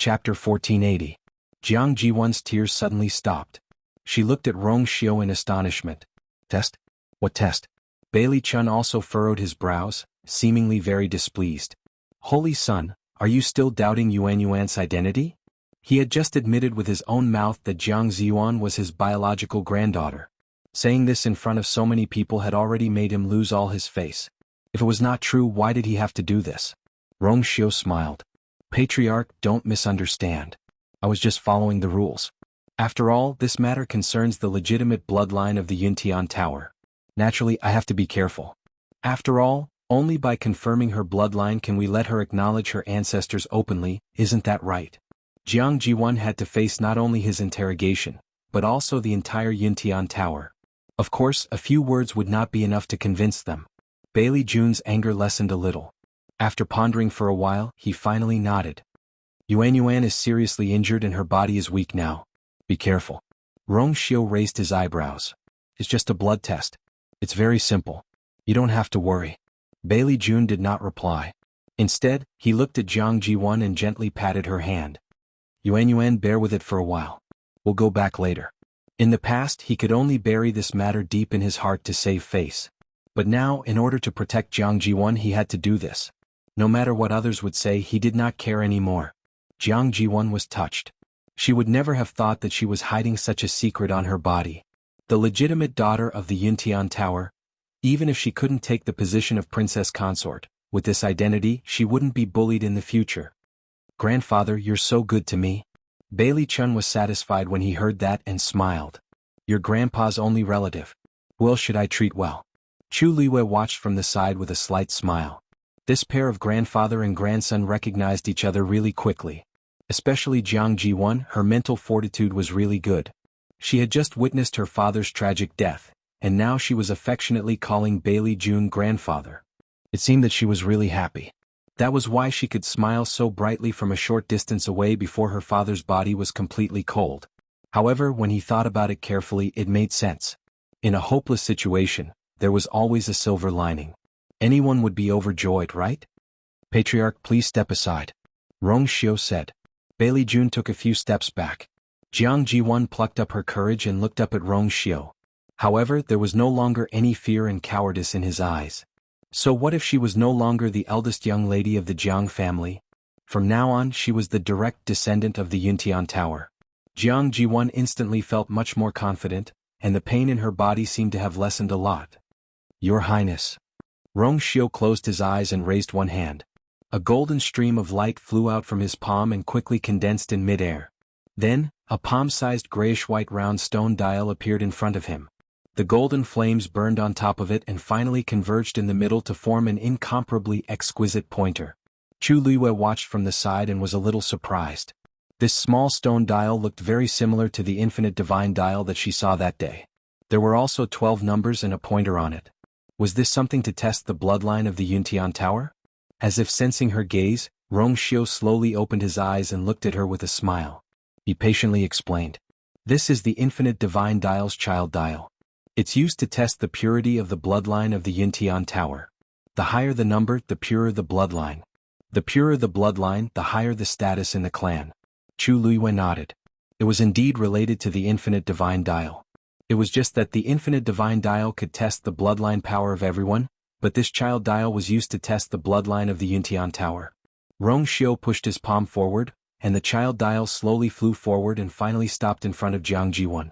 Chapter 1480. Jiang Jiwan's tears suddenly stopped. She looked at Rong Xiao in astonishment. Test? What test? Bailey Chun also furrowed his brows, seemingly very displeased. Holy Sun, are you still doubting Yuan's identity? He had just admitted with his own mouth that Jiang Ziyuan was his biological granddaughter. Saying this in front of so many people had already made him lose all his face. If it was not true, why did he have to do this? Rong Xiao smiled. Patriarch, don't misunderstand. I was just following the rules. After all, this matter concerns the legitimate bloodline of the Yuntian Tower. Naturally, I have to be careful. After all, only by confirming her bloodline can we let her acknowledge her ancestors openly, isn't that right? Jiang Jiwan had to face not only his interrogation, but also the entire Yuntian Tower. Of course, a few words would not be enough to convince them. Bailey Jun's anger lessened a little. After pondering for a while, he finally nodded. Yuan is seriously injured and her body is weak now. Be careful. Rong Xiao raised his eyebrows. It's just a blood test. It's very simple. You don't have to worry. Bailey Jun did not reply. Instead, he looked at Jiang Jiwan and gently patted her hand. Yuan, bear with it for a while. We'll go back later. In the past, he could only bury this matter deep in his heart to save face. But now, in order to protect Jiang Jiwan, he had to do this. No matter what others would say, he did not care anymore. Jiang Jiwan was touched. She would never have thought that she was hiding such a secret on her body. The legitimate daughter of the Yuntian Tower, even if she couldn't take the position of princess consort, with this identity, she wouldn't be bullied in the future. Grandfather, you're so good to me. Bailey Chun was satisfied when he heard that and smiled. Your grandpa's only relative. Who else should I treat well? Chu Liwei watched from the side with a slight smile. This pair of grandfather and grandson recognized each other really quickly. Especially Jiang Jiwan, her mental fortitude was really good. She had just witnessed her father's tragic death, and now she was affectionately calling Bailey Jun grandfather. It seemed that she was really happy. That was why she could smile so brightly from a short distance away before her father's body was completely cold. However, when he thought about it carefully, it made sense. In a hopeless situation, there was always a silver lining. Anyone would be overjoyed, right? Patriarch, please step aside. Rong Xiao said. Bailey Jun took a few steps back. Jiang Jiwan plucked up her courage and looked up at Rong Xiao. However, there was no longer any fear and cowardice in his eyes. So what if she was no longer the eldest young lady of the Jiang family? From now on, she was the direct descendant of the Yuntian Tower. Jiang Jiwan instantly felt much more confident, and the pain in her body seemed to have lessened a lot. Your Highness. Rong Xiao closed his eyes and raised one hand. A golden stream of light flew out from his palm and quickly condensed in midair. Then, a palm-sized grayish-white round stone dial appeared in front of him. The golden flames burned on top of it and finally converged in the middle to form an incomparably exquisite pointer. Chu Liwei watched from the side and was a little surprised. This small stone dial looked very similar to the infinite divine dial that she saw that day. There were also 12 numbers and a pointer on it. Was this something to test the bloodline of the Yuntian Tower? As if sensing her gaze, Rong Xiao slowly opened his eyes and looked at her with a smile. He patiently explained. This is the infinite divine dial's child dial. It's used to test the purity of the bloodline of the Yuntian Tower. The higher the number, the purer the bloodline. The purer the bloodline, the higher the status in the clan. Chu Liwei nodded. It was indeed related to the infinite divine dial. It was just that the infinite divine dial could test the bloodline power of everyone, but this child dial was used to test the bloodline of the Yuntian Tower. Rong Xiao pushed his palm forward, and the child dial slowly flew forward and finally stopped in front of Jiang Jiwan.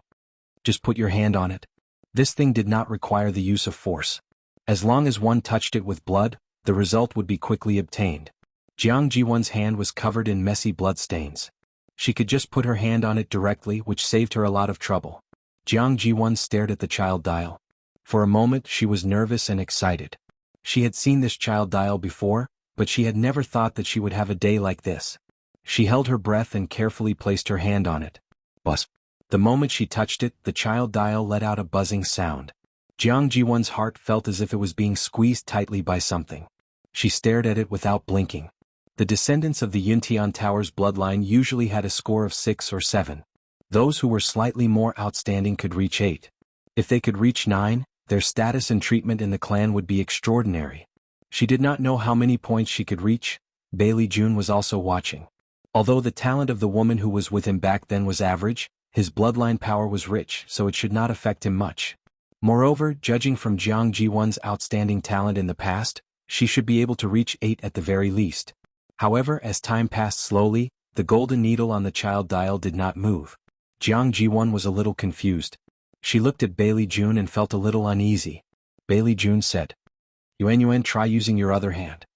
Just put your hand on it. This thing did not require the use of force. As long as one touched it with blood, the result would be quickly obtained. Jiang Jiwan's hand was covered in messy blood stains. She could just put her hand on it directly, which saved her a lot of trouble. Jiang Jiwan stared at the child dial. For a moment she was nervous and excited. She had seen this child dial before, but she had never thought that she would have a day like this. She held her breath and carefully placed her hand on it. Buzz. The moment she touched it, the child dial let out a buzzing sound. Jiang Jiwan's heart felt as if it was being squeezed tightly by something. She stared at it without blinking. The descendants of the Yuntian Tower's bloodline usually had a score of 6 or 7. Those who were slightly more outstanding could reach 8. If they could reach 9, their status and treatment in the clan would be extraordinary. She did not know how many points she could reach. Bailey Jun was also watching. Although the talent of the woman who was with him back then was average, his bloodline power was rich, so it should not affect him much. Moreover, judging from Jiang Jiwan's outstanding talent in the past, she should be able to reach 8 at the very least. However, as time passed slowly, the golden needle on the child dial did not move. Jiang Jiwan was a little confused. She looked at Bailey Jun and felt a little uneasy. Bailey Jun said, Yuan, try using your other hand.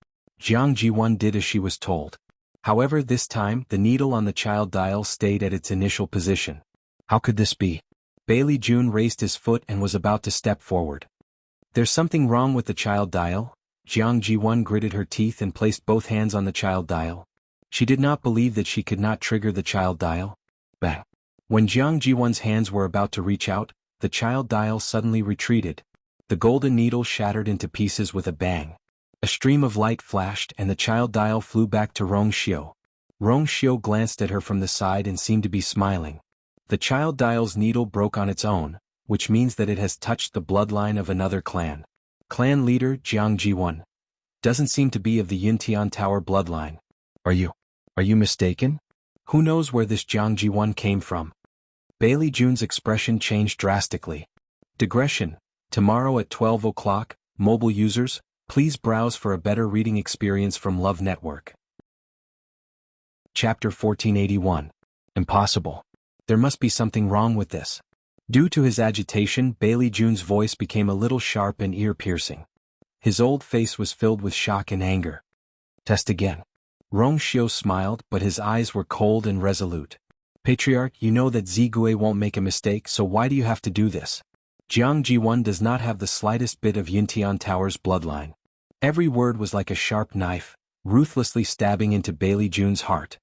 Jiang Jiwan did as she was told. However, this time, the needle on the child dial stayed at its initial position. How could this be? Bailey Jun raised his foot and was about to step forward. There's something wrong with the child dial? Jiang Jiwan gritted her teeth and placed both hands on the child dial. She did not believe that she could not trigger the child dial. Bang! When Jiang Jiwan's hands were about to reach out, the child dial suddenly retreated. The golden needle shattered into pieces with a bang. A stream of light flashed and the child dial flew back to Rong Xiu. Rong Xiu glanced at her from the side and seemed to be smiling. The child dial's needle broke on its own, which means that it has touched the bloodline of another clan. Clan leader Jiang Jiwan doesn't seem to be of the Yuntian Tower bloodline. Are you mistaken? Who knows where this Jiang Jiwan came from? Bailey Jun's expression changed drastically. Digression. Tomorrow at 12 o'clock, mobile users, please browse for a better reading experience from Love Network. Chapter 1481. Impossible. There must be something wrong with this. Due to his agitation, Bailey Jun's voice became a little sharp and ear-piercing. His old face was filled with shock and anger. Test again. Rong Xiu smiled, but his eyes were cold and resolute. Patriarch, you know that Zigui won't make a mistake, so why do you have to do this? Jiang Jiwan does not have the slightest bit of Yuntian Tower's bloodline. Every word was like a sharp knife, ruthlessly stabbing into Bailey Jun's heart.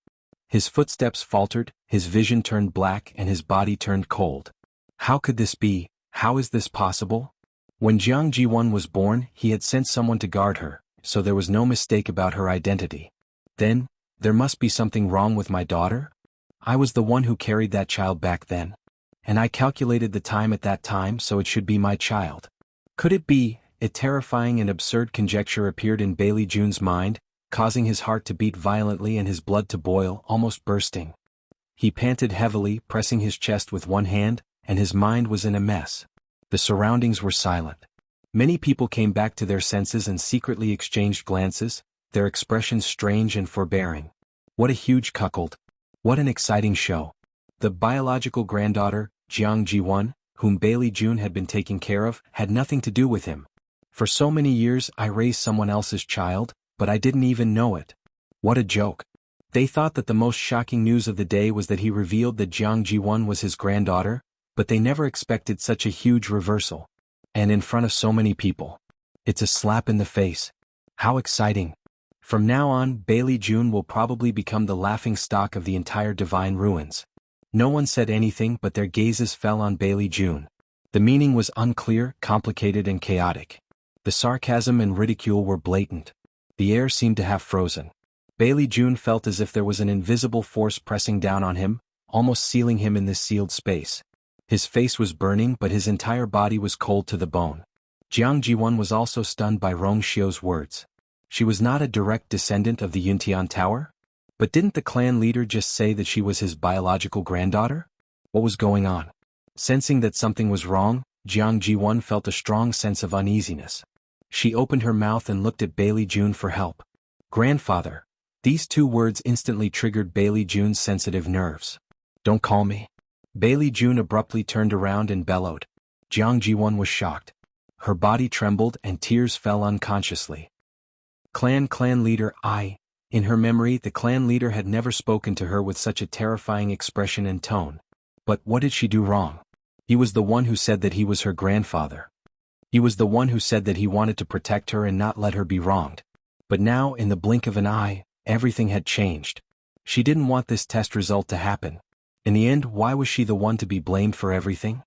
His footsteps faltered, his vision turned black and his body turned cold. How could this be? How is this possible? When Jiang Jiwan was born, he had sent someone to guard her, so there was no mistake about her identity. Then, there must be something wrong with my daughter? I was the one who carried that child back then. And I calculated the time at that time, so it should be my child. Could it be? A terrifying and absurd conjecture appeared in Bailey Jun's mind, causing his heart to beat violently and his blood to boil, almost bursting. He panted heavily, pressing his chest with one hand, and his mind was in a mess. The surroundings were silent. Many people came back to their senses and secretly exchanged glances, their expressions strange and forbearing. What a huge cuckold. What an exciting show. The biological granddaughter, Jiang Jiwan, whom Bailey Jun had been taking care of, had nothing to do with him. For so many years I raised someone else's child, but I didn't even know it. What a joke. They thought that the most shocking news of the day was that he revealed that Jiang Jiwan was his granddaughter, but they never expected such a huge reversal. And in front of so many people. It's a slap in the face. How exciting. From now on, Bailey Jun will probably become the laughing stock of the entire Divine Ruins. No one said anything, but their gazes fell on Bailey Jun. The meaning was unclear, complicated and chaotic. The sarcasm and ridicule were blatant. The air seemed to have frozen. Bailey Jun felt as if there was an invisible force pressing down on him, almost sealing him in this sealed space. His face was burning, but his entire body was cold to the bone. Jiang Jiwan was also stunned by Rong Xiu's words. She was not a direct descendant of the Yuntian Tower? But didn't the clan leader just say that she was his biological granddaughter? What was going on? Sensing that something was wrong, Jiang Jiwan felt a strong sense of uneasiness. She opened her mouth and looked at Bailey Jun for help. Grandfather. These two words instantly triggered Bailey Jun's sensitive nerves. Don't call me. Bailey Jun abruptly turned around and bellowed. Jiang Jiwan was shocked. Her body trembled and tears fell unconsciously. Clan leader, In her memory, the clan leader had never spoken to her with such a terrifying expression and tone. But what did she do wrong? He was the one who said that he was her grandfather. He was the one who said that he wanted to protect her and not let her be wronged. But now, in the blink of an eye, everything had changed. She didn't want this test result to happen. In the end, why was she the one to be blamed for everything?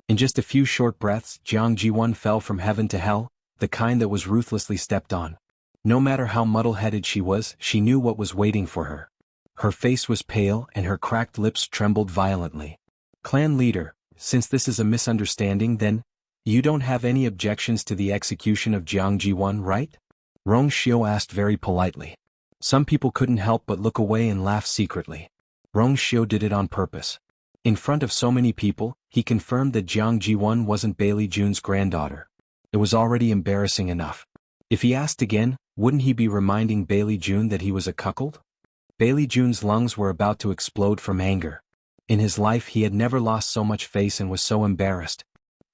In just a few short breaths, Jiang Jiwan fell from heaven to hell, the kind that was ruthlessly stepped on. No matter how muddle-headed she was, she knew what was waiting for her. Her face was pale and her cracked lips trembled violently. Clan leader, since this is a misunderstanding, then, you don't have any objections to the execution of Jiang Jiwan, right? Rong Xiu asked very politely. Some people couldn't help but look away and laugh secretly. Rong Xiu did it on purpose. In front of so many people, he confirmed that Jiang Jiwon wasn't Bailey Jun's granddaughter. It was already embarrassing enough. If he asked again, wouldn't he be reminding Bailey Jun that he was a cuckold? Bailey Jun's lungs were about to explode from anger. In his life he had never lost so much face and was so embarrassed.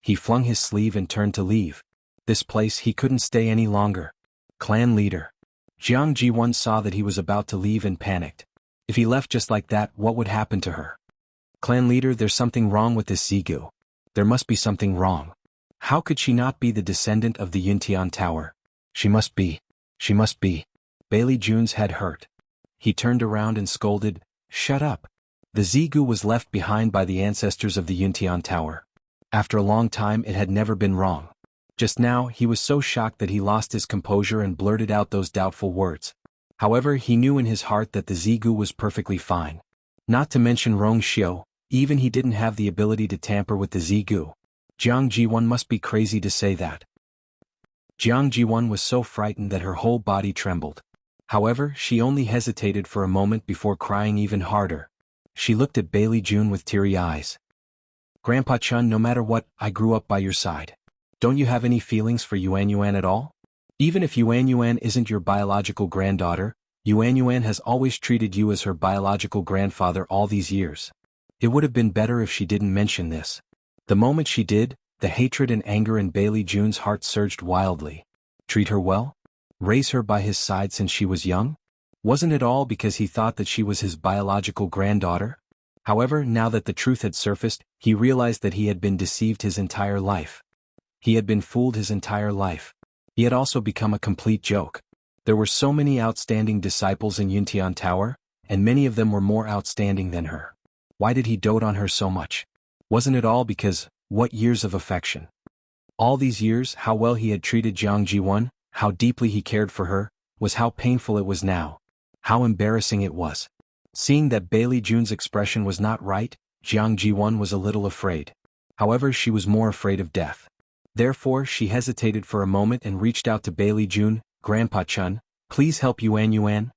He flung his sleeve and turned to leave. This place he couldn't stay any longer. Clan leader. Jiang Jiwon saw that he was about to leave and panicked. If he left just like that, what would happen to her? Clan leader, there's something wrong with this Zigu. There must be something wrong. How could she not be the descendant of the Yuntian Tower? She must be. Bailey Jun's head hurt. He turned around and scolded, "Shut up." The Zigu was left behind by the ancestors of the Yuntian Tower. After a long time it had never been wrong. Just now he was so shocked that he lost his composure and blurted out those doubtful words. However, he knew in his heart that the Zigu was perfectly fine. Not to mention Rong Xiu, even he didn't have the ability to tamper with the Zigu. Jiang Jiwon must be crazy to say that. Jiang Jiwon was so frightened that her whole body trembled. However, she only hesitated for a moment before crying even harder. She looked at Bailey Jun with teary eyes. "Grandpa Chun, no matter what, I grew up by your side. Don't you have any feelings for Yuan Yuan at all? Even if Yuan Yuan isn't your biological granddaughter, Yuan Yuan has always treated you as her biological grandfather all these years. It would have been better if she didn't mention this." The moment she did, the hatred and anger in Bailey Jun's heart surged wildly. Treat her well? Raise her by his side since she was young? Wasn't it all because he thought that she was his biological granddaughter? However, now that the truth had surfaced, he realized that he had been deceived his entire life. He had been fooled his entire life. He had also become a complete joke. There were so many outstanding disciples in Yuntian Tower, and many of them were more outstanding than her. Why did he dote on her so much? Wasn't it all because, what years of affection? All these years, how well he had treated Jiang Jiwon, how deeply he cared for her, was how painful it was now. How embarrassing it was. Seeing that Bailey Jun's expression was not right, Jiang Jiwon was a little afraid. However, she was more afraid of death. Therefore, she hesitated for a moment and reached out to Bailey Jun, "Grandpa Chun, please help Yuan Yuan."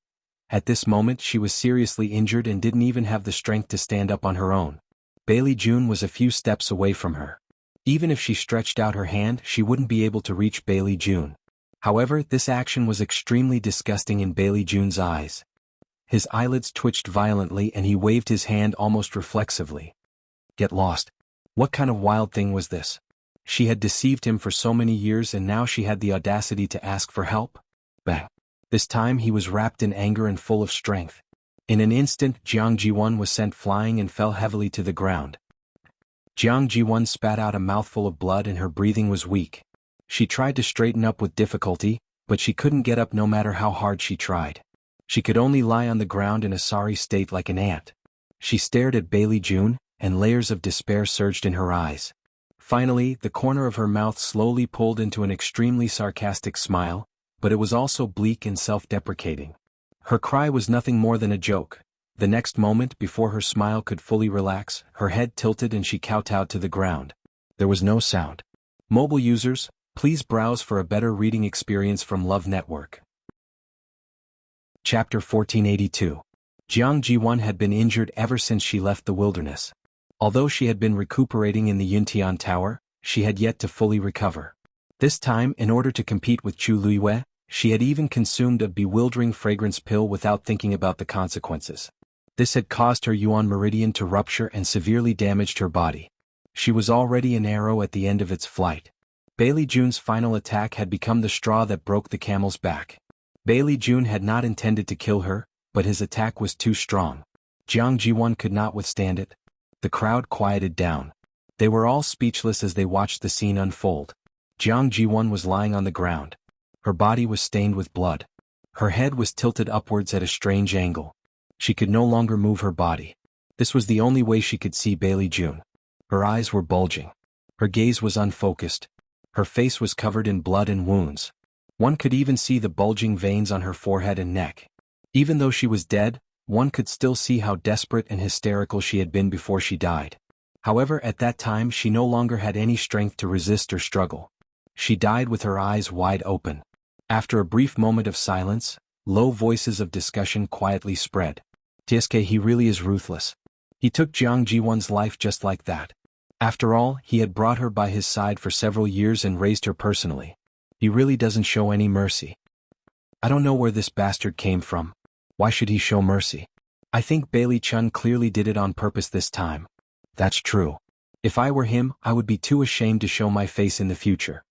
At this moment she was seriously injured and didn't even have the strength to stand up on her own. Bailey Jun was a few steps away from her. Even if she stretched out her hand, she wouldn't be able to reach Bailey Jun. However, this action was extremely disgusting in Bailey Jun's eyes. His eyelids twitched violently and he waved his hand almost reflexively. Get lost. What kind of wild thing was this? She had deceived him for so many years and now she had the audacity to ask for help? Bang. This time he was wrapped in anger and full of strength. In an instant, Jiang Jiwon was sent flying and fell heavily to the ground. Jiang Jiwon spat out a mouthful of blood and her breathing was weak. She tried to straighten up with difficulty, but she couldn't get up no matter how hard she tried. She could only lie on the ground in a sorry state like an ant. She stared at Bailey Jun, and layers of despair surged in her eyes. Finally, the corner of her mouth slowly pulled into an extremely sarcastic smile, but it was also bleak and self-deprecating. Her cry was nothing more than a joke. The next moment, before her smile could fully relax, her head tilted and she kowtowed to the ground. There was no sound. Mobile users, please browse for a better reading experience from Love Network. Chapter 1482. Jiang Jiwon had been injured ever since she left the wilderness. Although she had been recuperating in the Yuntian Tower, she had yet to fully recover. This time, in order to compete with Chu Luiyue, she had even consumed a bewildering fragrance pill without thinking about the consequences. This had caused her Yuan meridian to rupture and severely damaged her body. She was already an arrow at the end of its flight. Bailey Jun's final attack had become the straw that broke the camel's back. Bailey Jun had not intended to kill her, but his attack was too strong. Jiang Jiwon could not withstand it. The crowd quieted down. They were all speechless as they watched the scene unfold. Jiang Jiwon was lying on the ground. Her body was stained with blood. Her head was tilted upwards at a strange angle. She could no longer move her body. This was the only way she could see Bailey Jun. Her eyes were bulging. Her gaze was unfocused. Her face was covered in blood and wounds. One could even see the bulging veins on her forehead and neck. Even though she was dead, one could still see how desperate and hysterical she had been before she died. However, at that time she no longer had any strength to resist or struggle. She died with her eyes wide open. After a brief moment of silence, Low voices of discussion quietly spread. TSK, he really is ruthless. He took Jiang Jiwan's life just like that. After all, he had brought her by his side for several years and raised her personally. He really doesn't show any mercy. I don't know where this bastard came from. Why should he show mercy? I think Bailey Chun clearly did it on purpose this time. That's true. If I were him, I would be too ashamed to show my face in the future.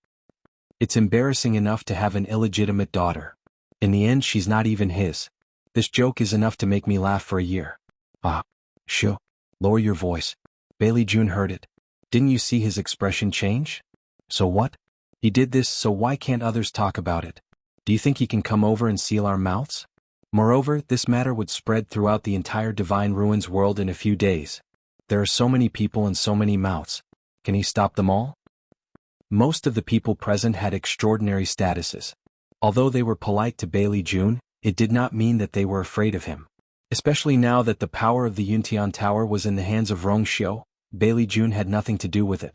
It's embarrassing enough to have an illegitimate daughter. In the end, she's not even his. This joke is enough to make me laugh for a year. Ah. Shoo. Lower your voice. Bailey Jun heard it. Didn't you see his expression change? So what? He did this, so why can't others talk about it? Do you think he can come over and seal our mouths? Moreover, this matter would spread throughout the entire Divine Ruins world in a few days. There are so many people and so many mouths. Can he stop them all? Most of the people present had extraordinary statuses. Although they were polite to Bailey Jun, it did not mean that they were afraid of him. Especially now that the power of the Yuntian Tower was in the hands of Rong Xiu, Bailey Jun had nothing to do with it.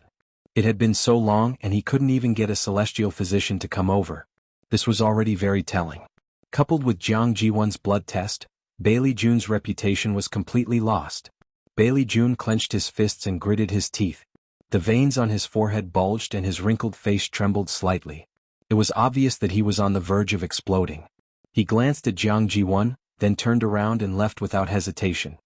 It had been so long and he couldn't even get a celestial physician to come over. This was already very telling. Coupled with Jiang Jiwan's blood test, Bailey Jun's reputation was completely lost. Bailey Jun clenched his fists and gritted his teeth. The veins on his forehead bulged and his wrinkled face trembled slightly. It was obvious that he was on the verge of exploding. He glanced at Jiang Jiwan, then turned around and left without hesitation.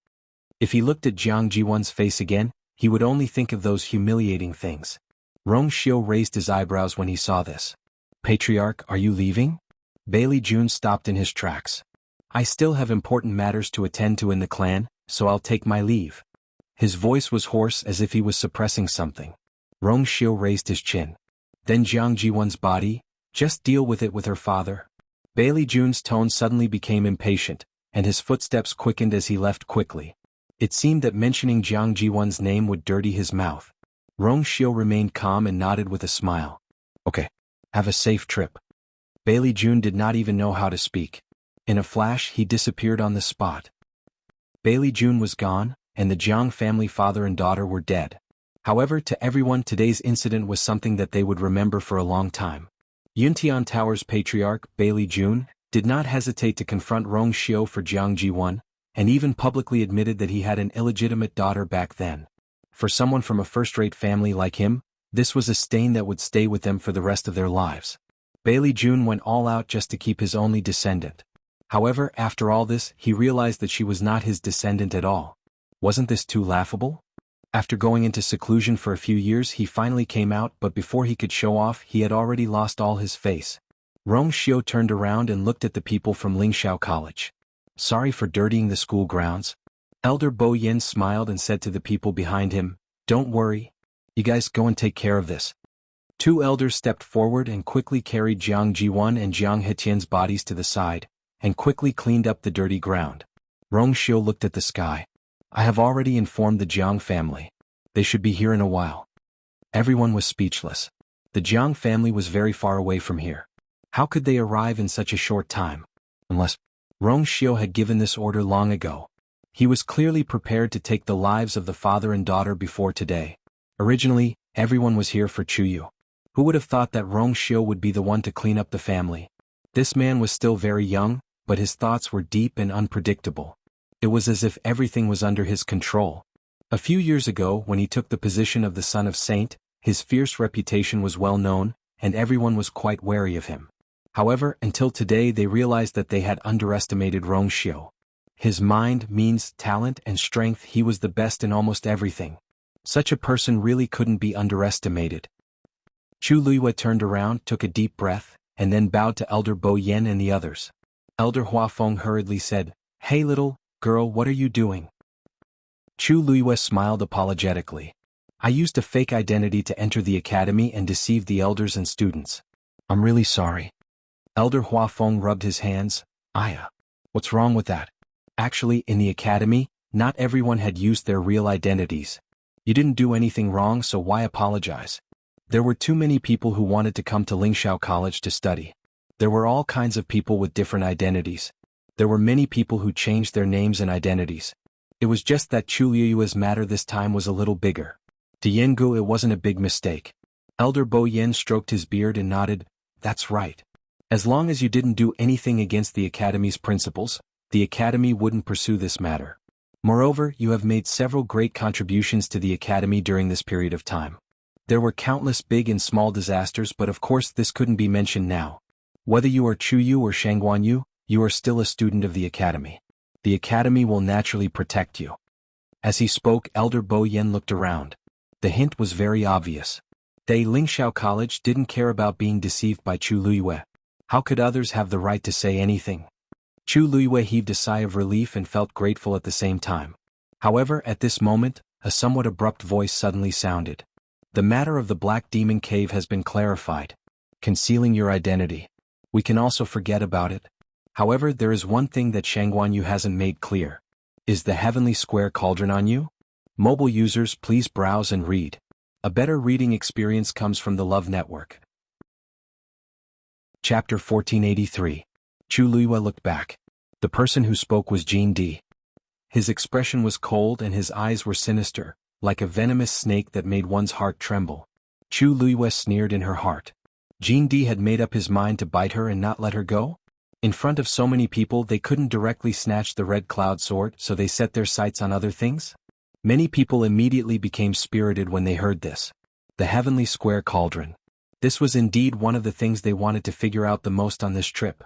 If he looked at Jiang Jiwan's face again, he would only think of those humiliating things. Rong Xiu raised his eyebrows when he saw this. Patriarch, are you leaving? Bailey Jun stopped in his tracks. I still have important matters to attend to in the clan, so I'll take my leave. His voice was hoarse as if he was suppressing something. Rong Xiu raised his chin. Then Jiang Jiwan's body, just deal with it with her father. Bailey Jun's tone suddenly became impatient, and his footsteps quickened as he left quickly. It seemed that mentioning Jiang Jiwan's name would dirty his mouth. Rong Xiu remained calm and nodded with a smile. Okay. Have a safe trip. Bailey Jun did not even know how to speak. In a flash, he disappeared on the spot. Bailey Jun was gone, and the Jiang family father and daughter were dead. However, to everyone, today's incident was something that they would remember for a long time. Yuntian Tower's patriarch, Bailey Jun, did not hesitate to confront Rong Xiu for Jiang Jiwan, and even publicly admitted that he had an illegitimate daughter back then. For someone from a first-rate family like him, this was a stain that would stay with them for the rest of their lives. Bailey Jun went all out just to keep his only descendant. However, after all this, he realized that she was not his descendant at all. Wasn't this too laughable? After going into seclusion for a few years, he finally came out, but before he could show off, he had already lost all his face. Rong Xiu turned around and looked at the people from Lingxiao College. Sorry for dirtying the school grounds. Elder Bo Yin smiled and said to the people behind him, Don't worry. You guys go and take care of this. Two elders stepped forward and quickly carried Jiang Jiwan and Jiang Hetian's bodies to the side, and quickly cleaned up the dirty ground. Rong Xiu looked at the sky. I have already informed the Jiang family. They should be here in a while. Everyone was speechless. The Jiang family was very far away from here. How could they arrive in such a short time? Unless Rong Xiu had given this order long ago. He was clearly prepared to take the lives of the father and daughter before today. Originally, everyone was here for Chuyu. Who would have thought that Rong Xiu would be the one to clean up the family? This man was still very young, but his thoughts were deep and unpredictable. It was as if everything was under his control. A few years ago, when he took the position of the son of Saint, his fierce reputation was well known, and everyone was quite wary of him. However, until today they realized that they had underestimated Rong Xiu. His mind, means, talent, and strength, he was the best in almost everything. Such a person really couldn't be underestimated. Chu Luiyue turned around, took a deep breath, and then bowed to Elder Bo Yen and the others. Elder Huafeng hurriedly said, Hey little girl, what are you doing? Chu Luiyue smiled apologetically. I used a fake identity to enter the academy and deceive the elders and students. I'm really sorry. Elder Huafeng rubbed his hands. Aya. What's wrong with that? Actually, in the academy, not everyone had used their real identities. You didn't do anything wrong, so why apologize? There were too many people who wanted to come to Lingxiao College to study. There were all kinds of people with different identities. There were many people who changed their names and identities. It was just that Chu Liyue's matter this time was a little bigger. To Yengu, it wasn't a big mistake. Elder Bo Yen stroked his beard and nodded, That's right. As long as you didn't do anything against the Academy's principles, the Academy wouldn't pursue this matter. Moreover, you have made several great contributions to the Academy during this period of time. There were countless big and small disasters, but of course this couldn't be mentioned now. Whether you are Chuyu or Shangguanyu, you are still a student of the Academy. The Academy will naturally protect you. As he spoke, Elder Bo Yen looked around. The hint was very obvious. They Lingxiao College didn't care about being deceived by Chu Luiyue. How could others have the right to say anything? Chu Luiyue heaved a sigh of relief and felt grateful at the same time. However, at this moment, a somewhat abrupt voice suddenly sounded. The matter of the Black Demon Cave has been clarified. Concealing your identity. We can also forget about it. However, there is one thing that Shangguanyu hasn't made clear. Is the Heavenly Square Cauldron on you? Mobile users, please browse and read. A better reading experience comes from the Love Network. Chapter 1483. Chu Luiyue looked back. The person who spoke was Jin Di. His expression was cold and his eyes were sinister, like a venomous snake that made one's heart tremble. Chu Luiyue sneered in her heart. Jin Di had made up his mind to bite her and not let her go? In front of so many people they couldn't directly snatch the red cloud sword, so they set their sights on other things? Many people immediately became spirited when they heard this. The Heavenly Square Cauldron. This was indeed one of the things they wanted to figure out the most on this trip.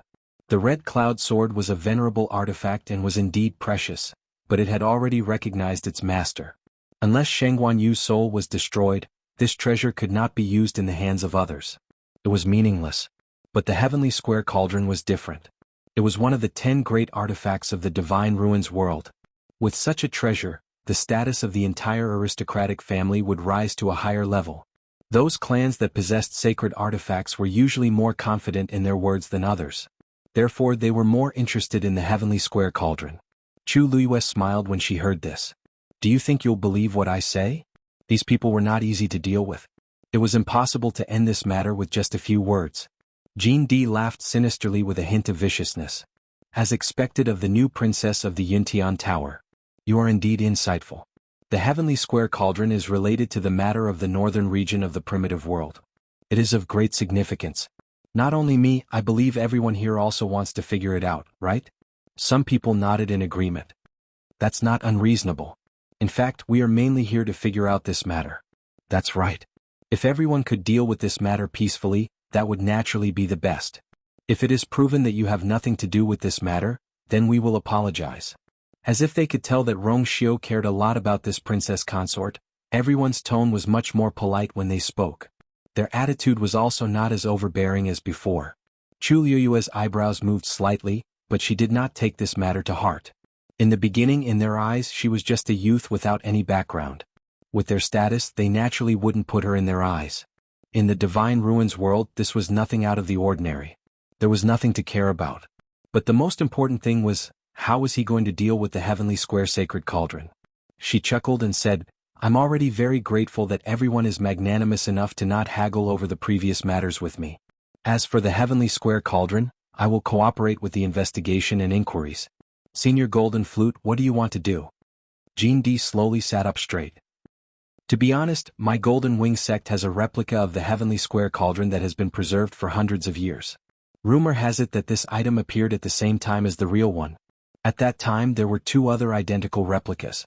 The red cloud sword was a venerable artifact and was indeed precious, but it had already recognized its master. Unless Shangguanyu's soul was destroyed, this treasure could not be used in the hands of others. It was meaningless. But the Heavenly Square Cauldron was different. It was one of the 10 great artifacts of the Divine Ruins world. With such a treasure, the status of the entire aristocratic family would rise to a higher level. Those clans that possessed sacred artifacts were usually more confident in their words than others. Therefore they were more interested in the Heavenly Square Cauldron. Chu Luiyue smiled when she heard this. Do you think you'll believe what I say? These people were not easy to deal with. It was impossible to end this matter with just a few words. Jin Di laughed sinisterly with a hint of viciousness. As expected of the new princess of the Yuntian Tower. You are indeed insightful. The Heavenly Square Cauldron is related to the matter of the northern region of the primitive world. It is of great significance. Not only me, I believe everyone here also wants to figure it out, right? Some people nodded in agreement. That's not unreasonable. In fact, we are mainly here to figure out this matter. That's right. If everyone could deal with this matter peacefully, that would naturally be the best. If it is proven that you have nothing to do with this matter, then we will apologize. As if they could tell that Rong Xiu cared a lot about this princess consort, everyone's tone was much more polite when they spoke. Their attitude was also not as overbearing as before. Chu Luiyue's eyebrows moved slightly, but she did not take this matter to heart. In the beginning, in their eyes, she was just a youth without any background. With their status, they naturally wouldn't put her in their eyes. In the Divine Ruins world, this was nothing out of the ordinary. There was nothing to care about. But the most important thing was, how was he going to deal with the Heavenly Square Sacred Cauldron? She chuckled and said, I'm already very grateful that everyone is magnanimous enough to not haggle over the previous matters with me. As for the Heavenly Square Cauldron, I will cooperate with the investigation and inquiries. Senior Golden Flute, what do you want to do? Jin Di slowly sat up straight. To be honest, my Golden Wing sect has a replica of the Heavenly Square Cauldron that has been preserved for hundreds of years. Rumor has it that this item appeared at the same time as the real one. At that time there were 2 other identical replicas.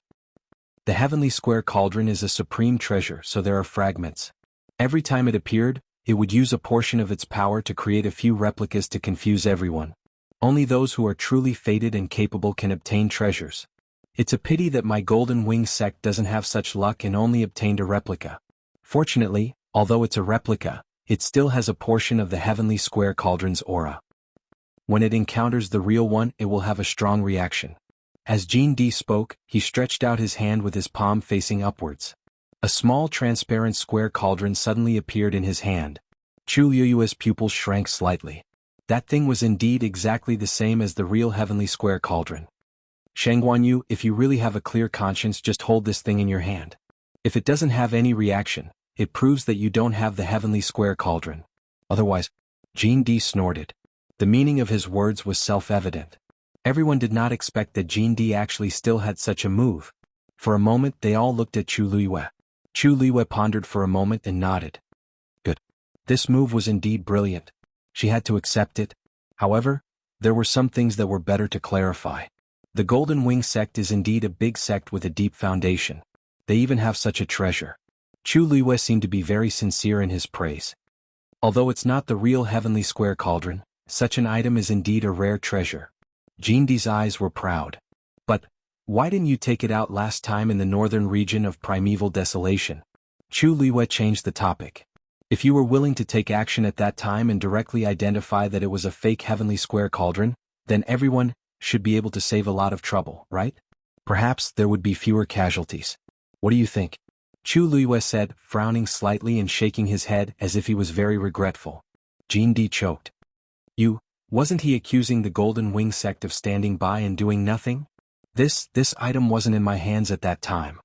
The Heavenly Square Cauldron is a supreme treasure, so there are fragments. Every time it appeared, it would use a portion of its power to create a few replicas to confuse everyone. Only those who are truly fated and capable can obtain treasures. It's a pity that my Golden Wing sect doesn't have such luck and only obtained a replica. Fortunately, although it's a replica, it still has a portion of the Heavenly Square Cauldron's aura. When it encounters the real one, it will have a strong reaction. As Jin Di spoke, he stretched out his hand with his palm facing upwards. A small transparent square cauldron suddenly appeared in his hand. Chu Luiyue's pupils shrank slightly. That thing was indeed exactly the same as the real Heavenly Square Cauldron. Shangguanyu, if you really have a clear conscience, just hold this thing in your hand. If it doesn't have any reaction, it proves that you don't have the Heavenly Square Cauldron. Otherwise, Jin Di snorted. The meaning of his words was self-evident. Everyone did not expect that Jin Di actually still had such a move. For a moment they all looked at Chu Luiyue. Chu Luiyue pondered for a moment and nodded. Good. This move was indeed brilliant. She had to accept it. However, there were some things that were better to clarify. The Golden Wing sect is indeed a big sect with a deep foundation. They even have such a treasure. Chu Luiyue seemed to be very sincere in his praise. Although it's not the real heavenly square cauldron, such an item is indeed a rare treasure. Jindi's eyes were proud. But why didn't you take it out last time in the northern region of primeval desolation? Chu Luiyue changed the topic. If you were willing to take action at that time and directly identify that it was a fake heavenly square cauldron, then everyone should be able to save a lot of trouble, right? Perhaps there would be fewer casualties. What do you think? Chu Luiyue said, frowning slightly and shaking his head as if he was very regretful. Jindi choked. Wasn't he accusing the Golden Wing sect of standing by and doing nothing? This item wasn't in my hands at that time.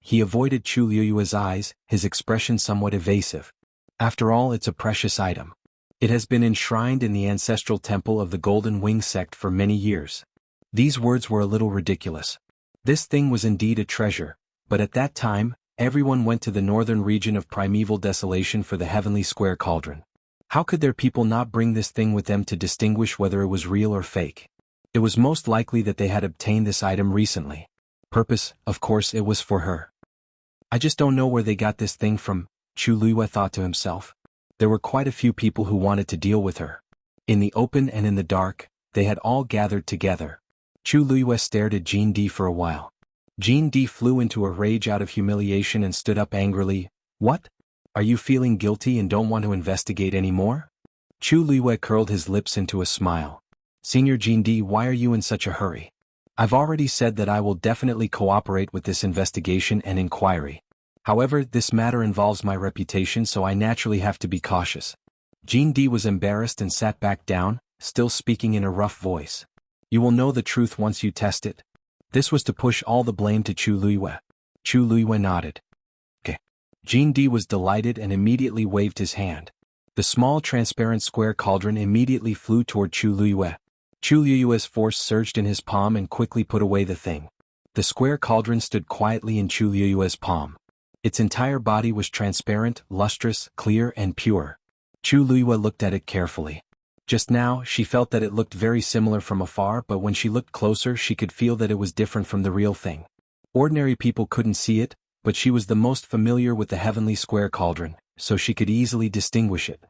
He avoided Chu Luiyue's eyes, his expression somewhat evasive. After all, it's a precious item. It has been enshrined in the ancestral temple of the Golden Wing sect for many years. These words were a little ridiculous. This thing was indeed a treasure, but at that time, everyone went to the northern region of primeval desolation for the heavenly square cauldron. How could their people not bring this thing with them to distinguish whether it was real or fake? It was most likely that they had obtained this item recently. Purpose, of course, it was for her. I just don't know where they got this thing from, Chu Luiyue thought to himself. There were quite a few people who wanted to deal with her. In the open and in the dark, they had all gathered together. Chu Luiyue stared at Jindi for a while. Jindi flew into a rage out of humiliation and stood up angrily. What? Are you feeling guilty and don't want to investigate anymore? Chu Luiyue curled his lips into a smile. Senior Jindi, why are you in such a hurry? I've already said that I will definitely cooperate with this investigation and inquiry. However, this matter involves my reputation, so I naturally have to be cautious. Jindi was embarrassed and sat back down, still speaking in a rough voice. You will know the truth once you test it. This was to push all the blame to Chu Luiyue. Chu Luiyue nodded. Jindi was delighted and immediately waved his hand. The small transparent square cauldron immediately flew toward Chu Luiyue. Chu Luiyue's force surged in his palm and quickly put away the thing. The square cauldron stood quietly in Chu Luiyue's palm. Its entire body was transparent, lustrous, clear, and pure. Chu Luiyue looked at it carefully. Just now, she felt that it looked very similar from afar, but when she looked closer she could feel that it was different from the real thing. Ordinary people couldn't see it, but she was the most familiar with the heavenly square cauldron, so she could easily distinguish it.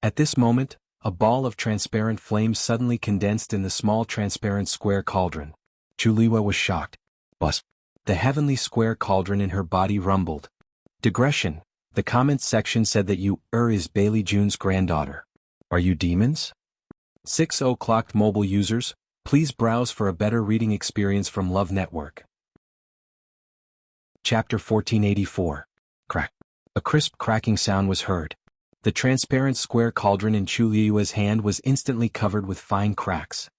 At this moment, a ball of transparent flame suddenly condensed in the small transparent square cauldron. Chu Luiyue was shocked. Buzz. The heavenly square cauldron in her body rumbled. Digression. The comments section said that you is Bailey June's granddaughter. Are you demons? 6 o'clock mobile users, please browse for a better reading experience from Love Network. Chapter 1484. Crack. A crisp cracking sound was heard. The transparent square cauldron in Chu Luiyue's hand was instantly covered with fine cracks.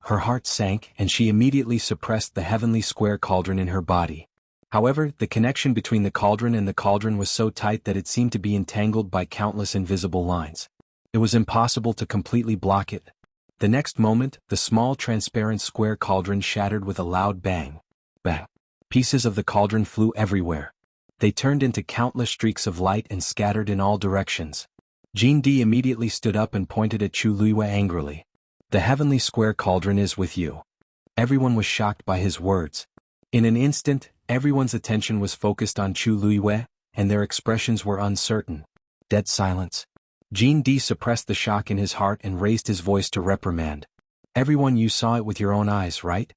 Her heart sank and she immediately suppressed the heavenly square cauldron in her body. However, the connection between the cauldron and the cauldron was so tight that it seemed to be entangled by countless invisible lines. It was impossible to completely block it. The next moment, the small transparent square cauldron shattered with a loud bang. Bang. Pieces of the cauldron flew everywhere. They turned into countless streaks of light and scattered in all directions. Jindi immediately stood up and pointed at Chu Luiyue angrily. The heavenly square cauldron is with you. Everyone was shocked by his words. In an instant, everyone's attention was focused on Chu Luiyue, and their expressions were uncertain. Dead silence. Jindi suppressed the shock in his heart and raised his voice to reprimand. Everyone, you saw it with your own eyes, right?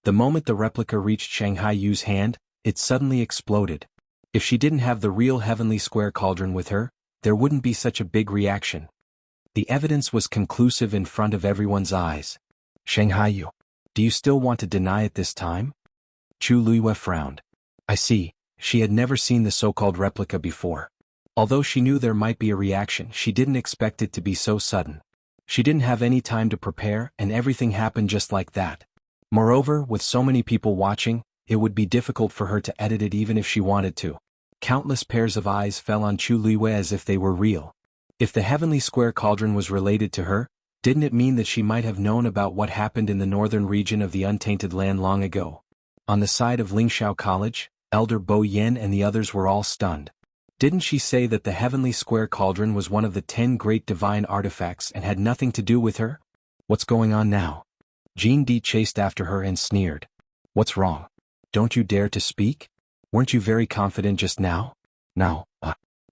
The moment the replica reached Shanghai Yu's hand, it suddenly exploded. If she didn't have the real heavenly square cauldron with her, there wouldn't be such a big reaction. The evidence was conclusive in front of everyone's eyes. Shanghai Yu, do you still want to deny it this time? Chu Luiyue frowned. I see, she had never seen the so-called replica before. Although she knew there might be a reaction, she didn't expect it to be so sudden. She didn't have any time to prepare, and everything happened just like that. Moreover, with so many people watching, it would be difficult for her to edit it even if she wanted to. Countless pairs of eyes fell on Chu Luiyue as if they were real. If the heavenly square cauldron was related to her, didn't it mean that she might have known about what happened in the northern region of the Untainted Land long ago? On the side of Lingxiao College, Elder Bo Yen and the others were all stunned. Didn't she say that the heavenly square cauldron was one of the 10 great divine artifacts and had nothing to do with her? What's going on now? Jean D chased after her and sneered. What's wrong? Don't you dare to speak? Weren't you very confident just now? Now,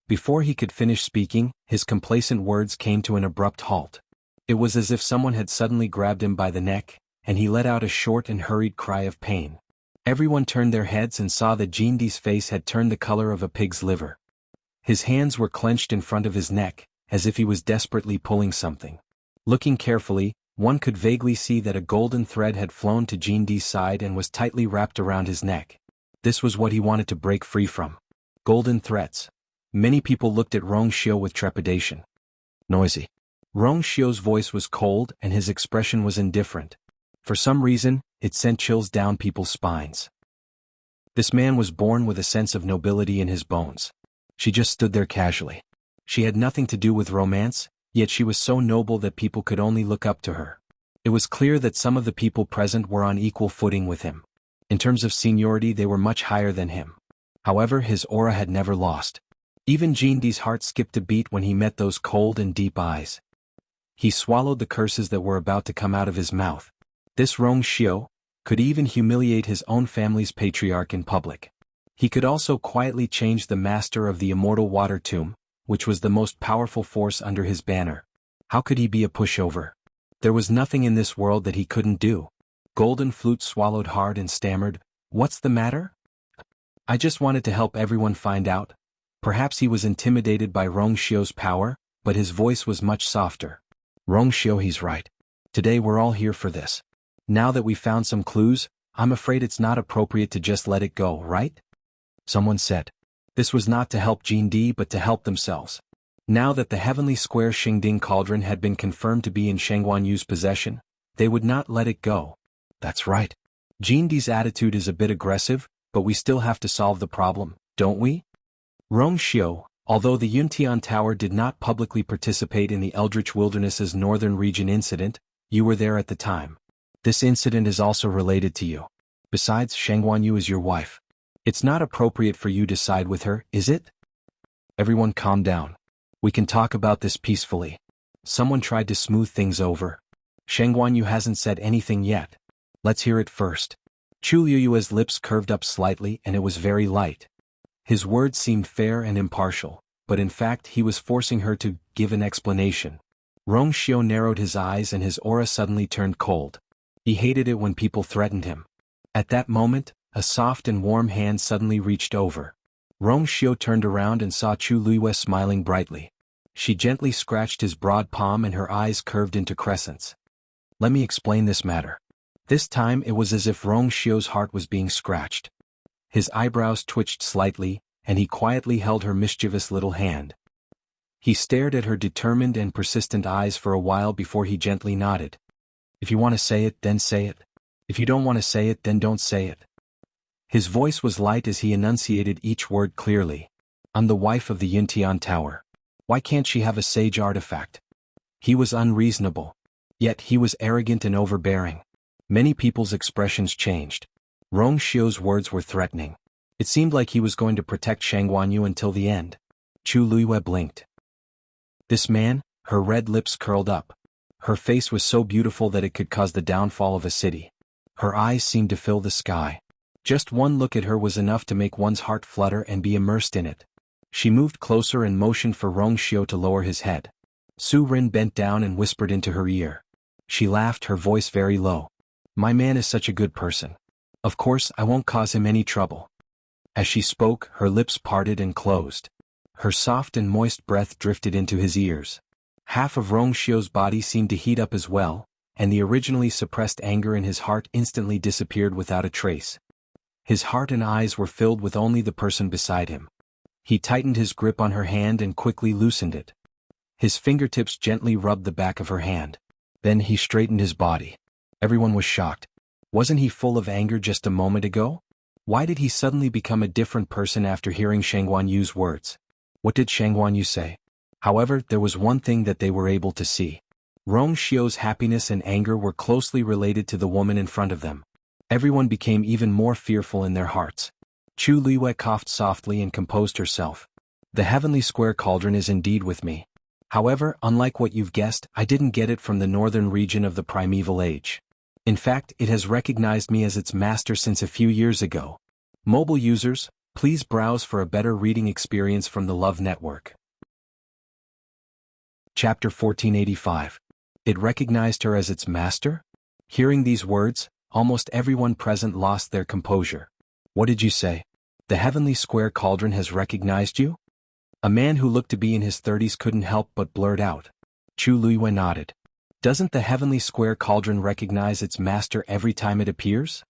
Before he could finish speaking, his complacent words came to an abrupt halt. It was as if someone had suddenly grabbed him by the neck, and he let out a short and hurried cry of pain. Everyone turned their heads and saw that Jean D's face had turned the color of a pig's liver. His hands were clenched in front of his neck, as if he was desperately pulling something. Looking carefully, one could vaguely see that a golden thread had flown to Jean D's side and was tightly wrapped around his neck. This was what he wanted to break free from. Golden threads. Many people looked at Rong Xiu with trepidation. Noisy. Rong Xiu's voice was cold and his expression was indifferent. For some reason, it sent chills down people's spines. This man was born with a sense of nobility in his bones. She just stood there casually. She had nothing to do with romance, yet she was so noble that people could only look up to her. It was clear that some of the people present were on equal footing with him. In terms of seniority, they were much higher than him. However, his aura had never lost. Even Jean D's heart skipped a beat when he met those cold and deep eyes. He swallowed the curses that were about to come out of his mouth. This Rong Xiu could even humiliate his own family's patriarch in public. He could also quietly change the master of the immortal water tomb, which was the most powerful force under his banner. How could he be a pushover? There was nothing in this world that he couldn't do. Golden Flute swallowed hard and stammered, "What's the matter?" I just wanted to help everyone find out. Perhaps he was intimidated by Rong Xiu's power, but his voice was much softer. Rong Xiu, he's right. Today we're all here for this. Now that we found some clues, I'm afraid it's not appropriate to just let it go, right? Someone said. This was not to help Jean D but to help themselves. Now that the heavenly square Xingding cauldron had been confirmed to be in Shangguan Yu's possession, they would not let it go. That's right. Jean D's attitude is a bit aggressive, but we still have to solve the problem, don't we? Rong Xiu, although the Yuntian Tower did not publicly participate in the Eldritch Wilderness's northern region incident, you were there at the time. This incident is also related to you. Besides, Shangguan Yu is your wife. It's not appropriate for you to side with her, is it? Everyone calm down. We can talk about this peacefully. Someone tried to smooth things over. Shangguan Yu hasn't said anything yet. Let's hear it first. Chu Liyue's lips curved up slightly and it was very light. His words seemed fair and impartial, but in fact he was forcing her to give an explanation. Rong Xiu narrowed his eyes and his aura suddenly turned cold. He hated it when people threatened him. At that moment, a soft and warm hand suddenly reached over. Rong Xiu turned around and saw Chu Liyue smiling brightly. She gently scratched his broad palm and her eyes curved into crescents. Let me explain this matter. This time it was as if Rong Xiu's heart was being scratched. His eyebrows twitched slightly, and he quietly held her mischievous little hand. He stared at her determined and persistent eyes for a while before he gently nodded. If you want to say it, then say it. If you don't want to say it, then don't say it. His voice was light as he enunciated each word clearly. I'm the wife of the Yuntian Tower. Why can't she have a sage artifact? He was unreasonable. Yet he was arrogant and overbearing. Many people's expressions changed. Rong Xiu's words were threatening. It seemed like he was going to protect Shangguan Yu until the end. Chu Liyue blinked. This man, her red lips curled up. Her face was so beautiful that it could cause the downfall of a city. Her eyes seemed to fill the sky. Just one look at her was enough to make one's heart flutter and be immersed in it. She moved closer and motioned for Rong Xiu to lower his head. Su Rin bent down and whispered into her ear. She laughed, her voice very low. My man is such a good person. Of course, I won't cause him any trouble. As she spoke, her lips parted and closed. Her soft and moist breath drifted into his ears. Half of Rong Xiu's body seemed to heat up as well, and the originally suppressed anger in his heart instantly disappeared without a trace. His heart and eyes were filled with only the person beside him. He tightened his grip on her hand and quickly loosened it. His fingertips gently rubbed the back of her hand. Then he straightened his body. Everyone was shocked. Wasn't he full of anger just a moment ago? Why did he suddenly become a different person after hearing Shangguan Yu's words? What did Shangguan Yu say? However, there was one thing that they were able to see. Rong Xiu's happiness and anger were closely related to the woman in front of them. Everyone became even more fearful in their hearts. Chu Liyue coughed softly and composed herself. The heavenly square cauldron is indeed with me. However, unlike what you've guessed, I didn't get it from the northern region of the primeval age. In fact, it has recognized me as its master since a few years ago. Mobile users, please browse for a better reading experience from the Love Network. Chapter 1485. It recognized her as its master? Hearing these words, almost everyone present lost their composure. What did you say? The heavenly square cauldron has recognized you? A man who looked to be in his 30s couldn't help but blurt out. Chu Luiyue nodded. Doesn't the heavenly square cauldron recognize its master every time it appears?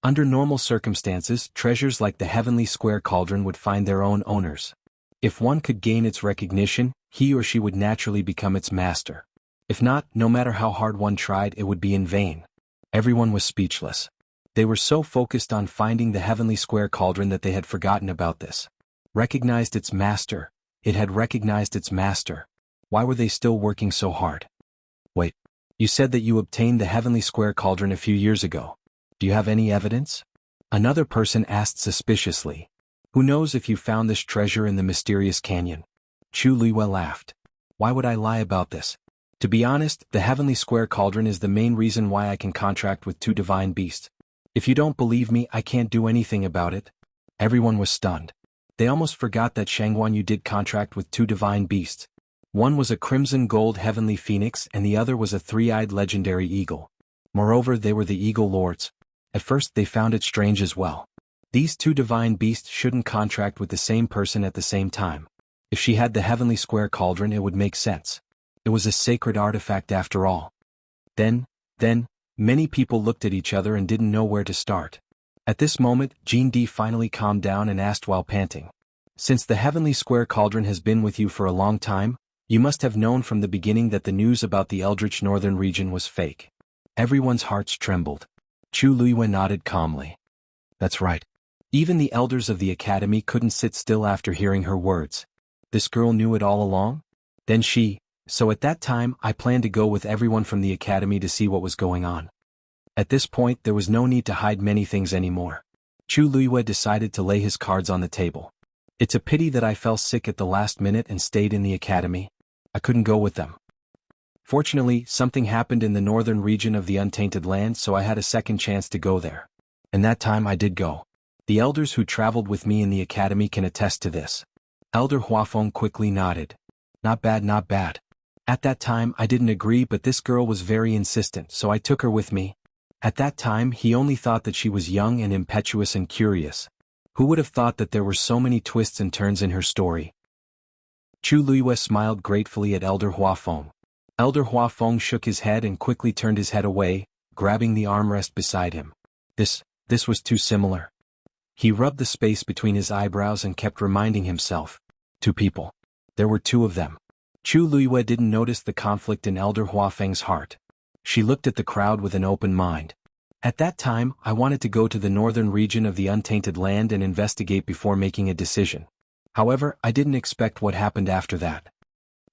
Under normal circumstances, treasures like the heavenly square cauldron would find their own owners. If one could gain its recognition, he or she would naturally become its master. If not, no matter how hard one tried, it would be in vain. Everyone was speechless. They were so focused on finding the heavenly square cauldron that they had forgotten about this. Recognized its master. It had recognized its master. Why were they still working so hard? Wait, you said that you obtained the heavenly square cauldron a few years ago. Do you have any evidence? Another person asked suspiciously. Who knows if you found this treasure in the mysterious canyon? Chu Luiyue laughed. Why would I lie about this? To be honest, the heavenly square cauldron is the main reason why I can contract with 2 divine beasts. If you don't believe me, I can't do anything about it. Everyone was stunned. They almost forgot that Shangguanyu did contract with 2 divine beasts. One was a crimson gold heavenly phoenix and the other was a 3-eyed legendary eagle. Moreover, they were the eagle lords. At first they found it strange as well. These 2 divine beasts shouldn't contract with the same person at the same time. If she had the heavenly square cauldron, it would make sense. It was a sacred artifact after all. Then, many people looked at each other and didn't know where to start. At this moment, Jean D finally calmed down and asked while panting. Since the heavenly square cauldron has been with you for a long time, you must have known from the beginning that the news about the eldritch northern region was fake. Everyone's hearts trembled. Chu Luiyue nodded calmly. That's right. Even the elders of the academy couldn't sit still after hearing her words. This girl knew it all along? So at that time, I planned to go with everyone from the academy to see what was going on. At this point, there was no need to hide many things anymore. Chu Luiyue decided to lay his cards on the table. It's a pity that I fell sick at the last minute and stayed in the academy. I couldn't go with them. Fortunately, something happened in the northern region of the Untainted Land, so I had a second chance to go there. And that time I did go. The elders who traveled with me in the academy can attest to this. Elder Huafeng quickly nodded. Not bad, not bad. At that time I didn't agree, but this girl was very insistent, so I took her with me. At that time he only thought that she was young and impetuous and curious. Who would have thought that there were so many twists and turns in her story? Chu Luiyue smiled gratefully at Elder Huafeng. Elder Huafeng shook his head and quickly turned his head away, grabbing the armrest beside him. This was too similar. He rubbed the space between his eyebrows and kept reminding himself. 2 people. There were 2 of them. Chu Luiyue didn't notice the conflict in Elder Huafeng's heart. She looked at the crowd with an open mind. At that time, I wanted to go to the northern region of the Untainted Land and investigate before making a decision. However, I didn't expect what happened after that.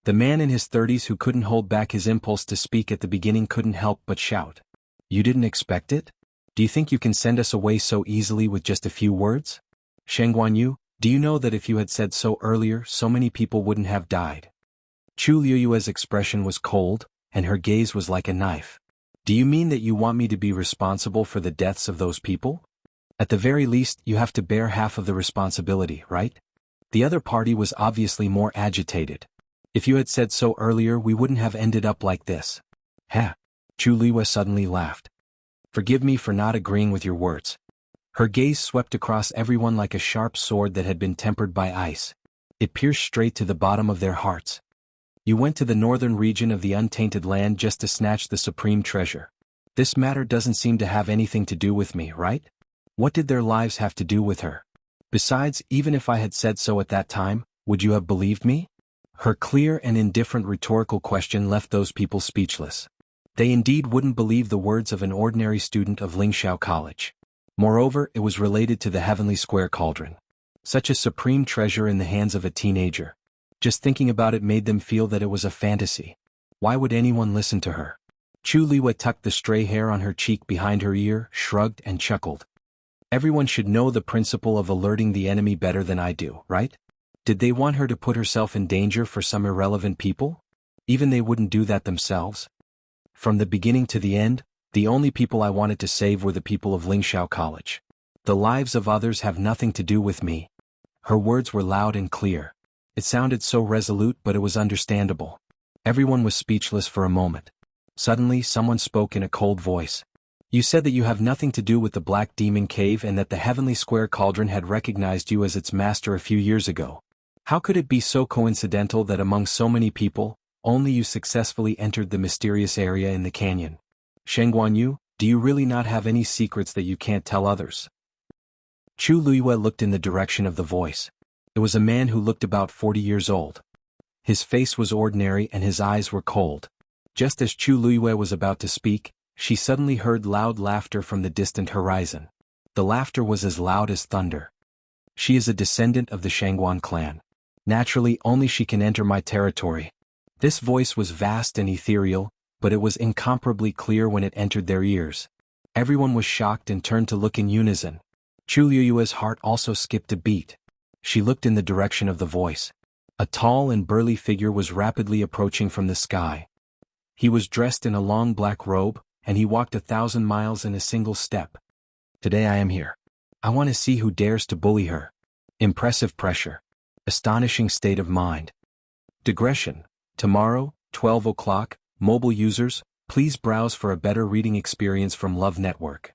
The man in his 30s who couldn't hold back his impulse to speak at the beginning couldn't help but shout. You didn't expect it? Do you think you can send us away so easily with just a few words? Shangguanyu, do you know that if you had said so earlier, so many people wouldn't have died? Chu Luiyue's expression was cold, and her gaze was like a knife. Do you mean that you want me to be responsible for the deaths of those people? At the very least, you have to bear half of the responsibility, right? The other party was obviously more agitated. If you had said so earlier, we wouldn't have ended up like this. Heh. Chu Luiyue suddenly laughed. Forgive me for not agreeing with your words. Her gaze swept across everyone like a sharp sword that had been tempered by ice. It pierced straight to the bottom of their hearts. You went to the northern region of the Untainted Land just to snatch the supreme treasure. This matter doesn't seem to have anything to do with me, right? What did their lives have to do with her? Besides, even if I had said so at that time, would you have believed me? Her clear and indifferent rhetorical question left those people speechless. They indeed wouldn't believe the words of an ordinary student of Lingxiao College. Moreover, it was related to the heavenly square cauldron. Such a supreme treasure in the hands of a teenager. Just thinking about it made them feel that it was a fantasy. Why would anyone listen to her? Chu Luiyue tucked the stray hair on her cheek behind her ear, shrugged and chuckled. Everyone should know the principle of alerting the enemy better than I do, right? Did they want her to put herself in danger for some irrelevant people? Even they wouldn't do that themselves. From the beginning to the end, the only people I wanted to save were the people of Lingxiao College. The lives of others have nothing to do with me. Her words were loud and clear. It sounded so resolute, but it was understandable. Everyone was speechless for a moment. Suddenly, someone spoke in a cold voice. You said that you have nothing to do with the Black Demon Cave and that the Heavenly Square Cauldron had recognized you as its master a few years ago. How could it be so coincidental that among so many people, only you successfully entered the mysterious area in the canyon? Sheng Guanyu, do you really not have any secrets that you can't tell others? Chu Luiyue looked in the direction of the voice. It was a man who looked about 40 years old. His face was ordinary and his eyes were cold. Just as Chu Luiyue was about to speak, she suddenly heard loud laughter from the distant horizon. The laughter was as loud as thunder. She is a descendant of the Shangguan clan. Naturally, only she can enter my territory. This voice was vast and ethereal, but it was incomparably clear when it entered their ears. Everyone was shocked and turned to look in unison. Chu Luiyue's heart also skipped a beat. She looked in the direction of the voice. A tall and burly figure was rapidly approaching from the sky. He was dressed in a long black robe, and he walked 1,000 miles in a single step. Today I am here. I want to see who dares to bully her. Impressive pressure. Astonishing state of mind. Digression. Tomorrow, 12 o'clock, mobile users, please browse for a better reading experience from Love Network.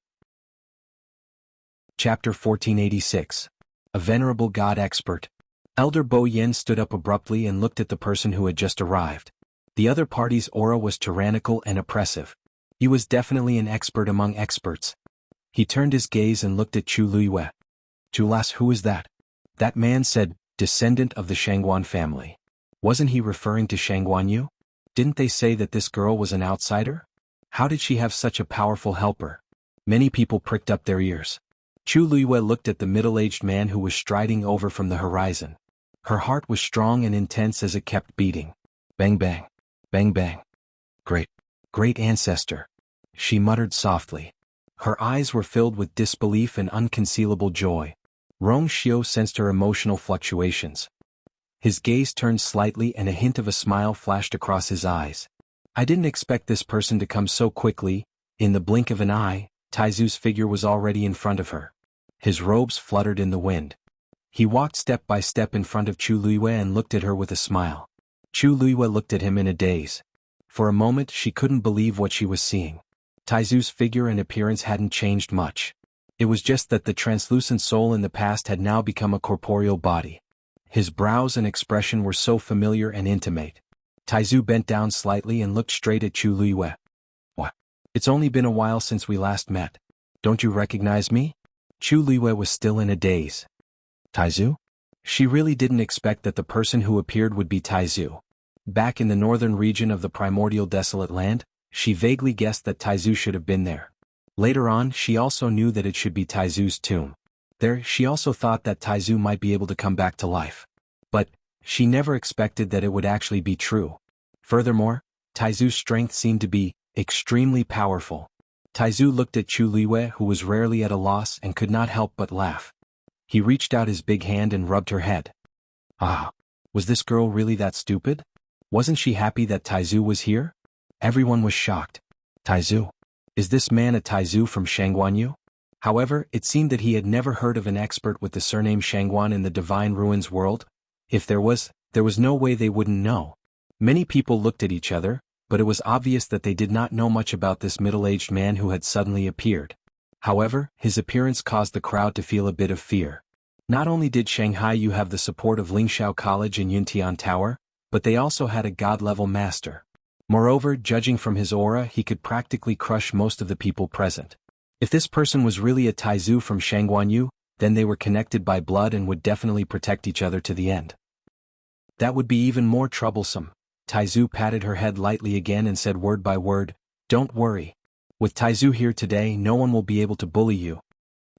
Chapter 1486. A Venerable God Expert. Elder Bo Yen stood up abruptly and looked at the person who had just arrived. The other party's aura was tyrannical and oppressive. He was definitely an expert among experts. He turned his gaze and looked at Chu Luiyue. Chulas, who is that? That man said, descendant of the Shangguan family. Wasn't he referring to Sheng Guanyu? Didn't they say that this girl was an outsider? How did she have such a powerful helper? Many people pricked up their ears. Chu Luiyue looked at the middle-aged man who was striding over from the horizon. Her heart was strong and intense as it kept beating. Bang bang. Bang bang. Great ancestor. She muttered softly. Her eyes were filled with disbelief and unconcealable joy. Rong Xiao sensed her emotional fluctuations. His gaze turned slightly and a hint of a smile flashed across his eyes. I didn't expect this person to come so quickly. In the blink of an eye, Taizu's figure was already in front of her. His robes fluttered in the wind. He walked step by step in front of Chu Luiyue and looked at her with a smile. Chu Luiyue looked at him in a daze. For a moment she couldn't believe what she was seeing. Taizu's figure and appearance hadn't changed much. It was just that the translucent soul in the past had now become a corporeal body. His brows and expression were so familiar and intimate. Taizu bent down slightly and looked straight at Chu Luiyue. What? It's only been a while since we last met. Don't you recognize me? Chu Luiyue was still in a daze. Taizu? She really didn't expect that the person who appeared would be Taizu. Back in the northern region of the primordial desolate land, she vaguely guessed that Taizu should have been there. Later on, she also knew that it should be Taizu's tomb. There, she also thought that Taizu might be able to come back to life. But she never expected that it would actually be true. Furthermore, Taizu's strength seemed to be extremely powerful. Taizu looked at Chu Luiyue, who was rarely at a loss and could not help but laugh. He reached out his big hand and rubbed her head. Ah, was this girl really that stupid? Wasn't she happy that Taizu was here? Everyone was shocked. Taizu? Is this man a Taizu from Shangguanyu? However, it seemed that he had never heard of an expert with the surname Shangguan in the Divine Ruins world. If there was no way they wouldn't know. Many people looked at each other, but it was obvious that they did not know much about this middle-aged man who had suddenly appeared. However, his appearance caused the crowd to feel a bit of fear. Not only did Shanghaiyu have the support of Lingxiao College and Yuntian Tower, but they also had a god-level master. Moreover, judging from his aura, he could practically crush most of the people present. If this person was really a Taizu from Shangguanyu, then they were connected by blood and would definitely protect each other to the end. That would be even more troublesome. Taizu patted her head lightly again and said word by word, "Don't worry. With Taizu here today, no one will be able to bully you."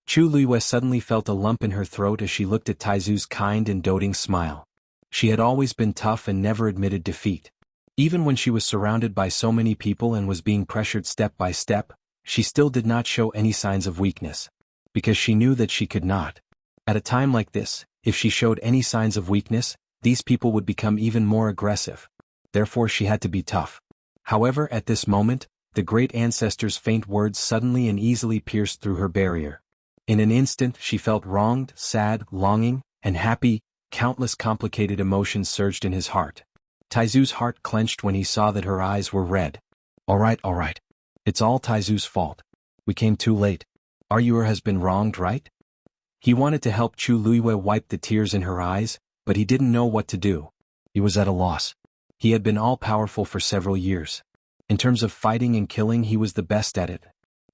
Chu Luiyue suddenly felt a lump in her throat as she looked at Taizu's kind and doting smile. She had always been tough and never admitted defeat. Even when she was surrounded by so many people and was being pressured step by step, she still did not show any signs of weakness. Because she knew that she could not. At a time like this, If she showed any signs of weakness, these people would become even more aggressive. Therefore she had to be tough. However, at this moment, the great ancestor's faint words suddenly and easily pierced through her barrier. In an instant she felt wronged, sad, longing, and happy. Countless complicated emotions surged in his heart. Taizu's heart clenched when he saw that her eyes were red. All right. It's all Taizu's fault. We came too late. Our Yue has been wronged, right? He wanted to help Chu Luiyue wipe the tears in her eyes, but he didn't know what to do. He was at a loss. He had been all-powerful for several years. In terms of fighting and killing, he was the best at it.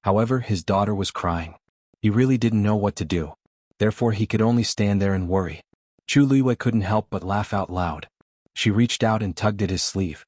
However, his daughter was crying. He really didn't know what to do. Therefore he could only stand there and worry. Chu Luiyue couldn't help but laugh out loud. She reached out and tugged at his sleeve.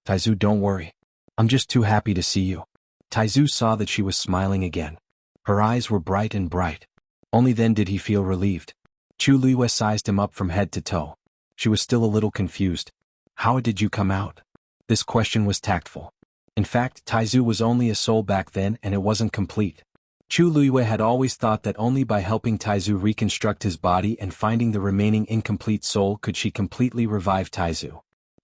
Taizu, don't worry. I'm just too happy to see you. Taizu saw that she was smiling again. Her eyes were bright and bright. Only then did he feel relieved. Chu Luiyue sized him up from head to toe. She was still a little confused. How did you come out? This question was tactful. In fact, Taizu was only a soul back then and it wasn't complete. Chu Luiyue had always thought that only by helping Taizu reconstruct his body and finding the remaining incomplete soul could she completely revive Taizu.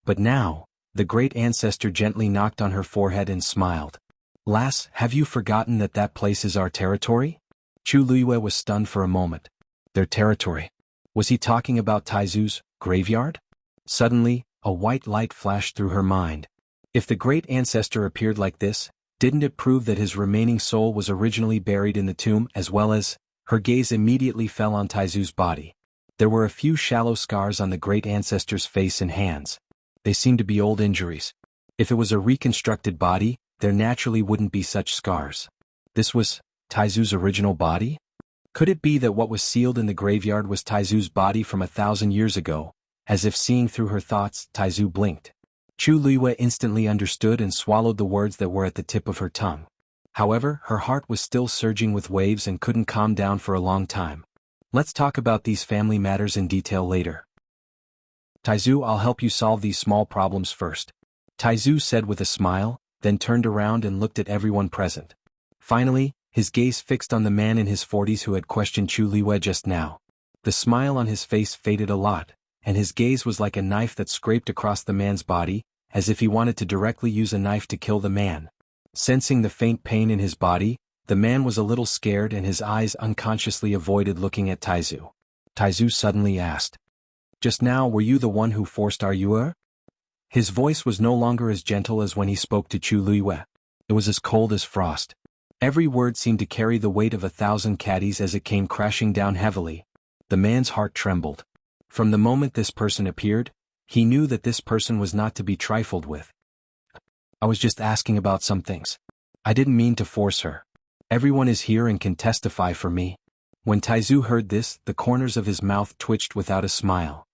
But now, the great ancestor gently knocked on her forehead and smiled. Lass, have you forgotten that that place is our territory? Chu Luiyue was stunned for a moment. Their territory. Was he talking about Taizu's graveyard? Suddenly, a white light flashed through her mind. If the great ancestor appeared like this, didn't it prove that his remaining soul was originally buried in the tomb as well as? Her gaze immediately fell on Taizu's body. There were a few shallow scars on the great ancestor's face and hands. They seemed to be old injuries. If it was a reconstructed body, there naturally wouldn't be such scars. This was Taizu's original body? Could it be that what was sealed in the graveyard was Taizu's body from 1,000 years ago? As if seeing through her thoughts, Taizu blinked. Chu Luiyue instantly understood and swallowed the words that were at the tip of her tongue. However, her heart was still surging with waves and couldn't calm down for a long time. Let's talk about these family matters in detail later. Taizu, I'll help you solve these small problems first. Taizu said with a smile, then turned around and looked at everyone present. Finally, his gaze fixed on the man in his 40s who had questioned Chu Luiyue just now. The smile on his face faded a lot, and his gaze was like a knife that scraped across the man's body, as if he wanted to directly use a knife to kill the man. Sensing the faint pain in his body, the man was a little scared and his eyes unconsciously avoided looking at Taizu. Taizu suddenly asked, "Just now were you the one who forced our Yue?" His voice was no longer as gentle as when he spoke to Chu Luiyue. It was as cold as frost. Every word seemed to carry the weight of 1,000 caddies as it came crashing down heavily. The man's heart trembled. From the moment this person appeared, he knew that this person was not to be trifled with. I was just asking about some things. I didn't mean to force her. Everyone is here and can testify for me. When Taizu heard this, the corners of his mouth twitched without a smile.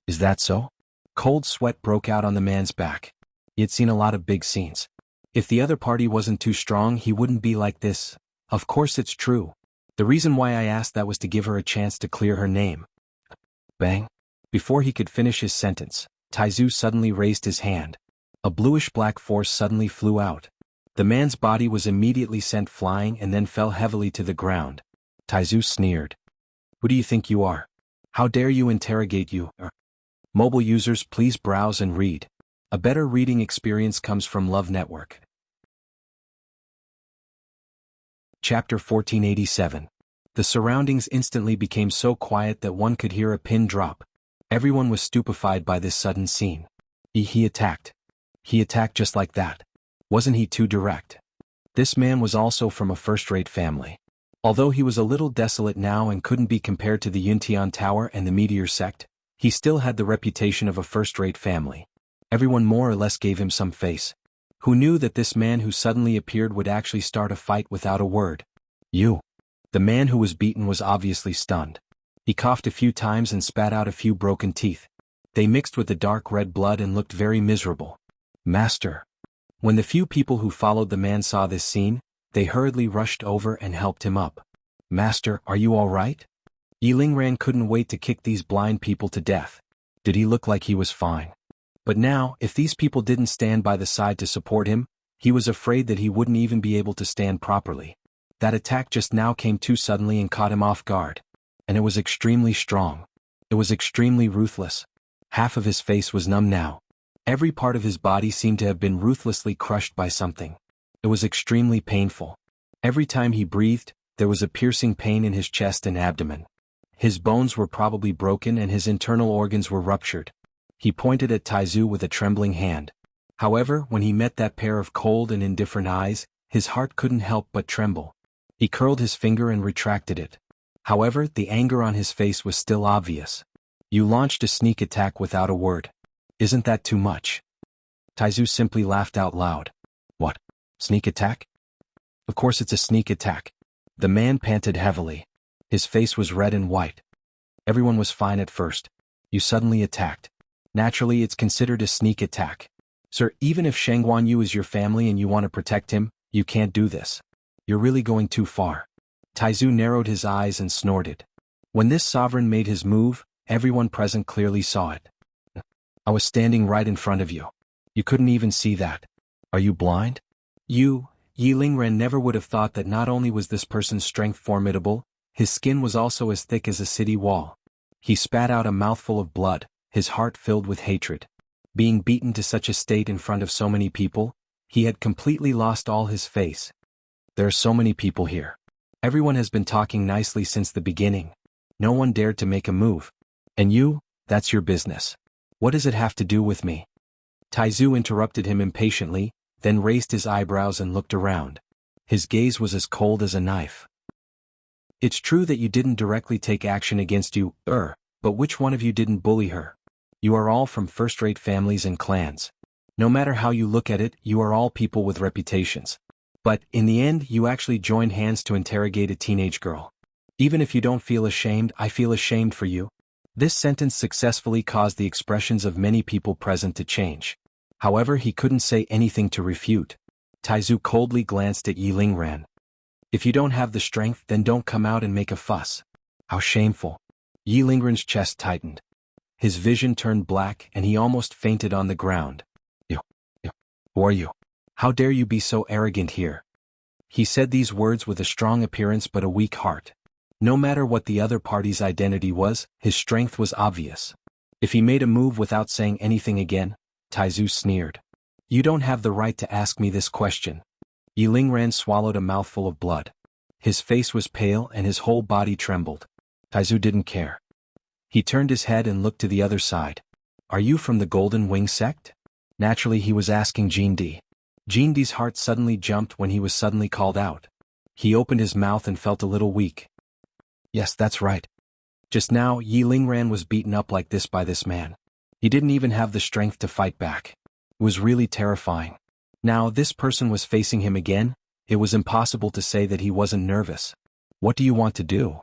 Is that so? Cold sweat broke out on the man's back. He had seen a lot of big scenes. If the other party wasn't too strong, he wouldn't be like this. Of course it's true. The reason why I asked that was to give her a chance to clear her name. Bang. Before he could finish his sentence, Taizu suddenly raised his hand. A bluish-black force suddenly flew out. The man's body was immediately sent flying and then fell heavily to the ground. Taizu sneered. Who do you think you are? How dare you interrogate you? Mobile users, please browse and read. A better reading experience comes from Love Network. Chapter 1487. The surroundings instantly became so quiet that one could hear a pin drop. Everyone was stupefied by this sudden scene. He attacked. He attacked just like that. Wasn't he too direct? This man was also from a first-rate family. Although he was a little desolate now and couldn't be compared to the Yuntian Tower and the Meteor sect, he still had the reputation of a first-rate family. Everyone more or less gave him some face. Who knew that this man who suddenly appeared would actually start a fight without a word? You. The man who was beaten was obviously stunned. He coughed a few times and spat out a few broken teeth. They mixed with the dark red blood and looked very miserable. Master. When the few people who followed the man saw this scene, they hurriedly rushed over and helped him up. Master, are you all right? Yilingran couldn't wait to kick these blind people to death. Did he look like he was fine? But now, if these people didn't stand by the side to support him, he was afraid that he wouldn't even be able to stand properly. That attack just now came too suddenly and caught him off guard. And it was extremely strong. It was extremely ruthless. Half of his face was numb now. Every part of his body seemed to have been ruthlessly crushed by something. It was extremely painful. Every time he breathed, there was a piercing pain in his chest and abdomen. His bones were probably broken and his internal organs were ruptured. He pointed at Taizu with a trembling hand. However, when he met that pair of cold and indifferent eyes, his heart couldn't help but tremble. He curled his finger and retracted it. However, the anger on his face was still obvious. You launched a sneak attack without a word. Isn't that too much? Taizu simply laughed out loud. What? Sneak attack? Of course it's a sneak attack. The man panted heavily. His face was red and white. Everyone was fine at first. You suddenly attacked. Naturally, it's considered a sneak attack. Sir, even if Shang Guanyu is your family and you want to protect him, you can't do this. You're really going too far. Taizu narrowed his eyes and snorted. When this sovereign made his move, everyone present clearly saw it. I was standing right in front of you. You couldn't even see that. Are you blind? Yi Lingren never would have thought that not only was this person's strength formidable, his skin was also as thick as a city wall. He spat out a mouthful of blood, his heart filled with hatred. Being beaten to such a state in front of so many people, he had completely lost all his face. There are so many people here. Everyone has been talking nicely since the beginning. No one dared to make a move. And you, that's your business. What does it have to do with me? Taizu interrupted him impatiently, then raised his eyebrows and looked around. His gaze was as cold as a knife. It's true that you didn't directly take action against you, but which one of you didn't bully her? You are all from first-rate families and clans. No matter how you look at it, you are all people with reputations. But, in the end, you actually joined hands to interrogate a teenage girl. Even if you don't feel ashamed, I feel ashamed for you. This sentence successfully caused the expressions of many people present to change. However, he couldn't say anything to refute. Taizu coldly glanced at Yi Lingran. If you don't have the strength, then don't come out and make a fuss. How shameful. Yi Lingran's chest tightened. His vision turned black and he almost fainted on the ground. Who are you? How dare you be so arrogant here? He said these words with a strong appearance but a weak heart. No matter what the other party's identity was, his strength was obvious. If he made a move without saying anything again, Taizu sneered. You don't have the right to ask me this question. Yi Lingran swallowed a mouthful of blood. His face was pale and his whole body trembled. Taizu didn't care. He turned his head and looked to the other side. Are you from the Golden Wing sect? Naturally he was asking Jin-Di. Jin-Di's heart suddenly jumped when he was suddenly called out. He opened his mouth and felt a little weak. Yes, that's right. Just now, Yi Lingran was beaten up like this by this man. He didn't even have the strength to fight back. It was really terrifying. Now, this person was facing him again. It was impossible to say that he wasn't nervous. What do you want to do?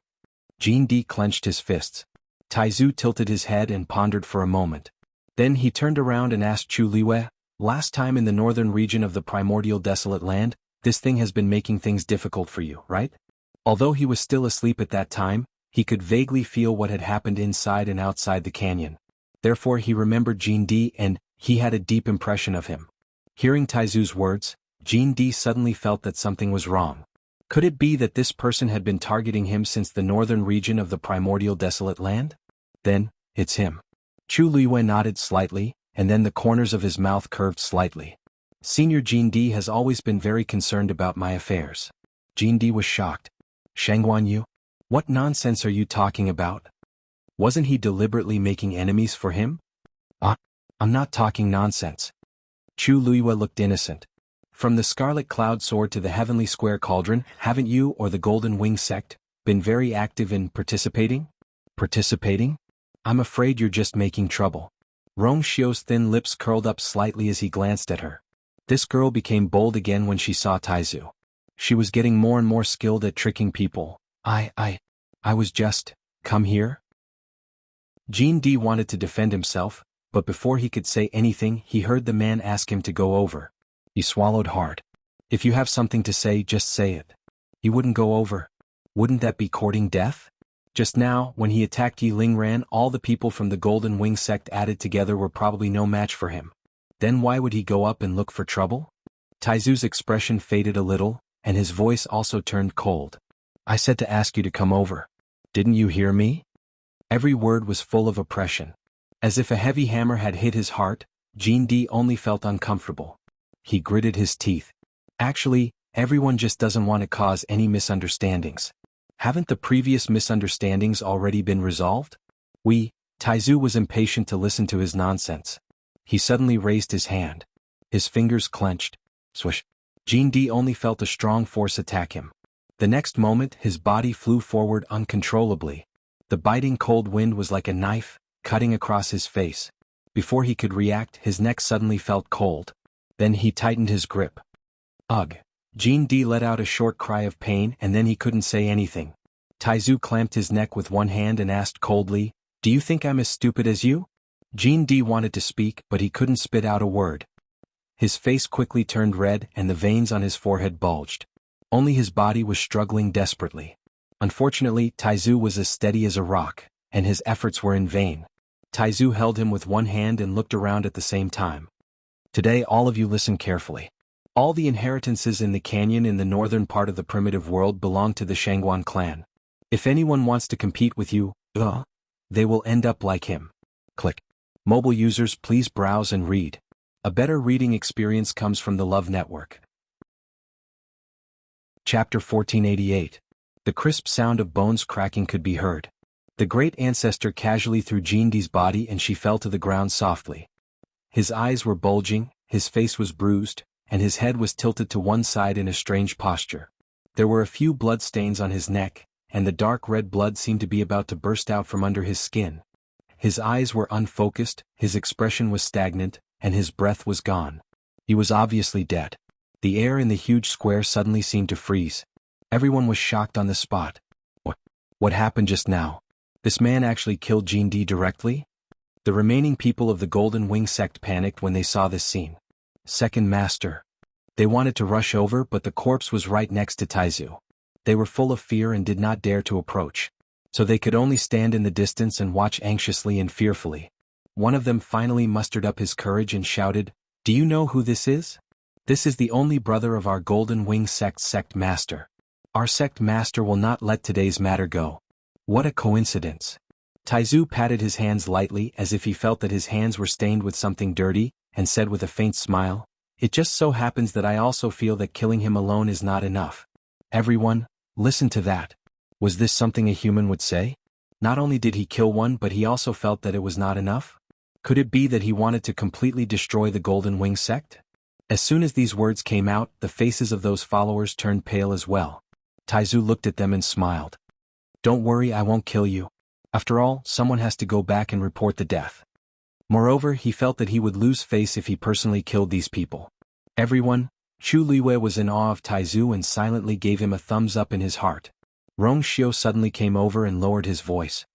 Jin-Di clenched his fists. Taizu tilted his head and pondered for a moment. Then he turned around and asked Chu Liwei, last time in the northern region of the primordial desolate land, this thing has been making things difficult for you, right? Although he was still asleep at that time, he could vaguely feel what had happened inside and outside the canyon. Therefore he remembered Jin-Di and he had a deep impression of him. Hearing Taizu's words, Jin-Di suddenly felt that something was wrong. Could it be that this person had been targeting him since the northern region of the primordial desolate land? Then, it's him. Chu Liwei nodded slightly, and then the corners of his mouth curved slightly. Senior Jin-Di has always been very concerned about my affairs. Jin-Di was shocked. Shang Guanyu? What nonsense are you talking about? Wasn't he deliberately making enemies for him? I'm not talking nonsense. Chu Liwei looked innocent. From the Scarlet Cloud Sword to the Heavenly Square Cauldron, haven't you or the Golden Wing sect been very active in participating? Participating? I'm afraid you're just making trouble. Rong Xiu's thin lips curled up slightly as he glanced at her. This girl became bold again when she saw Taizu. She was getting more and more skilled at tricking people. I was just, come here? Jin-Di wanted to defend himself, but before he could say anything he heard the man ask him to go over. He swallowed hard. If you have something to say, just say it. He wouldn't go over. Wouldn't that be courting death? Just now, when he attacked Yi Lingran, all the people from the Golden Wing sect added together were probably no match for him. Then why would he go up and look for trouble? Taizu's expression faded a little, and his voice also turned cold. I said to ask you to come over. Didn't you hear me? Every word was full of oppression. As if a heavy hammer had hit his heart, Jean D only felt uncomfortable. He gritted his teeth. Actually, everyone just doesn't want to cause any misunderstandings. Haven't the previous misunderstandings already been resolved? Taizu was impatient to listen to his nonsense. He suddenly raised his hand. His fingers clenched. Swish. Jean D only felt a strong force attack him. The next moment his body flew forward uncontrollably. The biting cold wind was like a knife, cutting across his face. Before he could react, his neck suddenly felt cold. Then he tightened his grip. Ugh. Jean D let out a short cry of pain and then he couldn't say anything. Taizu clamped his neck with one hand and asked coldly, "Do you think I'm as stupid as you?" Jean D wanted to speak but he couldn't spit out a word. His face quickly turned red and the veins on his forehead bulged. Only his body was struggling desperately. Unfortunately, Taizu was as steady as a rock, and his efforts were in vain. Taizu held him with one hand and looked around at the same time. Today all of you listen carefully. All the inheritances in the canyon in the northern part of the primitive world belong to the Shangguan clan. If anyone wants to compete with you, they will end up like him. Click. Mobile users, please browse and read. A better reading experience comes from the Love Network. Chapter 1488. The crisp sound of bones cracking could be heard. The great ancestor casually threw Jean D's body and she fell to the ground softly. His eyes were bulging, his face was bruised, and his head was tilted to one side in a strange posture. There were a few blood stains on his neck, and the dark red blood seemed to be about to burst out from under his skin. His eyes were unfocused, his expression was stagnant, and his breath was gone. He was obviously dead. The air in the huge square suddenly seemed to freeze. Everyone was shocked on the spot. What happened just now? This man actually killed Jean D directly? The remaining people of the Golden Wing sect panicked when they saw this scene. Second Master. They wanted to rush over but the corpse was right next to Taizu. They were full of fear and did not dare to approach. So they could only stand in the distance and watch anxiously and fearfully. One of them finally mustered up his courage and shouted, "Do you know who this is? This is the only brother of our Golden Wing sect master. Our sect master will not let today's matter go." What a coincidence. Taizu patted his hands lightly as if he felt that his hands were stained with something dirty, and said with a faint smile, "It just so happens that I also feel that killing him alone is not enough." Everyone, listen to that. Was this something a human would say? Not only did he kill one but he also felt that it was not enough? Could it be that he wanted to completely destroy the Golden Wing sect? As soon as these words came out, the faces of those followers turned pale as well. Taizu looked at them and smiled. "Don't worry, I won't kill you. After all, someone has to go back and report the death." Moreover, he felt that he would lose face if he personally killed these people. Everyone, Chu Liwei was in awe of Taizu and silently gave him a thumbs up in his heart. Rong Xiu suddenly came over and lowered his voice.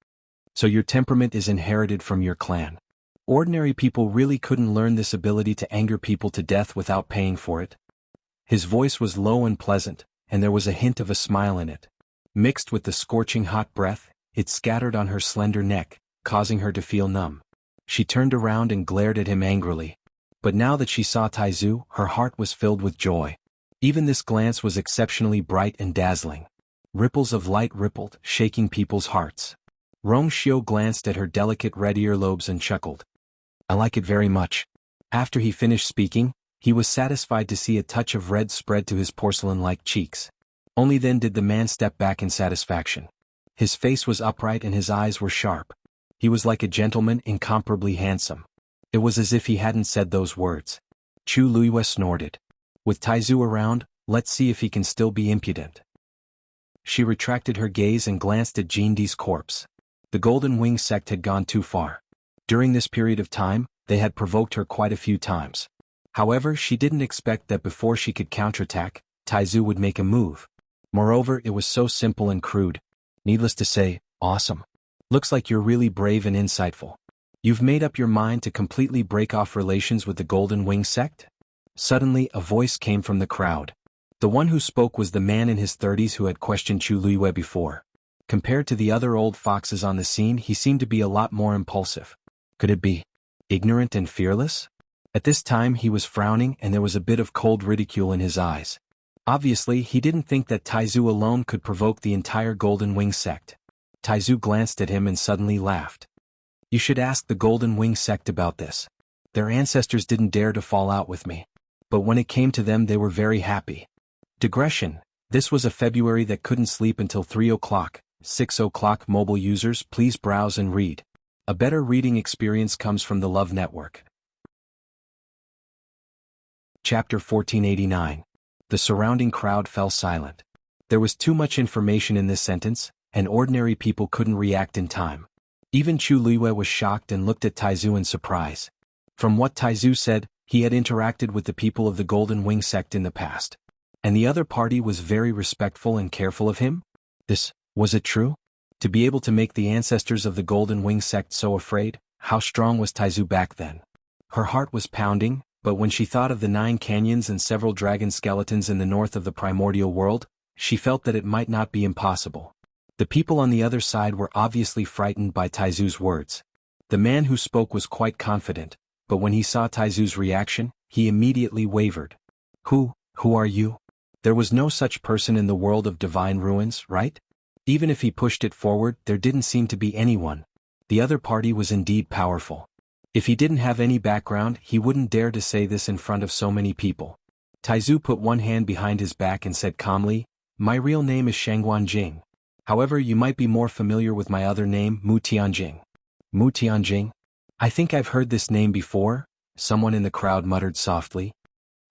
"So your temperament is inherited from your clan. Ordinary people really couldn't learn this ability to anger people to death without paying for it?" His voice was low and pleasant, and there was a hint of a smile in it. Mixed with the scorching hot breath, it scattered on her slender neck, causing her to feel numb. She turned around and glared at him angrily. But now that she saw Taizu, her heart was filled with joy. Even this glance was exceptionally bright and dazzling. Ripples of light rippled, shaking people's hearts. Rong Xiu glanced at her delicate red earlobes and chuckled. "I like it very much." After he finished speaking, he was satisfied to see a touch of red spread to his porcelain-like cheeks. Only then did the man step back in satisfaction. His face was upright and his eyes were sharp. He was like a gentleman, incomparably handsome. It was as if he hadn't said those words. Chu Luiyue snorted. "With Taizu around, let's see if he can still be impudent." She retracted her gaze and glanced at Jean D's corpse. The Golden Wing sect had gone too far. During this period of time, they had provoked her quite a few times. However, she didn't expect that before she could counterattack, Taizu would make a move. Moreover, it was so simple and crude. Needless to say, awesome. Looks like you're really brave and insightful. You've made up your mind to completely break off relations with the Golden Wing sect? Suddenly, a voice came from the crowd. The one who spoke was the man in his 30s who had questioned Chu Liwei before. Compared to the other old foxes on the scene, he seemed to be a lot more impulsive. Could it be ignorant and fearless? At this time he was frowning and there was a bit of cold ridicule in his eyes. Obviously, he didn't think that Taizu alone could provoke the entire Golden Wing sect. Taizu glanced at him and suddenly laughed. You should ask the Golden Wing sect about this. Their ancestors didn't dare to fall out with me. But when it came to them they were very happy. Digression. This was a February that couldn't sleep until 3 o'clock. 6 o'clock. Mobile users, please browse and read. A better reading experience comes from the Love Network. Chapter 1489. The surrounding crowd fell silent. There was too much information in this sentence, and ordinary people couldn't react in time. Even Chu Liwei was shocked and looked at Taizu in surprise. From what Taizu said, he had interacted with the people of the Golden Wing sect in the past. And the other party was very respectful and careful of him? Was it true? To be able to make the ancestors of the Golden Wing sect so afraid, how strong was Taizu back then? Her heart was pounding, but when she thought of the 9 canyons and several dragon skeletons in the north of the primordial world, she felt that it might not be impossible. The people on the other side were obviously frightened by Taizu's words. The man who spoke was quite confident, but when he saw Taizu's reaction, he immediately wavered. Who are you? There was no such person in the world of divine ruins, right? Even if he pushed it forward, there didn't seem to be anyone. The other party was indeed powerful. If he didn't have any background, he wouldn't dare to say this in front of so many people. Taizu put one hand behind his back and said calmly, My real name is Shangguan Jing. However, you might be more familiar with my other name, Mu Tianjing. Mu Tianjing? I think I've heard this name before, someone in the crowd muttered softly.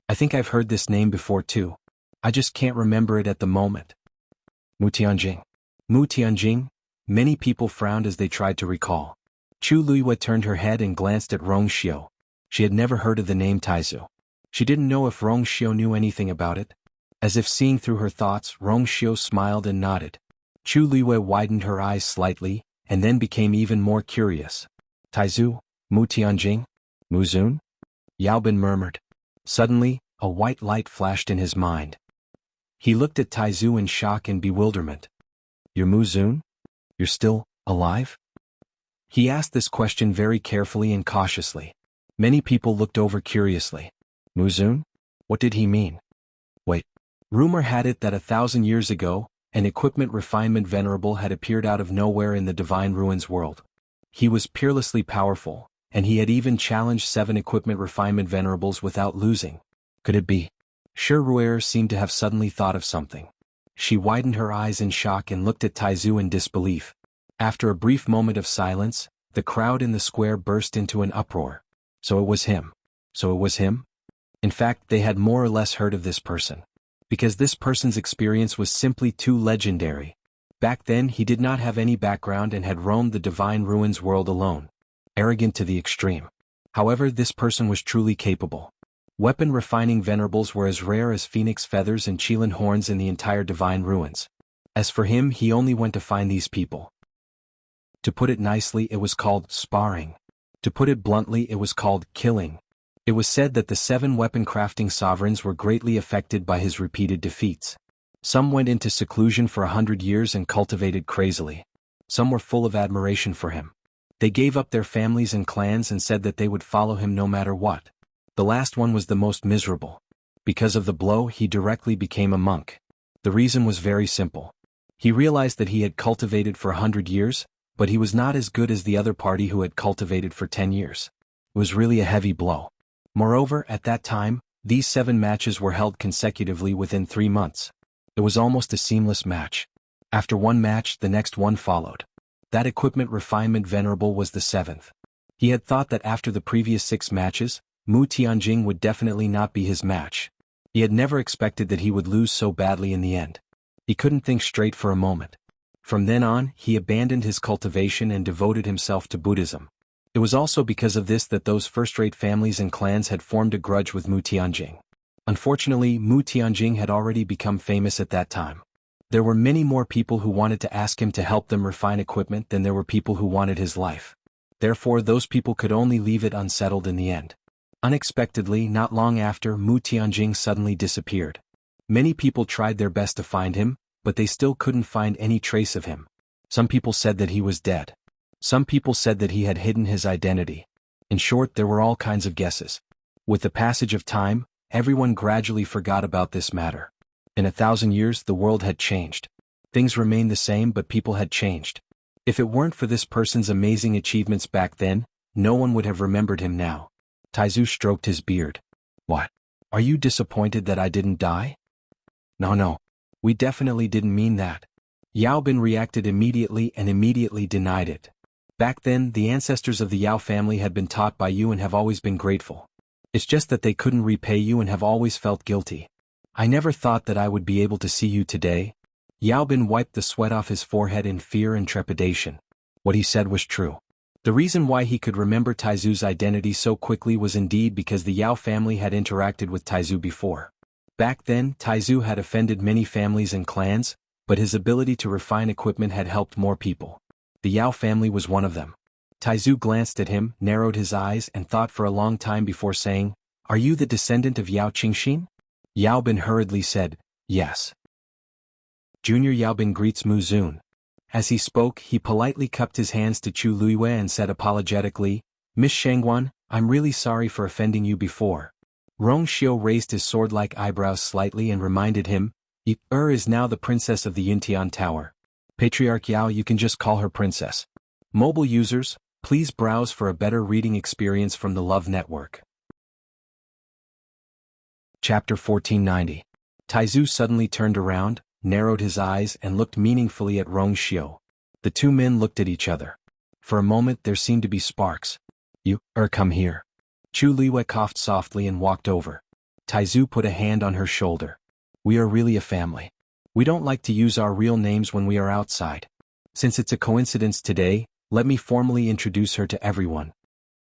I think I've heard this name before too. I just can't remember it at the moment. Mu Tianjing. Mu Tianjing? Many people frowned as they tried to recall. Chu Liwei turned her head and glanced at Rong Xiu. She had never heard of the name Taizu. She didn't know if Rong Xiu knew anything about it. As if seeing through her thoughts, Rong Xiu smiled and nodded. Chu Liwei widened her eyes slightly, and then became even more curious. Taizu? Mu Tianjing? Mu Zun? Yaobin murmured. Suddenly, a white light flashed in his mind. He looked at Taizu in shock and bewilderment. You're Mu Zun? You're still alive? He asked this question very carefully and cautiously. Many people looked over curiously. Mu Zun? What did he mean? Wait. Rumor had it that 1,000 years ago, an equipment refinement venerable had appeared out of nowhere in the Divine Ruins world. He was peerlessly powerful, and he had even challenged 7 equipment refinement venerables without losing. Could it be? Shi Ru'er seemed to have suddenly thought of something. She widened her eyes in shock and looked at Taizu in disbelief. After a brief moment of silence, the crowd in the square burst into an uproar. So it was him. In fact, they had more or less heard of this person. Because this person's experience was simply too legendary. Back then he did not have any background and had roamed the Divine Ruins world alone. Arrogant to the extreme. However, this person was truly capable. Weapon refining venerables were as rare as phoenix feathers and Qilin horns in the entire Divine Ruins. As for him, he only went to find these people. To put it nicely, it was called sparring. To put it bluntly, it was called killing. It was said that the 7 weapon crafting sovereigns were greatly affected by his repeated defeats. Some went into seclusion for 100 years and cultivated crazily. Some were full of admiration for him. They gave up their families and clans and said that they would follow him no matter what. The last one was the most miserable. Because of the blow, he directly became a monk. The reason was very simple. He realized that he had cultivated for 100 years, but he was not as good as the other party who had cultivated for 10 years. It was really a heavy blow. Moreover, at that time, these 7 matches were held consecutively within 3 months. It was almost a seamless match. After one match, the next one followed. That equipment refinement venerable was the 7th. He had thought that after the previous 6 matches, Mu Tianjing would definitely not be his match. He had never expected that he would lose so badly in the end. He couldn't think straight for a moment. From then on, he abandoned his cultivation and devoted himself to Buddhism. It was also because of this that those first-rate families and clans had formed a grudge with Mu Tianjing. Unfortunately, Mu Tianjing had already become famous at that time. There were many more people who wanted to ask him to help them refine equipment than there were people who wanted his life. Therefore, those people could only leave it unsettled in the end. Unexpectedly, not long after, Mu Tianjing suddenly disappeared. Many people tried their best to find him, but they still couldn't find any trace of him. Some people said that he was dead. Some people said that he had hidden his identity. In short, there were all kinds of guesses. With the passage of time, everyone gradually forgot about this matter. In 1,000 years, the world had changed. Things remained the same, but people had changed. If it weren't for this person's amazing achievements back then, no one would have remembered him now. Taizu stroked his beard. What? Are you disappointed that I didn't die? No. We definitely didn't mean that. Yao Bin reacted immediately and immediately denied it. Back then, the ancestors of the Yao family had been taught by you and have always been grateful. It's just that they couldn't repay you and have always felt guilty. I never thought that I would be able to see you today. Yao Bin wiped the sweat off his forehead in fear and trepidation. What he said was true. The reason why he could remember Taizu's identity so quickly was indeed because the Yao family had interacted with Taizu before. Back then, Taizu had offended many families and clans, but his ability to refine equipment had helped more people. The Yao family was one of them. Taizu glanced at him, narrowed his eyes and thought for a long time before saying, "Are you the descendant of Yao Qingxin?" Yao Bin hurriedly said, "Yes." Junior Yao Bin greets Mu Zun. As he spoke, he politely cupped his hands to Chu Luiyue and said apologetically, "Miss Shangguan, I'm really sorry for offending you before." Rong Xiu raised his sword-like eyebrows slightly and reminded him, "Yi is now the princess of the Yuntian Tower. Patriarch Yao, you can just call her princess." Mobile users, please browse for a better reading experience from the Love Network. Chapter 1490. Taizu suddenly turned around, narrowed his eyes and looked meaningfully at Rong Xiu. The two men looked at each other. For a moment there seemed to be sparks. "You, come here." Chu Liwei coughed softly and walked over. Taizu put a hand on her shoulder. "We are really a family. We don't like to use our real names when we are outside. Since it's a coincidence today, let me formally introduce her to everyone."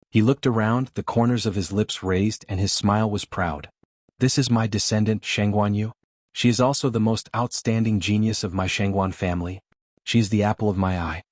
He looked around, the corners of his lips raised and his smile was proud. "This is my descendant, Shangguan Yu. She is also the most outstanding genius of my Shangguan family. She is the apple of my eye."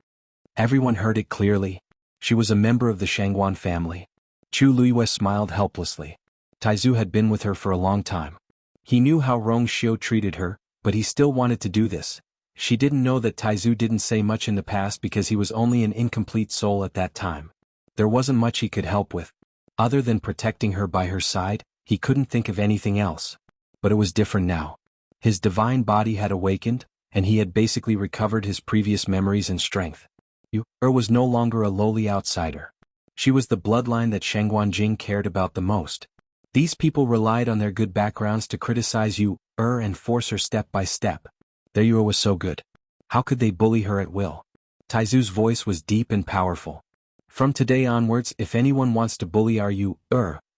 Everyone heard it clearly. She was a member of the Shangguan family. Chu Luiyue smiled helplessly. Taizu had been with her for a long time. He knew how Rong Xiu treated her, but he still wanted to do this. She didn't know that Taizu didn't say much in the past because he was only an incomplete soul at that time. There wasn't much he could help with. Other than protecting her by her side, he couldn't think of anything else. But it was different now. His divine body had awakened, and he had basically recovered his previous memories and strength. Yu was no longer a lowly outsider. She was the bloodline that Shangguan Jing cared about the most. These people relied on their good backgrounds to criticize Yu and force her step by step. Their Yu was so good. How could they bully her at will? Taizu's voice was deep and powerful. "From today onwards, if anyone wants to bully our Yu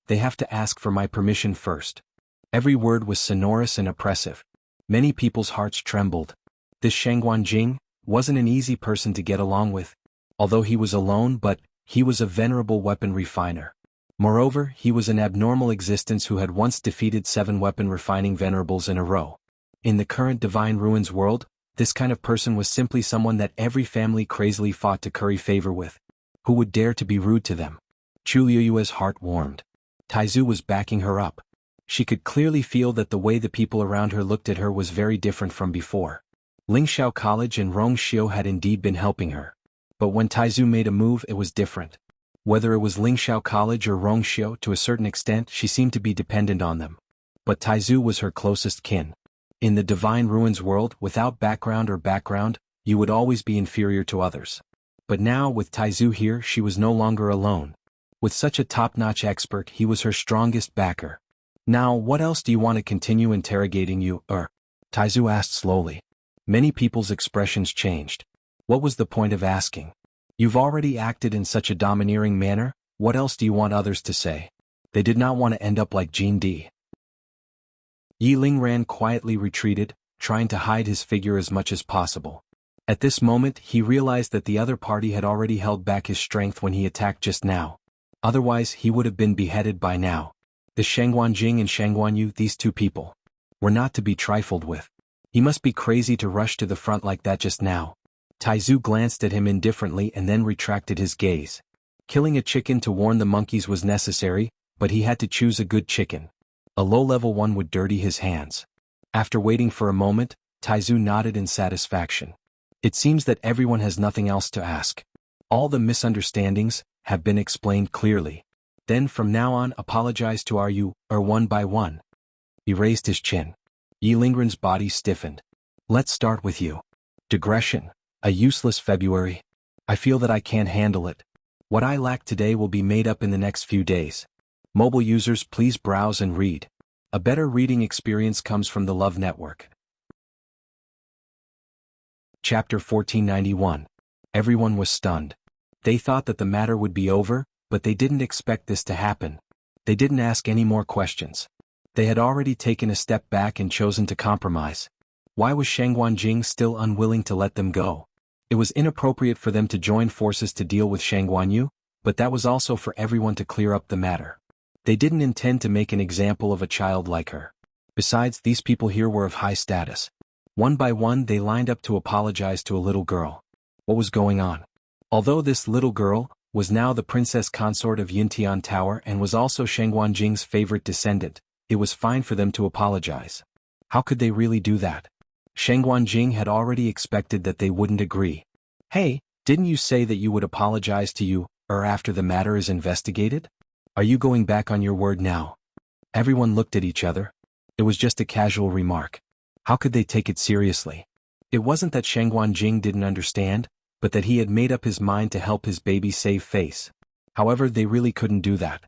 they have to ask for my permission first." Every word was sonorous and oppressive. Many people's hearts trembled. This Shangguan Jing wasn't an easy person to get along with. Although he was alone, but he was a venerable weapon refiner. Moreover, he was an abnormal existence who had once defeated 7 weapon refining venerables in a row. In the current Divine Ruins world, this kind of person was simply someone that every family crazily fought to curry favor with. Who would dare to be rude to them? Chu Liuyue's heart warmed. Taizu was backing her up. She could clearly feel that the way the people around her looked at her was very different from before. Lingxiao College and Rong Xiu had indeed been helping her. But when Taizu made a move, it was different. Whether it was Lingxiao College or Rong Xiu, to a certain extent she seemed to be dependent on them. But Taizu was her closest kin. In the Divine Ruins world, without background, you would always be inferior to others. But now, with Taizu here, she was no longer alone. With such a top-notch expert, he was her strongest backer. "Now, what else do you want to continue interrogating you, Taizu asked slowly. Many people's expressions changed. What was the point of asking? You've already acted in such a domineering manner, what else do you want others to say? They did not want to end up like Jin Di. Yi Lingran quietly retreated, trying to hide his figure as much as possible. At this moment, he realized that the other party had already held back his strength when he attacked just now. Otherwise, he would have been beheaded by now. The Shangguan Jing and Shangguan Yu, these two people, were not to be trifled with. He must be crazy to rush to the front like that just now. Taizu glanced at him indifferently and then retracted his gaze. Killing a chicken to warn the monkeys was necessary, but he had to choose a good chicken. A low-level one would dirty his hands. After waiting for a moment, Taizu nodded in satisfaction. It seems that everyone has nothing else to ask. All the misunderstandings have been explained clearly. Then from now on apologize to our Yu one by one. He raised his chin. Yi Lingren's body stiffened. Let's start with you. Digression. A useless February. I feel that I can't handle it. What I lack today will be made up in the next few days. Mobile users, please browse and read. A better reading experience comes from the Love Network. Chapter 1491. Everyone was stunned. They thought that the matter would be over, but they didn't expect this to happen. They didn't ask any more questions. They had already taken a step back and chosen to compromise. Why was Shang Guanjing still unwilling to let them go? It was inappropriate for them to join forces to deal with Shang Guanyu, but that was also for everyone to clear up the matter. They didn't intend to make an example of a child like her. Besides, these people here were of high status. One by one they lined up to apologize to a little girl. What was going on? Although this little girl was now the princess consort of Yintian Tower and was also Shang Guanjing's favorite descendant, it was fine for them to apologize. How could they really do that? Shang Guanjing had already expected that they wouldn't agree. Hey, didn't you say that you would apologize to you, or after the matter is investigated? Are you going back on your word now? Everyone looked at each other. It was just a casual remark. How could they take it seriously? It wasn't that Shang Guanjing didn't understand, but that he had made up his mind to help his baby save face. However, they really couldn't do that.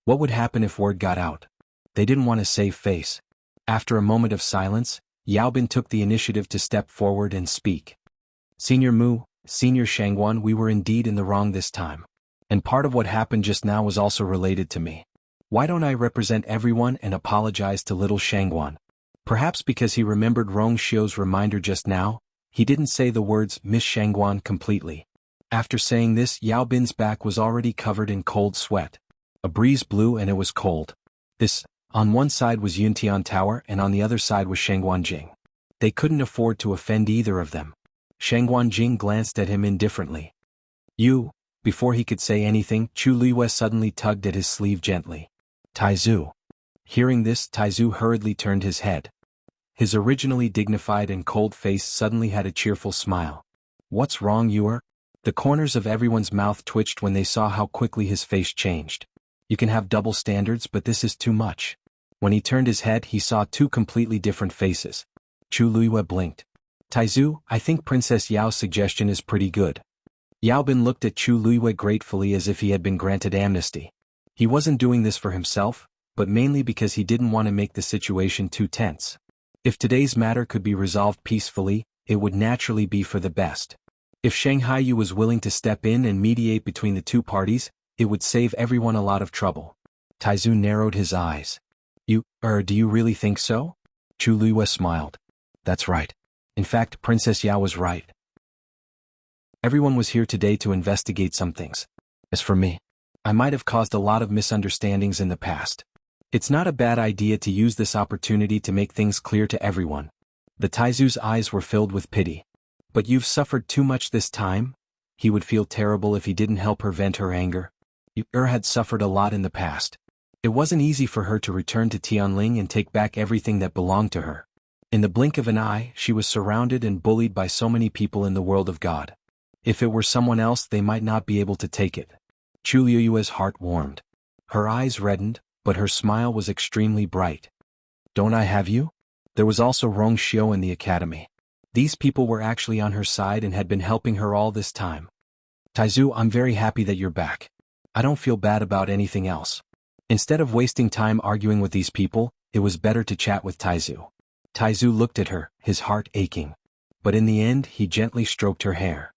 What would happen if word got out? They didn't want to save face. After a moment of silence, Yaobin took the initiative to step forward and speak. Senior Mu, Senior Shangguan, we were indeed in the wrong this time. And part of what happened just now was also related to me. Why don't I represent everyone and apologize to little Shangguan? Perhaps because he remembered Rong Xiu's reminder just now, he didn't say the words Miss Shangguan completely. After saying this, Yaobin's back was already covered in cold sweat. A breeze blew and it was cold. On one side was Yuntian Tower and on the other side was Shang Guanjing. They couldn't afford to offend either of them. Shang Guanjing glanced at him indifferently. You. Before he could say anything, Chu Luiyue suddenly tugged at his sleeve gently. Taizu. Hearing this, Taizu hurriedly turned his head. His originally dignified and cold face suddenly had a cheerful smile. What's wrong, Yuer? The corners of everyone's mouth twitched when they saw how quickly his face changed. You can have double standards, but this is too much. When he turned his head, he saw two completely different faces. Chu Luiyue blinked. Taizu, I think Princess Yao's suggestion is pretty good. Yaobin looked at Chu Luiyue gratefully as if he had been granted amnesty. He wasn't doing this for himself, but mainly because he didn't want to make the situation too tense. If today's matter could be resolved peacefully, it would naturally be for the best. If Shanghai Yu was willing to step in and mediate between the two parties, it would save everyone a lot of trouble. Taizu narrowed his eyes. Do you really think so? Chu Luiyue smiled. That's right. In fact, Princess Yao was right. Everyone was here today to investigate some things. As for me, I might have caused a lot of misunderstandings in the past. It's not a bad idea to use this opportunity to make things clear to everyone. The Taizu's eyes were filled with pity. But you've suffered too much this time? He would feel terrible if he didn't help her vent her anger. You had suffered a lot in the past. It wasn't easy for her to return to Tianling and take back everything that belonged to her. In the blink of an eye, she was surrounded and bullied by so many people in the world of God. If it were someone else, they might not be able to take it. Chu Luiyue's heart warmed. Her eyes reddened, but her smile was extremely bright. Don't I have you? There was also Rong Xiu in the academy. These people were actually on her side and had been helping her all this time. Taizu, I'm very happy that you're back. I don't feel bad about anything else. Instead of wasting time arguing with these people, it was better to chat with Taizu. Taizu looked at her, his heart aching. But in the end, he gently stroked her hair.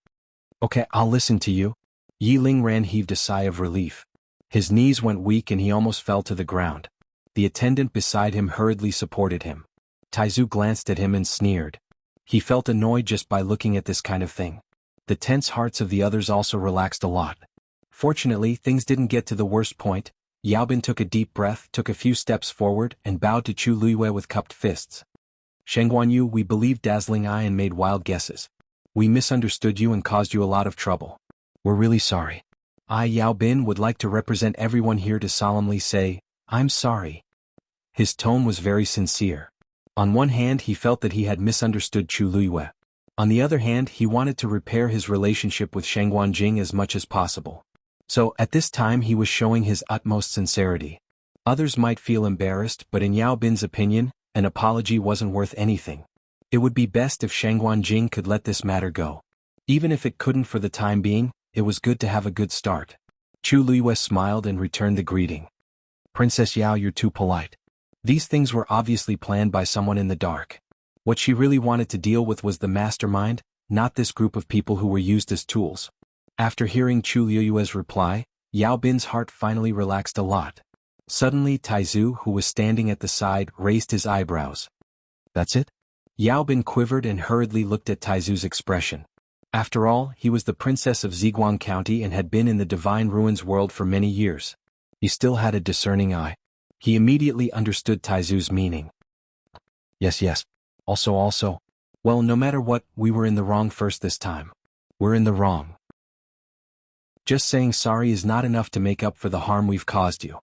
Okay, I'll listen to you. Yi Lingran heaved a sigh of relief. His knees went weak and he almost fell to the ground. The attendant beside him hurriedly supported him. Taizu glanced at him and sneered. He felt annoyed just by looking at this kind of thing. The tense hearts of the others also relaxed a lot. Fortunately, things didn't get to the worst point. Yaobin took a deep breath, took a few steps forward, and bowed to Chu Luiyue with cupped fists. Shang Guanyu, we believed dazzling eye and made wild guesses. We misunderstood you and caused you a lot of trouble. We're really sorry. I, Yaobin, would like to represent everyone here to solemnly say, I'm sorry. His tone was very sincere. On one hand, he felt that he had misunderstood Chu Luiyue. On the other hand, he wanted to repair his relationship with Shang Guanjing as much as possible. So, at this time he was showing his utmost sincerity. Others might feel embarrassed, but in Yaobin's opinion, an apology wasn't worth anything. It would be best if Shang Guanjing could let this matter go. Even if it couldn't for the time being, it was good to have a good start. Chu Luiyue smiled and returned the greeting. Princess Yao, you're too polite. These things were obviously planned by someone in the dark. What she really wanted to deal with was the mastermind, not this group of people who were used as tools. After hearing Chu Luiyue's reply, Yao Bin's heart finally relaxed a lot. Suddenly Taizu, who was standing at the side, raised his eyebrows. That's it? Yao Bin quivered and hurriedly looked at Taizu's expression. After all, he was the princess of Ziguang County and had been in the Divine Ruins world for many years. He still had a discerning eye. He immediately understood Taizu's meaning. Yes. Also. Well, no matter what, we were in the wrong first this time. We're in the wrong. Just saying sorry is not enough to make up for the harm we've caused you.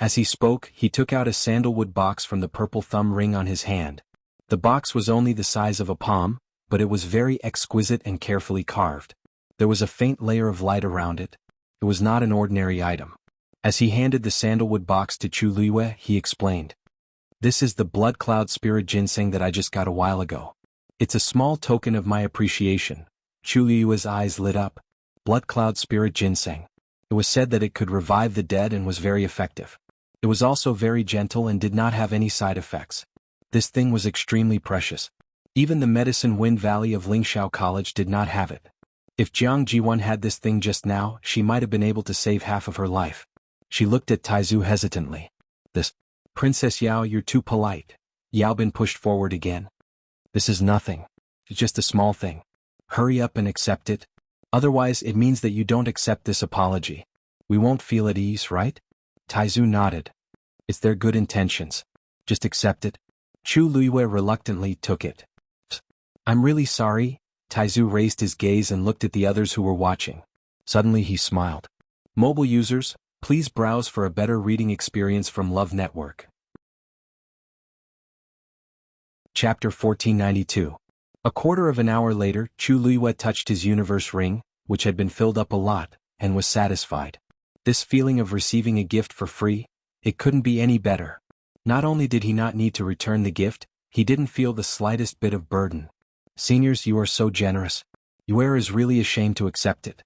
As he spoke, he took out a sandalwood box from the purple thumb ring on his hand. The box was only the size of a palm, but it was very exquisite and carefully carved. There was a faint layer of light around it. It was not an ordinary item. As he handed the sandalwood box to Chu Luiyue, he explained. This is the Blood Cloud Spirit Ginseng that I just got a while ago. It's a small token of my appreciation. Chu Luiyue's eyes lit up. Blood Cloud Spirit Ginseng. It was said that it could revive the dead and was very effective. It was also very gentle and did not have any side effects. This thing was extremely precious. Even the Medicine Wind Valley of Lingxiao College did not have it. If Jiang Jiwan had this thing just now, she might have been able to save half of her life. She looked at Taizu hesitantly. Princess Yao, you're too polite. Yao Bin pushed forward again. This is nothing. It's just a small thing. Hurry up and accept it. Otherwise, it means that you don't accept this apology. We won't feel at ease, right? Taizu nodded. It's their good intentions. Just accept it. Chu Luiyue reluctantly took it. I'm really sorry. Taizu raised his gaze and looked at the others who were watching. Suddenly he smiled. Mobile users, please browse for a better reading experience from Love Network. Chapter 1492. A quarter of an hour later, Chu Luiyue touched his universe ring, which had been filled up a lot, and was satisfied. This feeling of receiving a gift for free, it couldn't be any better. Not only did he not need to return the gift, he didn't feel the slightest bit of burden. Seniors, you are so generous. Yuer is really ashamed to accept it.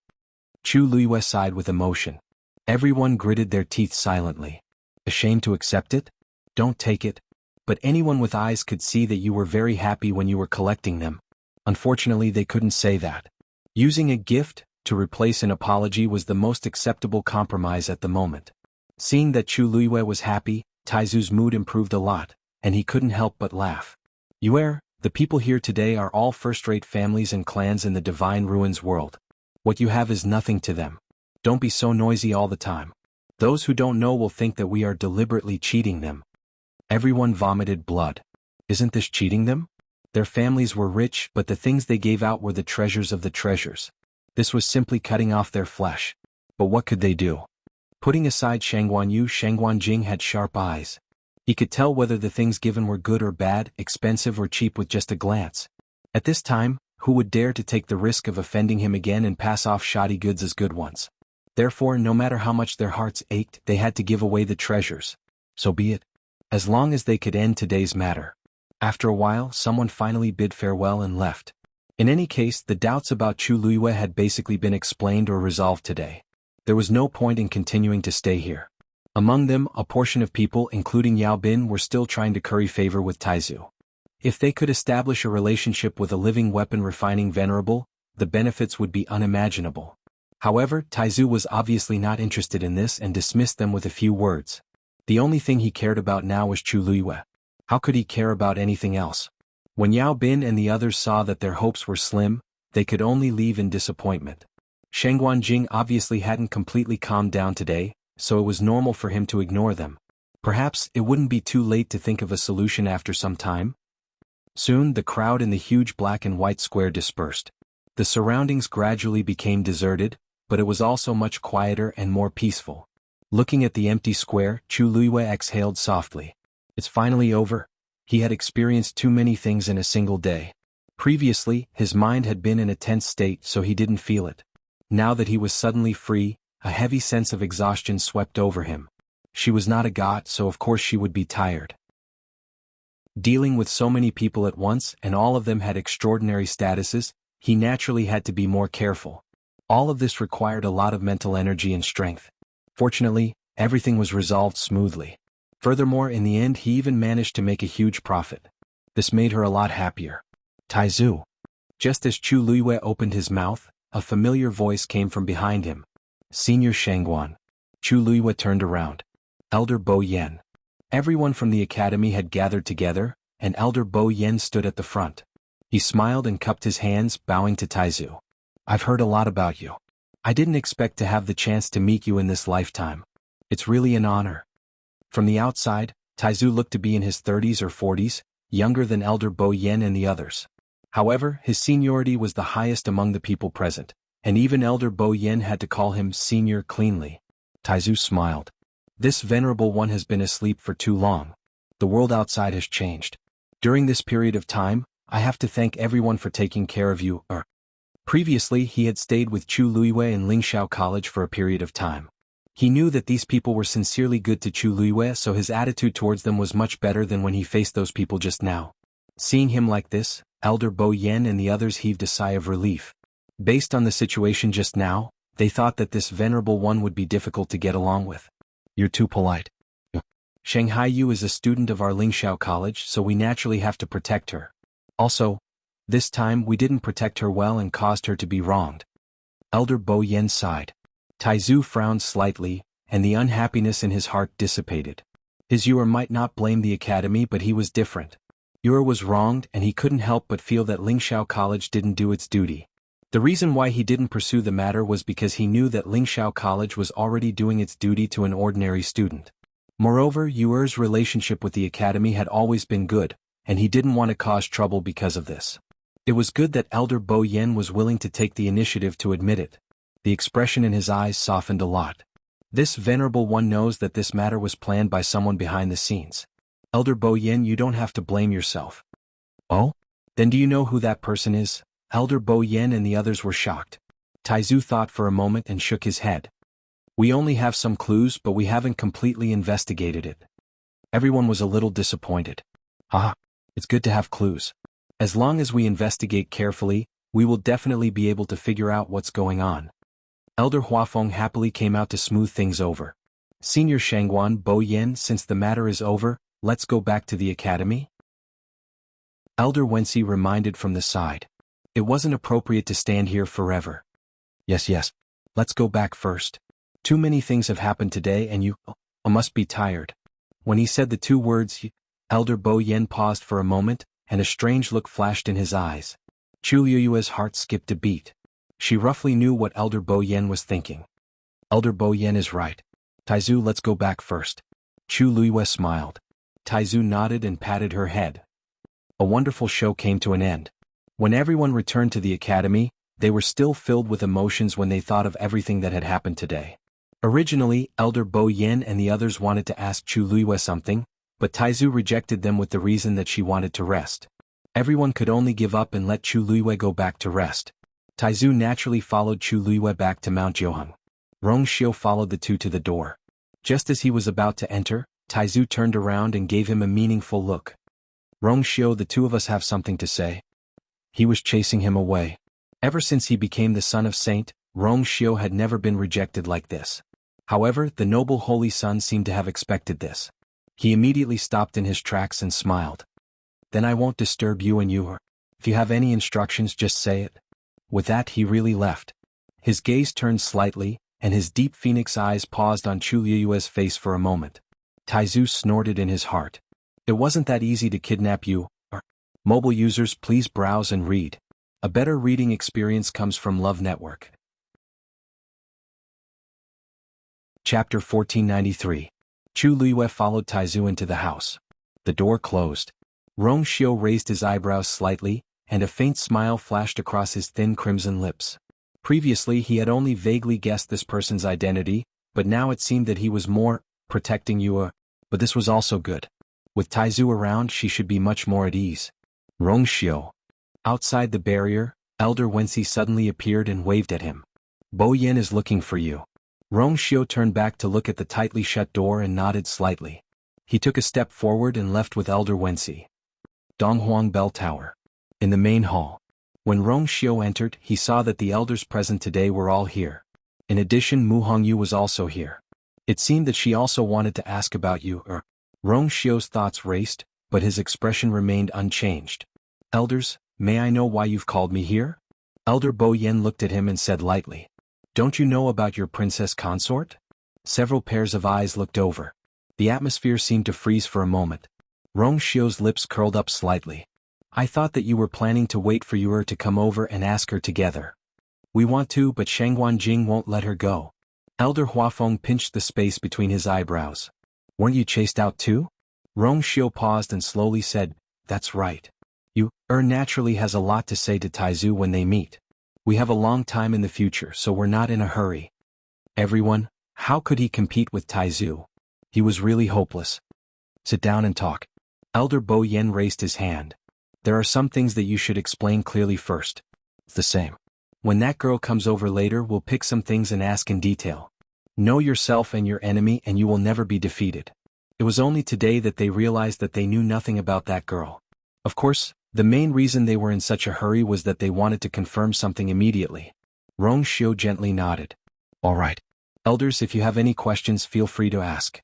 Chu Luiyue sighed with emotion. Everyone gritted their teeth silently. Ashamed to accept it? Don't take it. But anyone with eyes could see that you were very happy when you were collecting them. Unfortunately, they couldn't say that. Using a gift to replace an apology was the most acceptable compromise at the moment. Seeing that Chu Luiyue was happy, Taizu's mood improved a lot, and he couldn't help but laugh. Yuer, the people here today are all first-rate families and clans in the Divine Ruins world. What you have is nothing to them. Don't be so noisy all the time. Those who don't know will think that we are deliberately cheating them. Everyone vomited blood. Isn't this cheating them? Their families were rich, but the things they gave out were the treasures of the treasures. This was simply cutting off their flesh. But what could they do? Putting aside Shangguan Yu, Shangguan Jing had sharp eyes. He could tell whether the things given were good or bad, expensive or cheap with just a glance. At this time, who would dare to take the risk of offending him again and pass off shoddy goods as good ones? Therefore, no matter how much their hearts ached, they had to give away the treasures. So be it. As long as they could end today's matter. After a while, someone finally bid farewell and left. In any case, the doubts about Chu Luiyue had basically been explained or resolved today. There was no point in continuing to stay here. Among them, a portion of people, including Yao Bin, were still trying to curry favor with Taizu. If they could establish a relationship with a living weapon refining venerable, the benefits would be unimaginable. However, Taizu was obviously not interested in this and dismissed them with a few words. The only thing he cared about now was Chu Luiyue. How could he care about anything else? When Yao Bin and the others saw that their hopes were slim, they could only leave in disappointment. Shangguan Jing obviously hadn't completely calmed down today, so it was normal for him to ignore them. Perhaps it wouldn't be too late to think of a solution after some time. Soon the crowd in the huge black and white square dispersed. The surroundings gradually became deserted, but it was also much quieter and more peaceful. Looking at the empty square, Chu Luiyue exhaled softly. It's finally over. He had experienced too many things in a single day. Previously, his mind had been in a tense state, so he didn't feel it. Now that he was suddenly free, a heavy sense of exhaustion swept over him. She was not a god, so of course she would be tired. Dealing with so many people at once, and all of them had extraordinary statuses, he naturally had to be more careful. All of this required a lot of mental energy and strength. Fortunately, everything was resolved smoothly. Furthermore, in the end he even managed to make a huge profit. This made her a lot happier. Taizu. Just as Chu Luiyue opened his mouth, a familiar voice came from behind him. Senior Shangguan. Chu Luiyue turned around. Elder Bo Yen. Everyone from the academy had gathered together, and Elder Bo Yen stood at the front. He smiled and cupped his hands, bowing to Taizu. I've heard a lot about you. I didn't expect to have the chance to meet you in this lifetime. It's really an honor. From the outside, Taizu looked to be in his 30s or 40s, younger than Elder Bo Yen and the others. However, his seniority was the highest among the people present, and even Elder Bo Yen had to call him senior cleanly. Taizu smiled. This venerable one has been asleep for too long. The world outside has changed. During this period of time, I have to thank everyone for taking care of you. Previously, he had stayed with Chu Luiyue in Lingxiao College for a period of time. He knew that these people were sincerely good to Chu Luiyue, so his attitude towards them was much better than when he faced those people just now. Seeing him like this, Elder Bo Yen and the others heaved a sigh of relief. Based on the situation just now, they thought that this venerable one would be difficult to get along with. You're too polite. Shanghai Yu is a student of our Lingxiao College, so we naturally have to protect her. Also, this time we didn't protect her well and caused her to be wronged. Elder Bo Yen sighed. Taizu frowned slightly, and the unhappiness in his heart dissipated. His Yuer might not blame the academy, but he was different. Yuer was wronged, and he couldn't help but feel that Lingxiao College didn't do its duty. The reason why he didn't pursue the matter was because he knew that Lingxiao College was already doing its duty to an ordinary student. Moreover, Yuer's relationship with the academy had always been good, and he didn't want to cause trouble because of this. It was good that Elder Bo Yen was willing to take the initiative to admit it. The expression in his eyes softened a lot. This venerable one knows that this matter was planned by someone behind the scenes. Elder Bo Yen, you don't have to blame yourself. Oh? Then do you know who that person is? Elder Bo Yen and the others were shocked. Taizu thought for a moment and shook his head. We only have some clues, but we haven't completely investigated it. Everyone was a little disappointed. Haha, it's good to have clues. As long as we investigate carefully, we will definitely be able to figure out what's going on. Elder Huafeng happily came out to smooth things over. Senior Shangguan Bo Yen, since the matter is over, let's go back to the academy? Elder Wensi reminded from the side. It wasn't appropriate to stand here forever. Yes. Let's go back first. Too many things have happened today and you must be tired. When he said the two words, Elder Bo Yen paused for a moment, and a strange look flashed in his eyes. Chu Luiyue's heart skipped a beat. She roughly knew what Elder Bo Yen was thinking. Elder Bo Yen is right. Taizu, let's go back first. Chu Luiyue smiled. Taizu nodded and patted her head. A wonderful show came to an end. When everyone returned to the academy, they were still filled with emotions when they thought of everything that had happened today. Originally, Elder Bo Yen and the others wanted to ask Chu Luiyue something, but Taizu rejected them with the reason that she wanted to rest. Everyone could only give up and let Chu Luiyue go back to rest. Taizu naturally followed Chu Luiyue back to Mount Jiuheng. Rong Xiu followed the two to the door. Just as he was about to enter, Taizu turned around and gave him a meaningful look. Rong Xiu, the two of us have something to say. He was chasing him away. Ever since he became the son of Saint, Rong Xiu had never been rejected like this. However, the noble holy son seemed to have expected this. He immediately stopped in his tracks and smiled. Then I won't disturb you and you. If you have any instructions, just say it. With that, he really left. His gaze turned slightly, and his deep phoenix eyes paused on Chu Luiyue's face for a moment. Taizu snorted in his heart. It wasn't that easy to kidnap you. Mobile users, please browse and read. A better reading experience comes from Love Network. Chapter 1493. Chu Luiyue followed Taizu into the house. The door closed. Rong Xiu raised his eyebrows slightly, and a faint smile flashed across his thin crimson lips. Previously he had only vaguely guessed this person's identity, but now it seemed that he was more protecting you. But this was also good. With Taizu around, she should be much more at ease. Rong Xiu. Outside the barrier, Elder Wensi suddenly appeared and waved at him. Bo Yen is looking for you. Rong Xiu turned back to look at the tightly shut door and nodded slightly. He took a step forward and left with Elder Wensi. Donghuang Bell Tower. In the main hall. When Rong Xiu entered, he saw that the elders present today were all here. In addition, Mu Hongyu was also here. It seemed that she also wanted to ask about you. Rong Xiu's thoughts raced, but his expression remained unchanged. Elders, may I know why you've called me here? Elder Bo Yen looked at him and said lightly. Don't you know about your princess consort? Several pairs of eyes looked over. The atmosphere seemed to freeze for a moment. Rong Xiu's lips curled up slightly. I thought that you were planning to wait for Yuer to come over and ask her together. We want to, but Shangguan Jing won't let her go. Elder Huafeng pinched the space between his eyebrows. Weren't you chased out too? Rong Xiu paused and slowly said, That's right. Naturally has a lot to say to Taizu when they meet. We have a long time in the future, so we're not in a hurry. Everyone, how could he compete with Taizu? He was really hopeless. Sit down and talk. Elder Bo Yen raised his hand. There are some things that you should explain clearly first. It's the same. When that girl comes over later, we'll pick some things and ask in detail. Know yourself and your enemy and you will never be defeated. It was only today that they realized that they knew nothing about that girl. Of course, the main reason they were in such a hurry was that they wanted to confirm something immediately. Rong Xiu gently nodded. All right. Elders, if you have any questions, feel free to ask.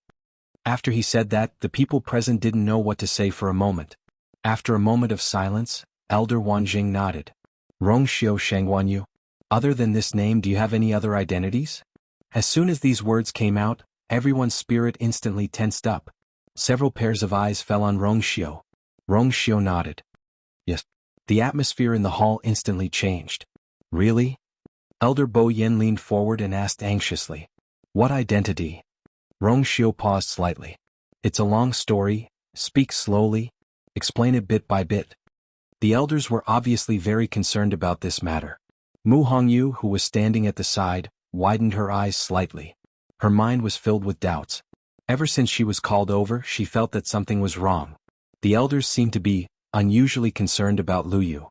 After he said that, the people present didn't know what to say for a moment. After a moment of silence, Elder Wanjing nodded. Rong Xiu Shangguanyu. Other than this name, do you have any other identities? As soon as these words came out, everyone's spirit instantly tensed up. Several pairs of eyes fell on Rong Xiu. Rong Xiu nodded. Yes. The atmosphere in the hall instantly changed. Really? Elder Bo Yen leaned forward and asked anxiously. What identity? Rong Xiu paused slightly. It's a long story, speak slowly, explain it bit by bit. The elders were obviously very concerned about this matter. Mu Hongyu, who was standing at the side, widened her eyes slightly. Her mind was filled with doubts. Ever since she was called over, she felt that something was wrong. The elders seemed to be unusually concerned about Lu Yu.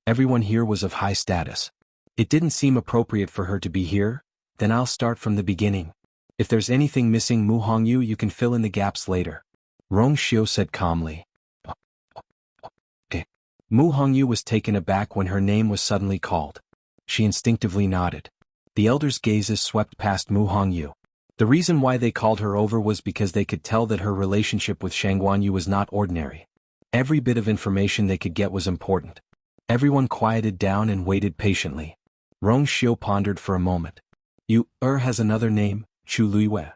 Everyone here was of high status. It didn't seem appropriate for her to be here. Then I'll start from the beginning. If there's anything missing, Mu Hongyu, you can fill in the gaps later. Rong Xiu said calmly. Okay. Mu Hongyu was taken aback when her name was suddenly called. She instinctively nodded. The elders' gazes swept past Mu Hongyu. The reason why they called her over was because they could tell that her relationship with Shangguanyu was not ordinary. Every bit of information they could get was important. Everyone quieted down and waited patiently. Rong Xiu pondered for a moment. Has another name, Chu Luiyue.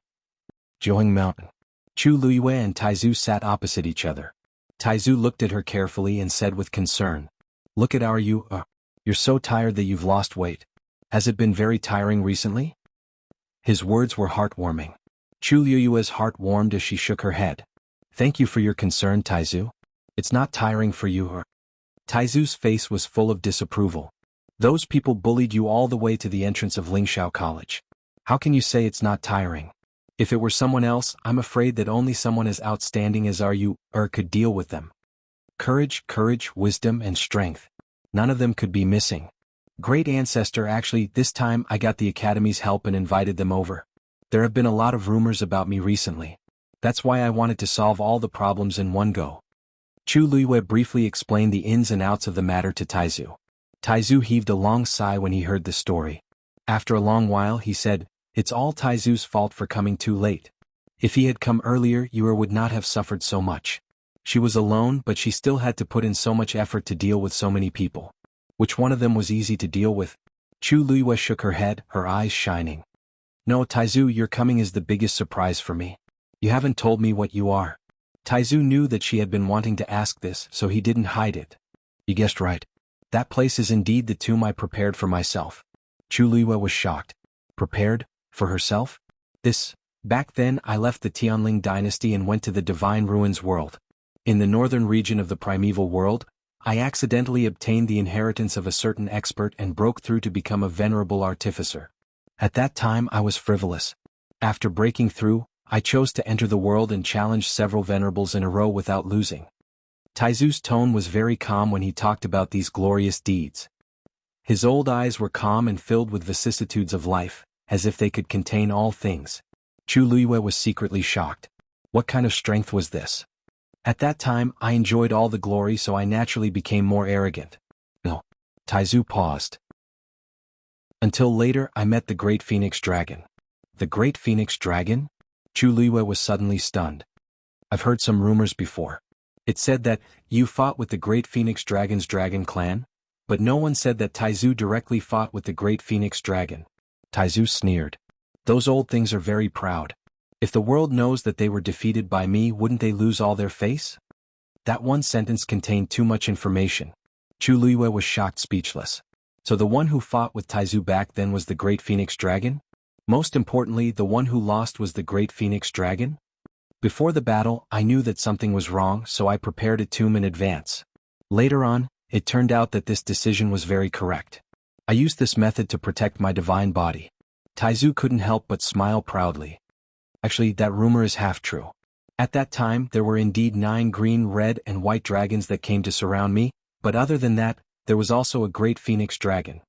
Jiuheng Mountain. Chu Luiyue and Taizu sat opposite each other. Taizu looked at her carefully and said with concern. Look at our You're so tired that you've lost weight. Has it been very tiring recently? His words were heartwarming. Chu Luiyue's heart warmed as she shook her head. Thank you for your concern, Taizu. It's not tiring for you. Taizu's face was full of disapproval. Those people bullied you all the way to the entrance of Lingxiao College. How can you say it's not tiring? If it were someone else, I'm afraid that only someone as outstanding as you could deal with them. Courage, wisdom, and strength. None of them could be missing. Great ancestor, actually, this time I got the Academy's help and invited them over. There have been a lot of rumors about me recently. That's why I wanted to solve all the problems in one go. Chu Luiyue briefly explained the ins and outs of the matter to Taizu. Taizu heaved a long sigh when he heard the story. After a long while he said, It's all Taizu's fault for coming too late. If he had come earlier, Yuer would not have suffered so much. She was alone, but she still had to put in so much effort to deal with so many people. Which one of them was easy to deal with? Chu Luiyue shook her head, her eyes shining. No, Taizu, your coming is the biggest surprise for me. You haven't told me what you are. Taizu knew that she had been wanting to ask this, so he didn't hide it. You guessed right. That place is indeed the tomb I prepared for myself. Chu Luiyue was shocked. Prepared? For herself? Back then I left the Tianling dynasty and went to the Divine Ruins world. In the northern region of the primeval world, I accidentally obtained the inheritance of a certain expert and broke through to become a venerable artificer. At that time I was frivolous. After breaking through, I chose to enter the world and challenge several venerables in a row without losing. Taizu's tone was very calm when he talked about these glorious deeds. His old eyes were calm and filled with vicissitudes of life, as if they could contain all things. Chu Luiyue was secretly shocked. What kind of strength was this? At that time, I enjoyed all the glory, so I naturally became more arrogant. Taizu paused. Until later I met the Great Phoenix Dragon. The Great Phoenix Dragon? Chu Liyue was suddenly stunned. I've heard some rumors before. It said that you fought with the Great Phoenix Dragon's dragon clan, but no one said that Taizu directly fought with the Great Phoenix Dragon. Taizu sneered. Those old things are very proud. If the world knows that they were defeated by me, wouldn't they lose all their face? That one sentence contained too much information. Chu Liyue was shocked, speechless. So the one who fought with Taizu back then was the Great Phoenix Dragon? Most importantly, the one who lost was the Great Phoenix Dragon? Before the battle, I knew that something was wrong, so I prepared a tomb in advance. Later on, it turned out that this decision was very correct. I used this method to protect my divine body. Taizu couldn't help but smile proudly. Actually, that rumor is half true. At that time, there were indeed 9 green, red, and white dragons that came to surround me, but other than that, there was also a Great Phoenix Dragon.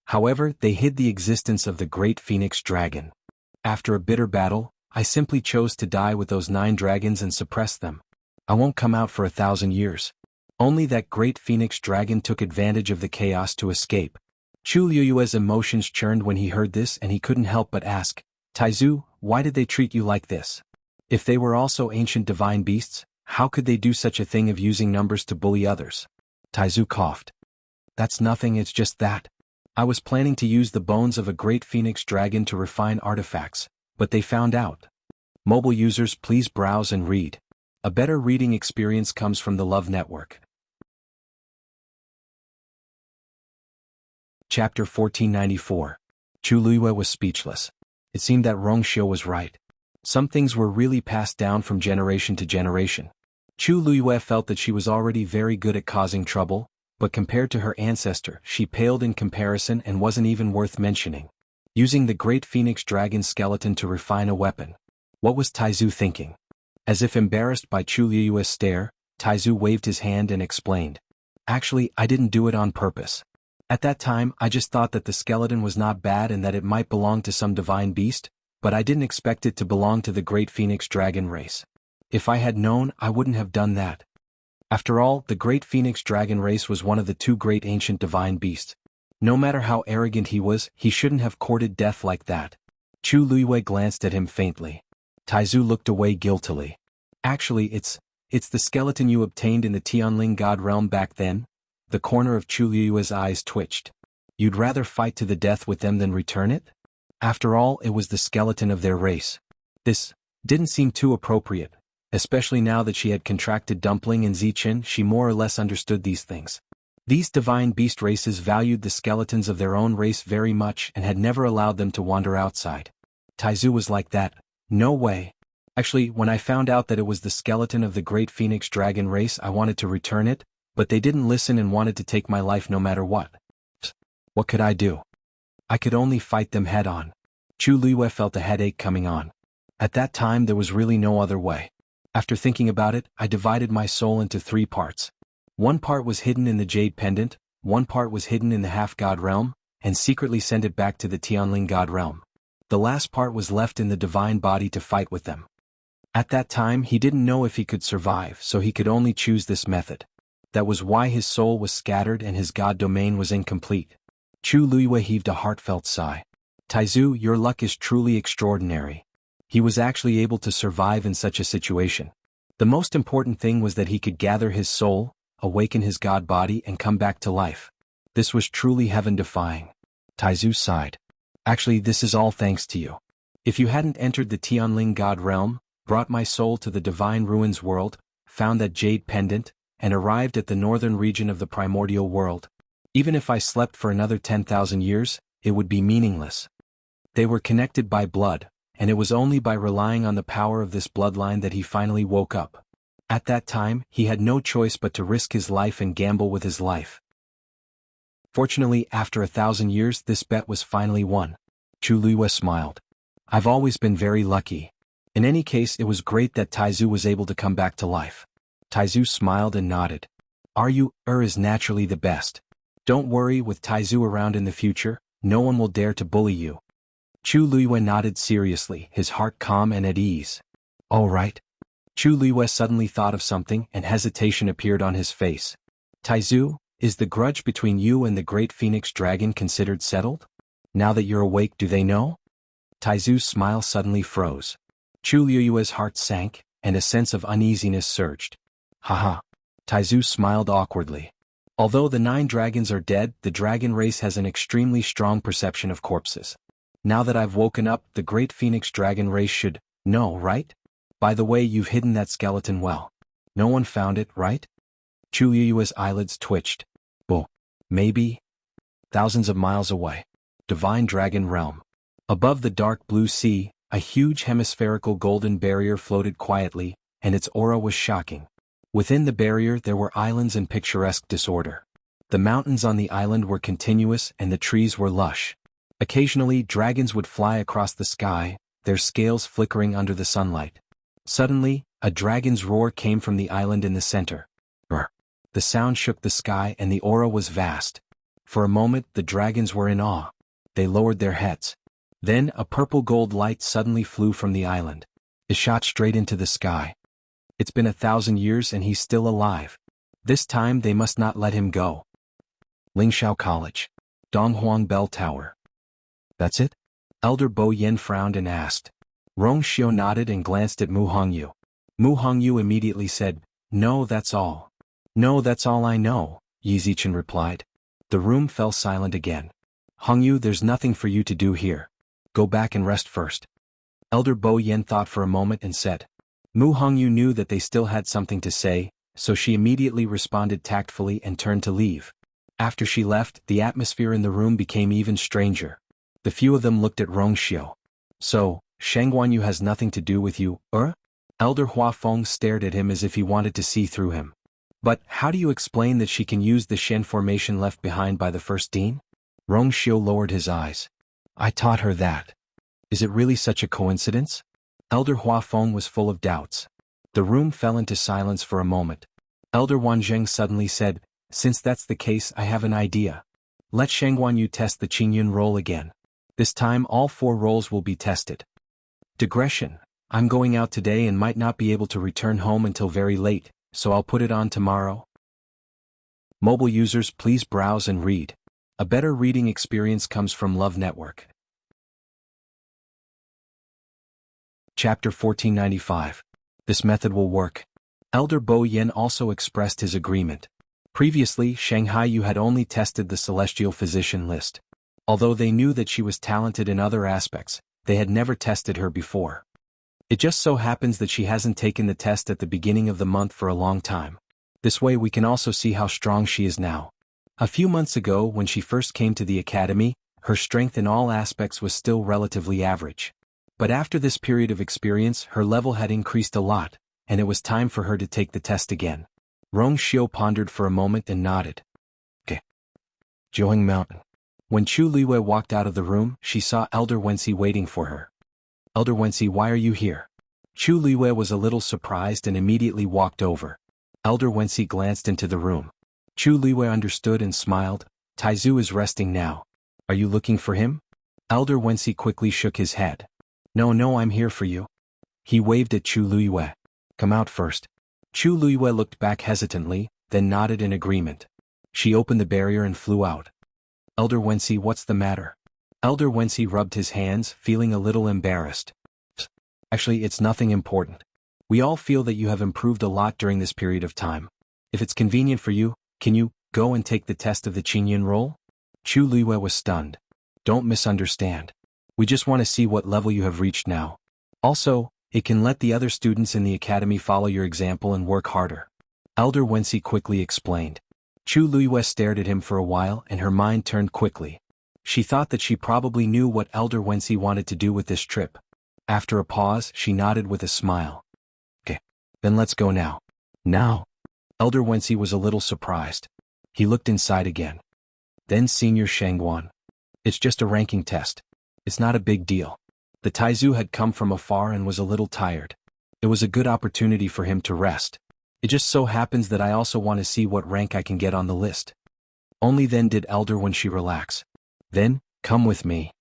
However, they hid the existence of the Great Phoenix Dragon. After a bitter battle, I simply chose to die with those 9 dragons and suppress them. I won't come out for 1,000 years. Only that Great Phoenix Dragon took advantage of the chaos to escape. Chu Liyue's emotions churned when he heard this, and he couldn't help but ask, Taizu, why did they treat you like this? If they were also ancient divine beasts, how could they do such a thing of using numbers to bully others? Taizu coughed. That's nothing, it's just that. I was planning to use the bones of a Great Phoenix Dragon to refine artifacts, but they found out. Mobile users, please browse and read. A better reading experience comes from the Love Network. Chapter 1494. Chu Liyue was speechless. It seemed that Rongxiu was right. Some things were really passed down from generation to generation. Chu Liyue felt that she was already very good at causing trouble, but compared to her ancestor, she paled in comparison and wasn't even worth mentioning. Using the Great Phoenix Dragon skeleton to refine a weapon. What was Taizu thinking? As if embarrassed by Chu Liyue's stare, Taizu waved his hand and explained. Actually, I didn't do it on purpose. At that time, I just thought that the skeleton was not bad and that it might belong to some divine beast, but I didn't expect it to belong to the Great Phoenix Dragon race. If I had known, I wouldn't have done that. After all, the Great Phoenix Dragon race was one of the 2 great ancient divine beasts. No matter how arrogant he was, he shouldn't have courted death like that. Chu Liyue glanced at him faintly. Taizu looked away guiltily. Actually, it's the skeleton you obtained in the Tianling God realm back then. The corner of Chu Liyue's eyes twitched. You'd rather fight to the death with them than return it? After all, it was the skeleton of their race. This didn't seem too appropriate. Especially now that she had contracted Dumpling and Zichen, she more or less understood these things. These divine beast races valued the skeletons of their own race very much and had never allowed them to wander outside. Taizu was like that. No way. Actually, when I found out that it was the skeleton of the Great Phoenix Dragon race, I wanted to return it, but they didn't listen and wanted to take my life no matter what. What could I do? I could only fight them head-on. Chu Liyue felt a headache coming on. At that time there was really no other way. After thinking about it, I divided my soul into 3 parts. One part was hidden in the Jade Pendant, one part was hidden in the Half-God realm, and secretly sent it back to the Tianling God realm. The last part was left in the divine body to fight with them. At that time he didn't know if he could survive, so he could only choose this method. That was why his soul was scattered and his God domain was incomplete. Chu Liyue heaved a heartfelt sigh. Taizu, your luck is truly extraordinary. He was actually able to survive in such a situation. The most important thing was that he could gather his soul, awaken his God body and come back to life. This was truly heaven-defying. Taizu sighed. Actually, this is all thanks to you. If you hadn't entered the Tianling God realm, brought my soul to the divine ruins world, found that jade pendant, and arrived at the northern region of the primordial world, even if I slept for another 10,000 years, it would be meaningless. They were connected by blood, and it was only by relying on the power of this bloodline that he finally woke up. At that time, he had no choice but to risk his life and gamble with his life. Fortunately, after 1,000 years, this bet was finally won. Chu Liyue smiled. I've always been very lucky. In any case, it was great that Taizu was able to come back to life. Taizu smiled and nodded. Is naturally the best. Don't worry, with Taizu around in the future, no one will dare to bully you. Chu Liyue nodded seriously, his heart calm and at ease. All right. Chu Liyue suddenly thought of something and hesitation appeared on his face. Taizu, Is the grudge between you and the great phoenix dragon considered settled? Now that you're awake, do they know? Taizu's smile suddenly froze. Chu Liyue's heart sank, and a sense of uneasiness surged. Haha. Taizu smiled awkwardly. Although the 9 dragons are dead, the dragon race has an extremely strong perception of corpses. Now that I've woken up, the great phoenix dragon race should know, right? By the way, you've hidden that skeleton well. No one found it, right? Chu Liyue's eyelids twitched. Well, maybe. Thousands of miles away. Divine Dragon Realm. Above the dark blue sea, a huge hemispherical golden barrier floated quietly, and its aura was shocking. Within the barrier there were islands in picturesque disorder. The mountains on the island were continuous and the trees were lush. Occasionally dragons would fly across the sky, their scales flickering under the sunlight. Suddenly, a dragon's roar came from the island in the center. Brr. The sound shook the sky and the aura was vast. For a moment the dragons were in awe. They lowered their heads. Then a purple-gold light suddenly flew from the island. It shot straight into the sky. It's been 1,000 years and he's still alive. This time they must not let him go. Lingxiao College. Donghuang Bell Tower. That's it? Elder Bo Yen frowned and asked. Rong Xiao nodded and glanced at Mu Hongyu. Mu Hongyu immediately said, No, that's all. No, that's all I know, Yi Zichen replied. The room fell silent again. Hongyu, there's nothing for you to do here. Go back and rest first. Elder Bo Yen thought for a moment and said. Mu Hongyu knew that they still had something to say, so she immediately responded tactfully and turned to leave. After she left, the atmosphere in the room became even stranger. The few of them looked at Rong Xiao. So, Shang Guanyu has nothing to do with you, Elder Hua Feng stared at him as if he wanted to see through him. But how do you explain that she can use the Shen formation left behind by the first dean? Rong Xiao lowered his eyes. I taught her that. Is it really such a coincidence? Elder Hua Feng was full of doubts. The room fell into silence for a moment. Elder Wanzheng suddenly said, Since that's the case, I have an idea. Let Shang Guanyu test the Qingyun roll again. This time all 4 rolls will be tested. Digression. I'm going out today and might not be able to return home until very late, so I'll put it on tomorrow. Mobile users, please browse and read. A better reading experience comes from Love Network. Chapter 1495. This method will work. Elder Bo Yen also expressed his agreement. Previously, Shanghai Yu had only tested the celestial physician list. Although they knew that she was talented in other aspects, they had never tested her before. It just so happens that she hasn't taken the test at the beginning of the month for a long time. This way we can also see how strong she is now. A few months ago, when she first came to the academy, her strength in all aspects was still relatively average. But after this period of experience, her level had increased a lot, and it was time for her to take the test again. Rong Xiao pondered for a moment and nodded. Okay. Jiuheng Mountain. When Chu Liwei walked out of the room, she saw Elder Wenxi waiting for her. Elder Wenxi, why are you here? Chu Liwei was a little surprised and immediately walked over. Elder Wenxi glanced into the room. Chu Liwei understood and smiled. Taizu is resting now. Are you looking for him? Elder Wenxi quickly shook his head. No, I'm here for you. He waved at Chu Liwei. Come out first. Chu Liwei looked back hesitantly, then nodded in agreement. She opened the barrier and flew out. Elder Wenxi, what's the matter? Elder Wenxi rubbed his hands, feeling a little embarrassed. Actually, it's nothing important. We all feel that you have improved a lot during this period of time. If it's convenient for you, can you go and take the test of the Qingyun roll? Chu Liwei was stunned. Don't misunderstand. We just want to see what level you have reached now. Also, it can let the other students in the academy follow your example and work harder. Elder Wenxi quickly explained. Chu Liwei stared at him for a while and her mind turned quickly. She thought that she probably knew what Elder Wenxi wanted to do with this trip. After a pause, she nodded with a smile. Okay, then let's go now. Now? Elder Wenxi was a little surprised. He looked inside again. Then Senior Shangguan. It's just a ranking test. It's not a big deal. The Taizu had come from afar and was a little tired. It was a good opportunity for him to rest. It just so happens that I also want to see what rank I can get on the list. Only then did Elder Wenxi relax. Then, come with me.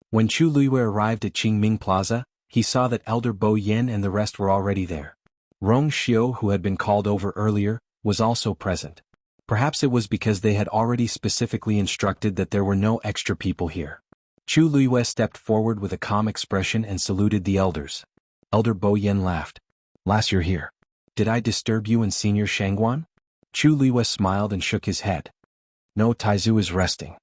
When Chu Liwei arrived at Qingming Plaza, he saw that Elder Bo Yen and the rest were already there. Rong Xiao, who had been called over earlier, was also present. Perhaps it was because they had already specifically instructed that there were no extra people here. Chu Luiyue stepped forward with a calm expression and saluted the elders. Elder Bo Yen laughed. "Last you're here. Did I disturb you and Senior Shangguan?" Chu Luiyue smiled and shook his head. "No, Taizu is resting."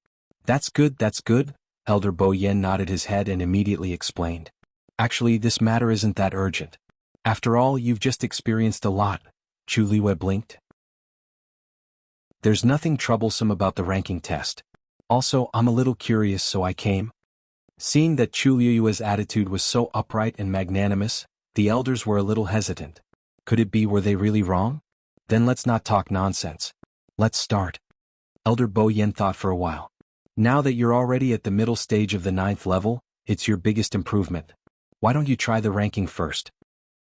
That's good, that's good." Elder Bo Yen nodded his head and immediately explained. "Actually, this matter isn't that urgent. After all, you've just experienced a lot." Chu Luiyue blinked. "There's nothing troublesome about the ranking test. Also, I'm a little curious, so I came." Seeing that Chu Luiyue's attitude was so upright and magnanimous, the elders were a little hesitant. Could it be were they really wrong? Then let's not talk nonsense. Let's start. Elder Bo Yen thought for a while. Now that you're already at the middle stage of the 9th level, it's your biggest improvement. Why don't you try the ranking first?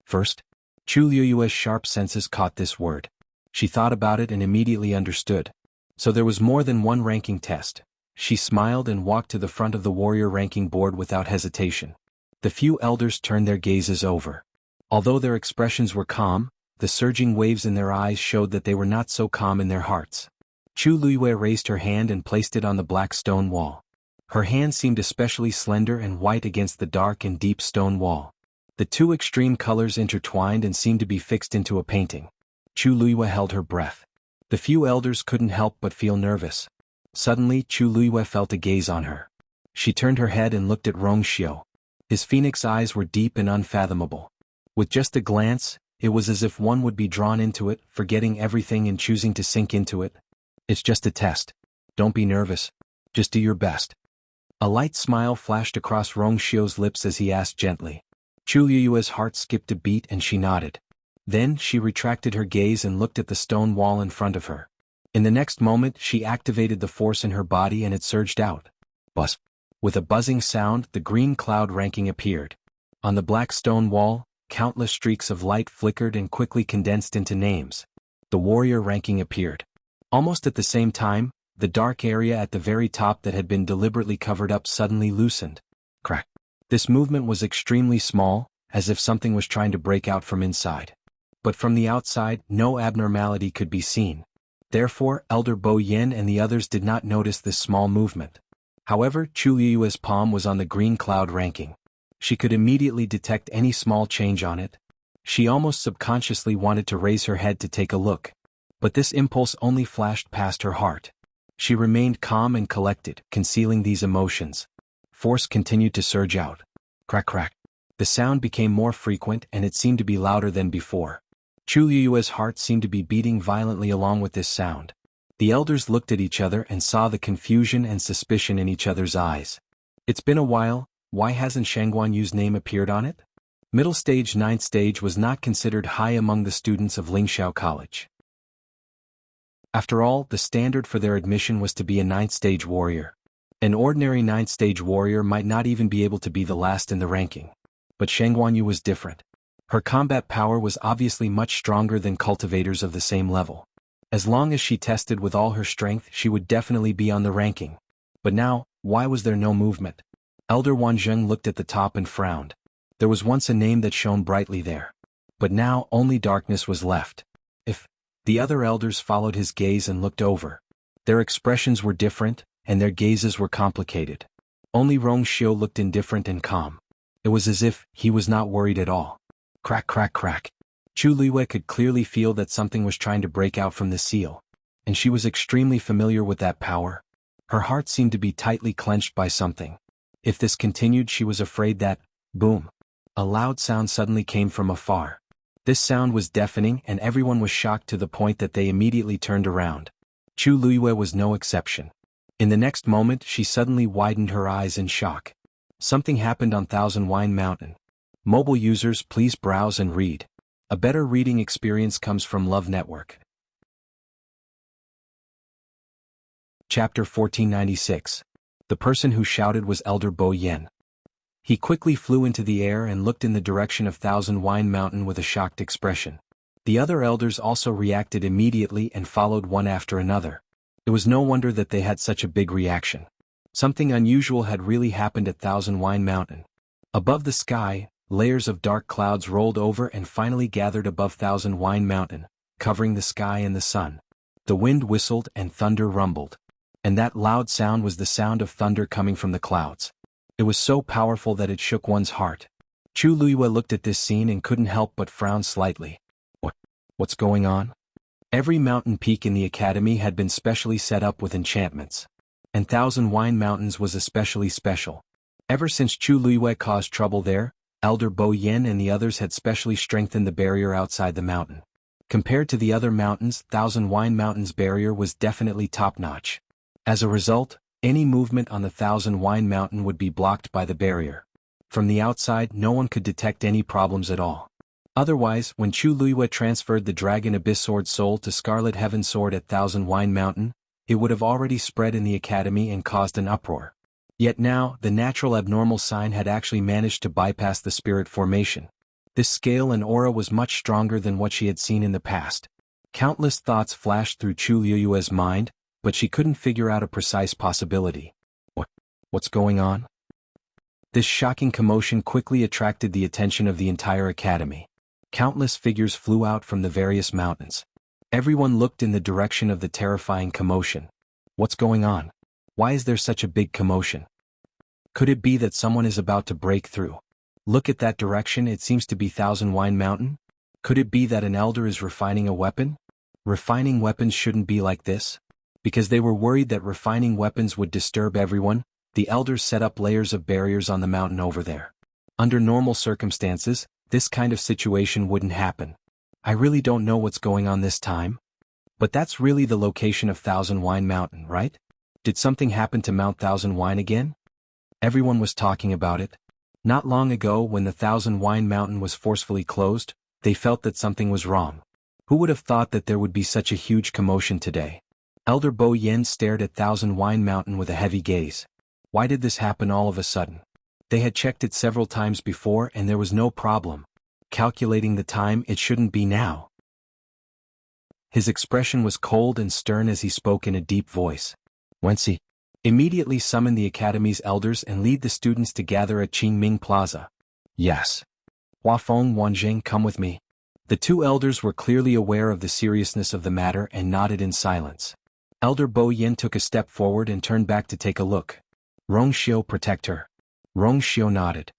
First? Chu Luiyue's sharp senses caught this word. She thought about it and immediately understood. So there was more than one ranking test. She smiled and walked to the front of the warrior ranking board without hesitation. The few elders turned their gazes over. Although their expressions were calm, the surging waves in their eyes showed that they were not so calm in their hearts. Chu Luiyue raised her hand and placed it on the black stone wall. Her hand seemed especially slender and white against the dark and deep stone wall. The two extreme colors intertwined and seemed to be fixed into a painting. Chu Luiyue held her breath. The few elders couldn't help but feel nervous. Suddenly, Chu Luiyue felt a gaze on her. She turned her head and looked at Rongxiu. His phoenix eyes were deep and unfathomable. With just a glance, it was as if one would be drawn into it, forgetting everything and choosing to sink into it. "It's just a test. Don't be nervous. Just do your best." A light smile flashed across Rongxiu's lips as he asked gently. Chu Luiyue's heart skipped a beat and she nodded. Then she retracted her gaze and looked at the stone wall in front of her. In the next moment she activated the force in her body and it surged out. Buzz. With a buzzing sound, the green cloud ranking appeared. On the black stone wall, countless streaks of light flickered and quickly condensed into names. The warrior ranking appeared. Almost at the same time, the dark area at the very top that had been deliberately covered up suddenly loosened. Crack. This movement was extremely small, as if something was trying to break out from inside. But from the outside, no abnormality could be seen. Therefore, Elder Bo Yen and the others did not notice this small movement. However, Chu Luiyue's palm was on the green cloud ranking. She could immediately detect any small change on it. She almost subconsciously wanted to raise her head to take a look. But this impulse only flashed past her heart. She remained calm and collected, concealing these emotions. Force continued to surge out. Crack crack. The sound became more frequent and it seemed to be louder than before. Chu Luiyue's heart seemed to be beating violently along with this sound. The elders looked at each other and saw the confusion and suspicion in each other's eyes. It's been a while, why hasn't Shangguan Yu's name appeared on it? Middle stage 9th stage was not considered high among the students of Lingxiao College. After all, the standard for their admission was to be a 9th stage warrior. An ordinary 9th stage warrior might not even be able to be the last in the ranking. But Shangguan Yu was different. Her combat power was obviously much stronger than cultivators of the same level. As long as she tested with all her strength, she would definitely be on the ranking. But now, why was there no movement? Elder Wanzheng looked at the top and frowned. There was once a name that shone brightly there. But now only darkness was left. The other elders followed his gaze and looked over. Their expressions were different, and their gazes were complicated. Only Rongxiu looked indifferent and calm. It was as if he was not worried at all. Crack crack crack. Chu Luiyue could clearly feel that something was trying to break out from the seal. And she was extremely familiar with that power. Her heart seemed to be tightly clenched by something. If this continued, she was afraid that, boom. A loud sound suddenly came from afar. This sound was deafening and everyone was shocked to the point that they immediately turned around. Chu Luiyue was no exception. In the next moment she suddenly widened her eyes in shock. Something happened on Thousand Wine Mountain. Mobile users, please browse and read. A better reading experience comes from Love Network. Chapter 1496. The person who shouted was Elder Bo Yen. He quickly flew into the air and looked in the direction of Thousand Wine Mountain with a shocked expression. The other elders also reacted immediately and followed one after another. It was no wonder that they had such a big reaction. Something unusual had really happened at Thousand Wine Mountain. Above the sky, layers of dark clouds rolled over and finally gathered above Thousand Wine Mountain, covering the sky and the sun. The wind whistled and thunder rumbled. And that loud sound was the sound of thunder coming from the clouds. It was so powerful that it shook one's heart. Chu Luiyue looked at this scene and couldn't help but frown slightly. What's going on? Every mountain peak in the academy had been specially set up with enchantments. And Thousand Wine Mountains was especially special. Ever since Chu Luiyue caused trouble there, Elder Bo Yen and the others had specially strengthened the barrier outside the mountain. Compared to the other mountains, Thousand Wine Mountain's barrier was definitely top-notch. As a result, any movement on the Thousand Wine Mountain would be blocked by the barrier. From the outside, no one could detect any problems at all. Otherwise, when Chu Luiyue transferred the Dragon Abyss Sword Soul to Scarlet Heaven Sword at Thousand Wine Mountain, it would have already spread in the academy and caused an uproar. Yet now, the natural abnormal sign had actually managed to bypass the spirit formation. This scale and aura was much stronger than what she had seen in the past. Countless thoughts flashed through Chu Luiyue's mind, but she couldn't figure out a precise possibility. What's going on? This shocking commotion quickly attracted the attention of the entire academy. Countless figures flew out from the various mountains. Everyone looked in the direction of the terrifying commotion. What's going on? Why is there such a big commotion? Could it be that someone is about to break through? Look at that direction, it seems to be Thousand Wine Mountain. Could it be that an elder is refining a weapon? Refining weapons shouldn't be like this. Because they were worried that refining weapons would disturb everyone, the elders set up layers of barriers on the mountain over there. Under normal circumstances, this kind of situation wouldn't happen. I really don't know what's going on this time. But that's really the location of Thousand Wine Mountain, right? Did something happen to Mount Thousand Wine again? Everyone was talking about it. Not long ago, when the Thousand Wine Mountain was forcefully closed, they felt that something was wrong. Who would have thought that there would be such a huge commotion today? Elder Bo Yen stared at Thousand Wine Mountain with a heavy gaze. Why did this happen all of a sudden? They had checked it several times before and there was no problem. Calculating the time, it shouldn't be now. His expression was cold and stern as he spoke in a deep voice. Wensi, immediately summon the academy's elders and lead the students to gather at Qingming Plaza. Yes. Huafeng Wanjing, come with me. The two elders were clearly aware of the seriousness of the matter and nodded in silence. Elder Bo Yin took a step forward and turned back to take a look. Rongxiu, protect her. Rongxiu nodded.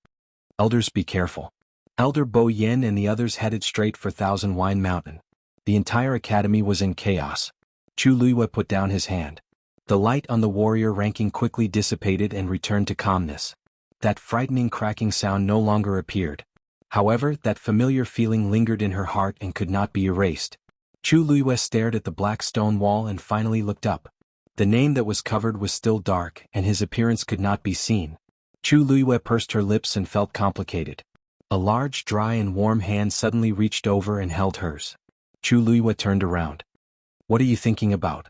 Elders, be careful. Elder Bo Yin and the others headed straight for Thousand Wine Mountain. The entire academy was in chaos. Chu Luiyue put down his hand. The light on the warrior ranking quickly dissipated and returned to calmness. That frightening cracking sound no longer appeared. However, that familiar feeling lingered in her heart and could not be erased. Chu Luiyue stared at the black stone wall and finally looked up. The name that was covered was still dark and his appearance could not be seen. Chu Luiyue pursed her lips and felt complicated. A large, dry and warm hand suddenly reached over and held hers. Chu Luiyue turned around. What are you thinking about?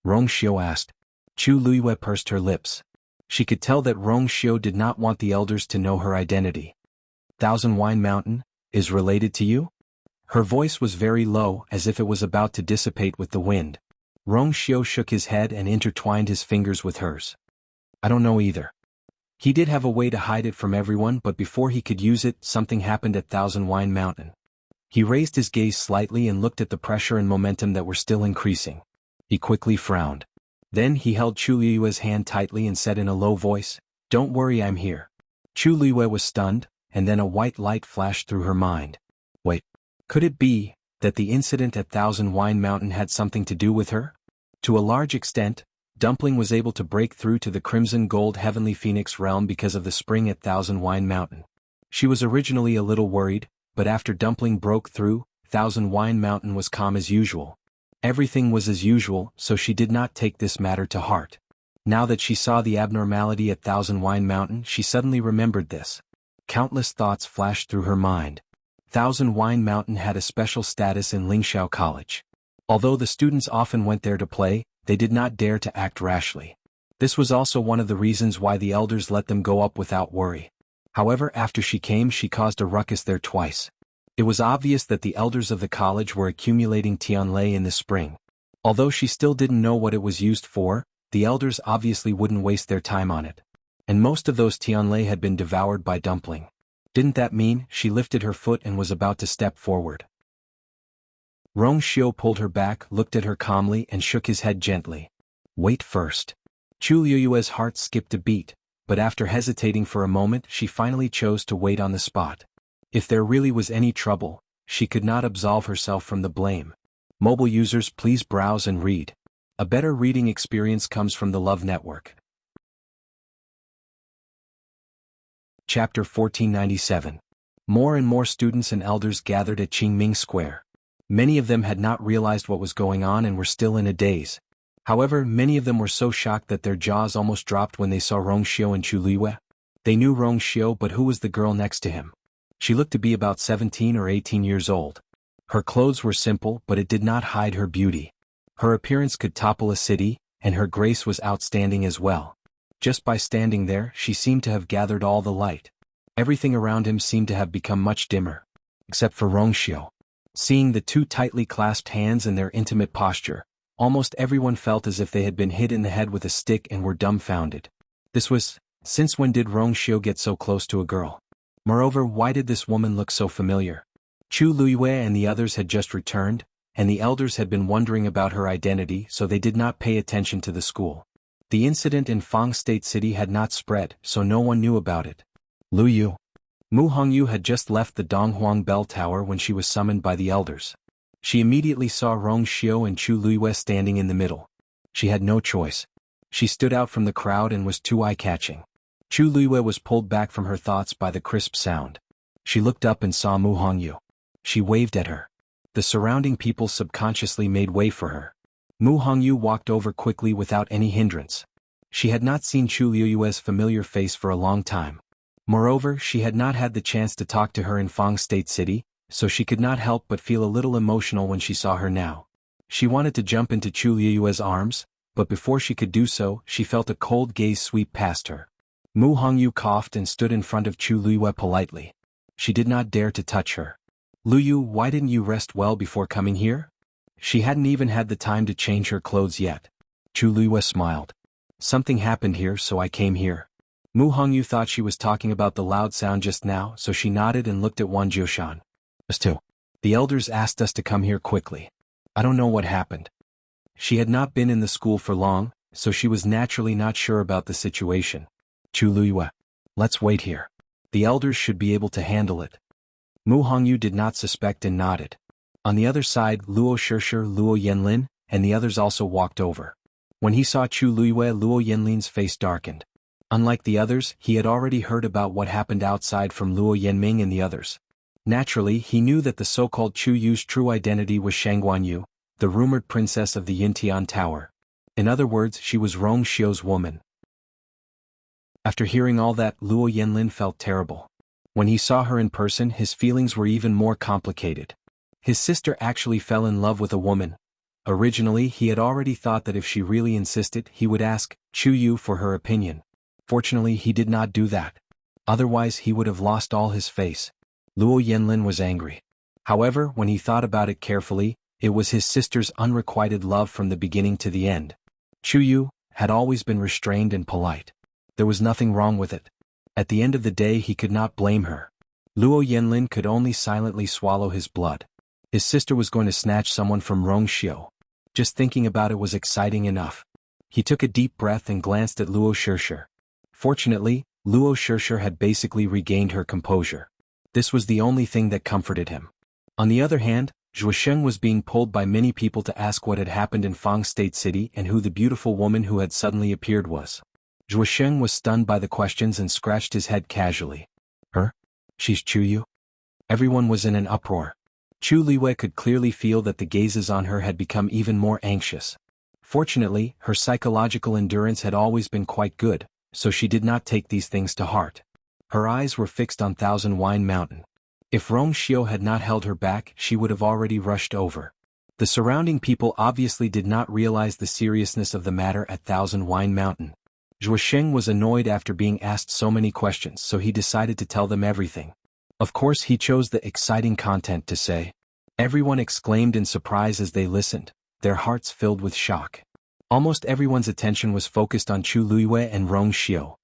Rongxiu asked. Chu Luiyue pursed her lips. She could tell that Rongxiu did not want the elders to know her identity. Thousand Wine Mountain is related to you? Her voice was very low, as if it was about to dissipate with the wind. Rongxiu shook his head and intertwined his fingers with hers. I don't know either. He did have a way to hide it from everyone, but before he could use it, something happened at Thousand Wine Mountain. He raised his gaze slightly and looked at the pressure and momentum that were still increasing. He quickly frowned. Then he held Chu Luiyue's hand tightly and said in a low voice, "Don't worry, I'm here." Chu Luiyue was stunned, and then a white light flashed through her mind. Wait, could it be that the incident at Thousand Wine Mountain had something to do with her? To a large extent, Dumpling was able to break through to the Crimson Gold Heavenly Phoenix realm because of the spring at Thousand Wine Mountain. She was originally a little worried, but after Dumpling broke through, Thousand Wine Mountain was calm as usual. Everything was as usual, so she did not take this matter to heart. Now that she saw the abnormality at Thousand Wine Mountain, she suddenly remembered this. Countless thoughts flashed through her mind. Thousand Wine Mountain had a special status in Lingxiao College. Although the students often went there to play, they did not dare to act rashly. This was also one of the reasons why the elders let them go up without worry. However, after she came, she caused a ruckus there twice. It was obvious that the elders of the college were accumulating Tianlei in the spring. Although she still didn't know what it was used for, the elders obviously wouldn't waste their time on it. And most of those Tianlei had been devoured by Dumpling. Didn't that mean she lifted her foot and was about to step forward? Rong Xiu pulled her back, looked at her calmly and shook his head gently. Wait first. Chu Liyue's heart skipped a beat, but after hesitating for a moment she finally chose to wait on the spot. If there really was any trouble, she could not absolve herself from the blame. Mobile users, please browse and read. A better reading experience comes from the Love Network. Chapter 1497. More and more students and elders gathered at Qingming Square. Many of them had not realized what was going on and were still in a daze. However, many of them were so shocked that their jaws almost dropped when they saw Rong Xiu and Chu Liyue. They knew Rong Xiu, but who was the girl next to him? She looked to be about 17 or 18 years old. Her clothes were simple, but it did not hide her beauty. Her appearance could topple a city, and her grace was outstanding as well. Just by standing there, she seemed to have gathered all the light. Everything around him seemed to have become much dimmer. Except for Rong Xiu. Seeing the two tightly clasped hands and their intimate posture, almost everyone felt as if they had been hit in the head with a stick and were dumbfounded. Since when did Rong Xiu get so close to a girl? Moreover, why did this woman look so familiar? Chu Liyue and the others had just returned, and the elders had been wondering about her identity, so they did not pay attention to the school. The incident in Fang State City had not spread, so no one knew about it. Lu Yu. Mu Hongyu had just left the Donghuang Bell Tower when she was summoned by the elders. She immediately saw Rong Xiu and Chu Liyue standing in the middle. She had no choice. She stood out from the crowd and was too eye-catching. Chu Liyue was pulled back from her thoughts by the crisp sound. She looked up and saw Mu Hongyu. She waved at her. The surrounding people subconsciously made way for her. Mu Hongyu walked over quickly without any hindrance. She had not seen Chu Liyue's familiar face for a long time. Moreover, she had not had the chance to talk to her in Fang State City, so she could not help but feel a little emotional when she saw her now. She wanted to jump into Chu Liyue's arms, but before she could do so, she felt a cold gaze sweep past her. Mu Hongyu coughed and stood in front of Chu Liyue politely. She did not dare to touch her. Lu Yu, why didn't you rest well before coming here? She hadn't even had the time to change her clothes yet. Chu Liyue smiled. Something happened here, so I came here. Mu Hongyu thought she was talking about the loud sound just now, so she nodded and looked at Wan Jiushan. Us too. The elders asked us to come here quickly. I don't know what happened. She had not been in the school for long, so she was naturally not sure about the situation. Chu Liyue. Let's wait here. The elders should be able to handle it. Mu Hongyu did not suspect and nodded. On the other side, Luo Shishir, Luo Yanlin, and the others also walked over. When he saw Chu Liyue, Luo Yanlin's face darkened. Unlike the others, he had already heard about what happened outside from Luo Yanming and the others. Naturally, he knew that the so-called Chu Yu's true identity was Shangguan Yu, the rumored princess of the Yintian Tower. In other words, she was Rong Xiu's woman. After hearing all that, Luo Yanlin felt terrible. When he saw her in person, his feelings were even more complicated. His sister actually fell in love with a woman. Originally, he had already thought that if she really insisted, he would ask Chu Yu for her opinion. Fortunately, he did not do that. Otherwise, he would have lost all his face. Luo Yanlin was angry. However, when he thought about it carefully, it was his sister's unrequited love from the beginning to the end. Chu Yu had always been restrained and polite. There was nothing wrong with it. At the end of the day, he could not blame her. Luo Yanlin could only silently swallow his blood. His sister was going to snatch someone from Rong Xiu. Just thinking about it was exciting enough. He took a deep breath and glanced at Luo Shishir. Fortunately, Luo Shishir had basically regained her composure. This was the only thing that comforted him. On the other hand, Zhuosheng was being pulled by many people to ask what had happened in Fang State City and who the beautiful woman who had suddenly appeared was. Zhuosheng was stunned by the questions and scratched his head casually. Her? She's Chu Yu? Everyone was in an uproar. Chu Liyue could clearly feel that the gazes on her had become even more anxious. Fortunately, her psychological endurance had always been quite good, so she did not take these things to heart. Her eyes were fixed on Thousand Wine Mountain. If Rong Xiu had not held her back, she would have already rushed over. The surrounding people obviously did not realize the seriousness of the matter at Thousand Wine Mountain. Zhuosheng was annoyed after being asked so many questions, so he decided to tell them everything. Of course, he chose the exciting content to say. Everyone exclaimed in surprise as they listened, their hearts filled with shock. Almost everyone's attention was focused on Chu Liyue and Rong Xiu.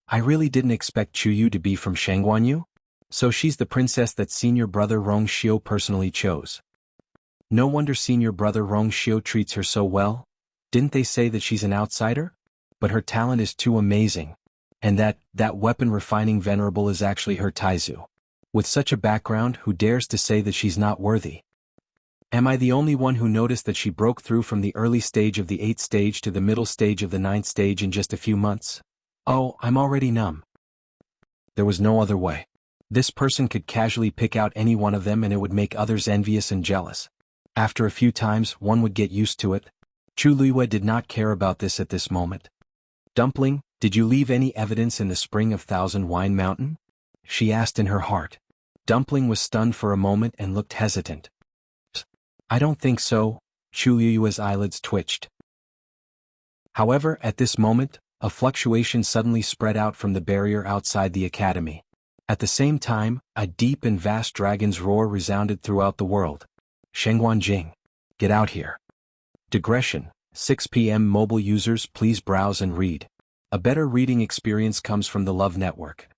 I really didn't expect Chu Yu to be from Shangguan Yu? So she's the princess that senior brother Rong Xiu personally chose. No wonder senior brother Rong Xiu treats her so well. Didn't they say that she's an outsider? But her talent is too amazing. And that weapon refining venerable is actually her Taizu. With such a background, who dares to say that she's not worthy? Am I the only one who noticed that she broke through from the early stage of the 8th stage to the middle stage of the 9th stage in just a few months? Oh, I'm already numb. There was no other way. This person could casually pick out any one of them and it would make others envious and jealous. After a few times, one would get used to it. Chu Luiyue did not care about this at this moment. Dumpling, did you leave any evidence in the spring of Thousand Wine Mountain? She asked in her heart. Dumpling was stunned for a moment and looked hesitant. I don't think so. Chu Luiyue's eyelids twitched. However, at this moment, a fluctuation suddenly spread out from the barrier outside the academy. At the same time, a deep and vast dragon's roar resounded throughout the world. Shengguan Jing. Get out here. Digression. 6 p.m. Mobile users, please browse and read. A better reading experience comes from the Love Network.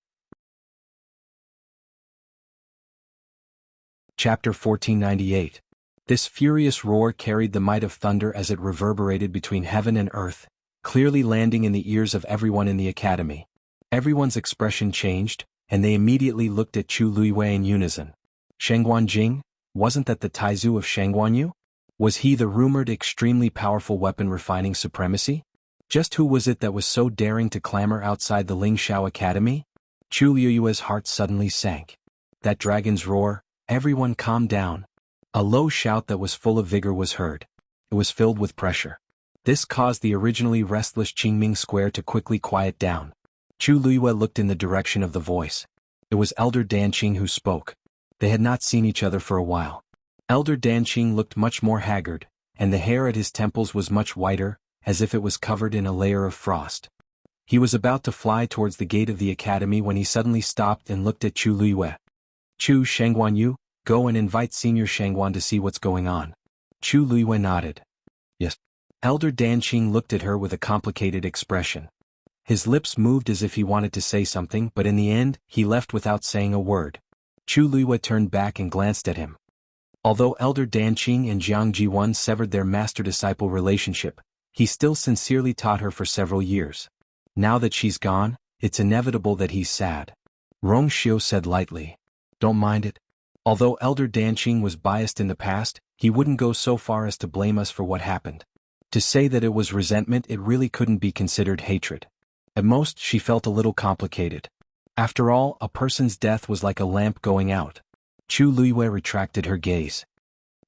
Chapter 1498. This furious roar carried the might of thunder as it reverberated between heaven and earth, clearly landing in the ears of everyone in the academy. Everyone's expression changed, and they immediately looked at Chu Luiyue in unison. Shengguan Jing, wasn't that the Taizu of Shengguan Yu? Was he the rumored extremely powerful weapon refining supremacy? Just who was it that was so daring to clamor outside the Lingxiao Academy? Chu Luiyue's heart suddenly sank. That dragon's roar, everyone calm down. A low shout that was full of vigor was heard. It was filled with pressure. This caused the originally restless Qingming Square to quickly quiet down. Chu Luiyue looked in the direction of the voice. It was Elder Danqing who spoke. They had not seen each other for a while. Elder Danqing looked much more haggard, and the hair at his temples was much whiter, as if it was covered in a layer of frost. He was about to fly towards the gate of the academy when he suddenly stopped and looked at Chu Luiyue. Chu Shengguan Yu, go and invite Senior Shengguan to see what's going on. Chu Luiyue nodded. Yes. Elder Danqing looked at her with a complicated expression. His lips moved as if he wanted to say something, but in the end, he left without saying a word. Chu Luiyue turned back and glanced at him. Although Elder Danqing and Jiang Jiwan severed their master-disciple relationship, he still sincerely taught her for several years. Now that she's gone, it's inevitable that he's sad. Rong Xiu said lightly. Don't mind it. Although Elder Danqing was biased in the past, he wouldn't go so far as to blame us for what happened. To say that it was resentment, it really couldn't be considered hatred. At most, she felt a little complicated. After all, a person's death was like a lamp going out. Chu Luiyue retracted her gaze.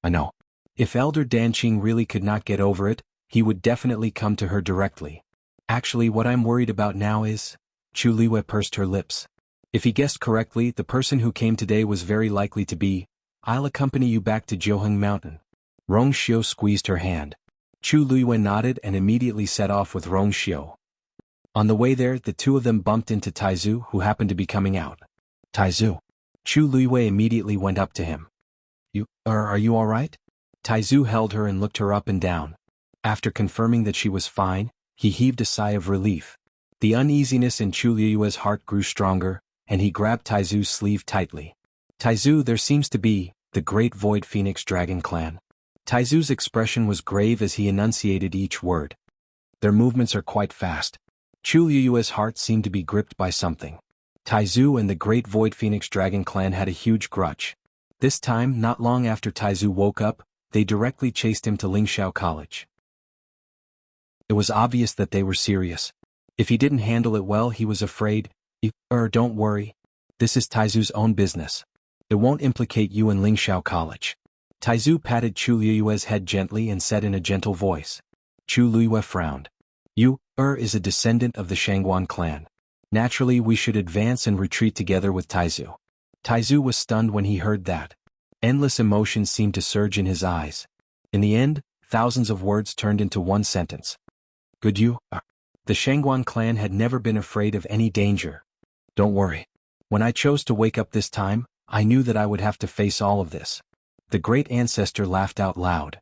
I know. If Elder Danqing really could not get over it, he would definitely come to her directly. Actually, what I'm worried about now is... Chu Luiyue pursed her lips. If he guessed correctly, the person who came today was very likely to be... I'll accompany you back to Jiuheng Mountain. Rong Xiu squeezed her hand. Chu Luiyue nodded and immediately set off with Rong Xiu. On the way there, the two of them bumped into Taizu, who happened to be coming out. Taizu. Chu Luiyue immediately went up to him. Are you all right? Taizu held her and looked her up and down. After confirming that she was fine, he heaved a sigh of relief. The uneasiness in Chu Luiyue's heart grew stronger, and he grabbed Taizu's sleeve tightly. Taizu, there seems to be, the Great Void Phoenix Dragon Clan. Taizu's expression was grave as he enunciated each word. Their movements are quite fast. Chu Luiyue's heart seemed to be gripped by something. Taizu and the Great Void Phoenix Dragon Clan had a huge grudge. This time, not long after Taizu woke up, they directly chased him to Lingxiao College. It was obvious that they were serious. If he didn't handle it well, he was afraid. Don't worry. This is Taizu's own business. It won't implicate you in Lingxiao College. Taizu patted Chu Luiyue's head gently and said in a gentle voice. Chu Luiyue frowned. You, is a descendant of the Shangguan clan. Naturally, we should advance and retreat together with Taizu. Taizu was stunned when he heard that. Endless emotions seemed to surge in his eyes. In the end, thousands of words turned into one sentence. Good you? The Shangguan clan had never been afraid of any danger. Don't worry. When I chose to wake up this time, I knew that I would have to face all of this. The great ancestor laughed out loud.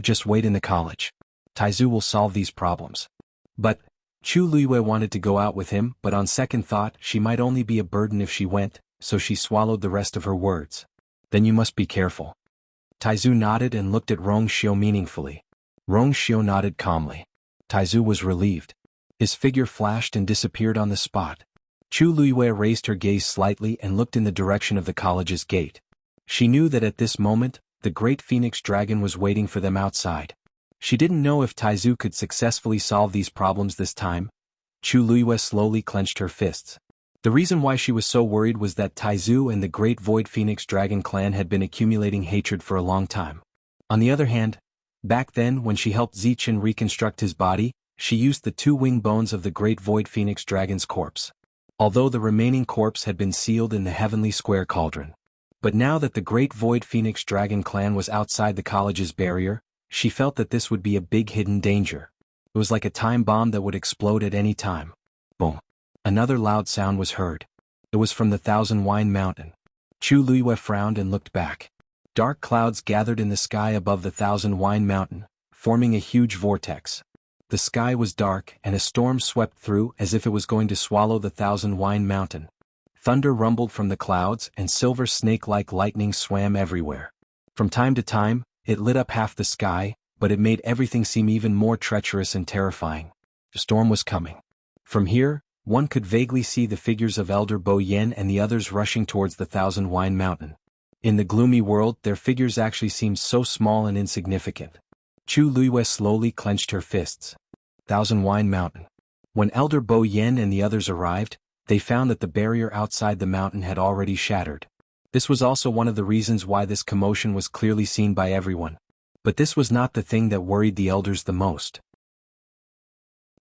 Just wait in the college. Taizu will solve these problems. But, Chu Luiyue wanted to go out with him, but on second thought, she might only be a burden if she went, so she swallowed the rest of her words. Then you must be careful. Taizu nodded and looked at Rong Xiao meaningfully. Rong Xiao nodded calmly. Taizu was relieved. His figure flashed and disappeared on the spot. Chu Luiyue raised her gaze slightly and looked in the direction of the college's gate. She knew that at this moment, the great phoenix dragon was waiting for them outside. She didn't know if Taizu could successfully solve these problems this time. Chu Luiyue slowly clenched her fists. The reason why she was so worried was that Taizu and the great Void Phoenix Dragon clan had been accumulating hatred for a long time. On the other hand, back then when she helped Zichen reconstruct his body, she used the 2 wing bones of the great Void Phoenix Dragon's corpse. Although the remaining corpse had been sealed in the Heavenly Square Cauldron. But now that the great Void Phoenix Dragon clan was outside the college's barrier, she felt that this would be a big hidden danger. It was like a time bomb that would explode at any time. Boom. Another loud sound was heard. It was from the Thousand Wine Mountain. Chu Luiyue frowned and looked back. Dark clouds gathered in the sky above the Thousand Wine Mountain, forming a huge vortex. The sky was dark and a storm swept through as if it was going to swallow the Thousand Wine Mountain. Thunder rumbled from the clouds and silver snake-like lightning swam everywhere. From time to time, it lit up half the sky, but it made everything seem even more treacherous and terrifying. The storm was coming. From here, one could vaguely see the figures of Elder Bo Yen and the others rushing towards the Thousand Wine Mountain. In the gloomy world, their figures actually seemed so small and insignificant. Chu Luiyue slowly clenched her fists. Thousand Wine Mountain. When Elder Bo Yen and the others arrived, they found that the barrier outside the mountain had already shattered. This was also one of the reasons why this commotion was clearly seen by everyone. But this was not the thing that worried the elders the most.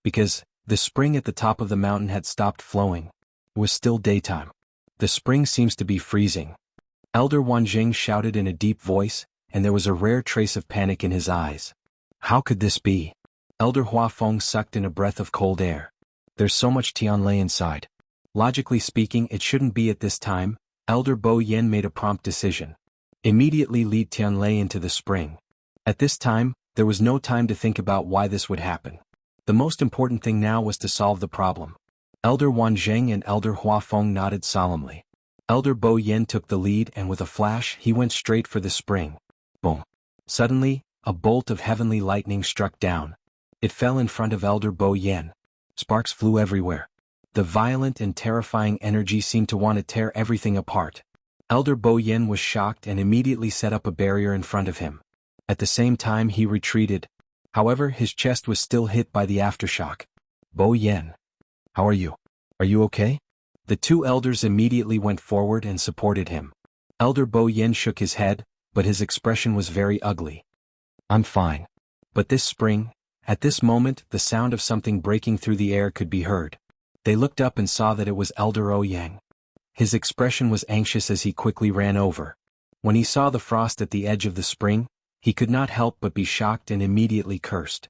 Because the spring at the top of the mountain had stopped flowing. It was still daytime. The spring seems to be freezing. Elder Wanjing shouted in a deep voice, and there was a rare trace of panic in his eyes. How could this be? Elder Huafeng sucked in a breath of cold air. There's so much Tianlei inside. Logically speaking, it shouldn't be at this time. Elder Bo Yen made a prompt decision. Immediately lead Tianlei into the spring. At this time, there was no time to think about why this would happen. The most important thing now was to solve the problem. Elder Wanzheng and Elder Huafeng nodded solemnly. Elder Bo Yen took the lead and with a flash he went straight for the spring. Boom. Suddenly, a bolt of heavenly lightning struck down. It fell in front of Elder Bo Yen. Sparks flew everywhere. The violent and terrifying energy seemed to want to tear everything apart. Elder Bo Yen was shocked and immediately set up a barrier in front of him. At the same time he retreated. However, his chest was still hit by the aftershock. Bo Yen. How are you? Are you okay? The 2 elders immediately went forward and supported him. Elder Bo Yen shook his head, but his expression was very ugly. I'm fine. But this spring, at this moment, the sound of something breaking through the air could be heard. They looked up and saw that it was Elder Ouyang. His expression was anxious as he quickly ran over. When he saw the frost at the edge of the spring, he could not help but be shocked and immediately cursed.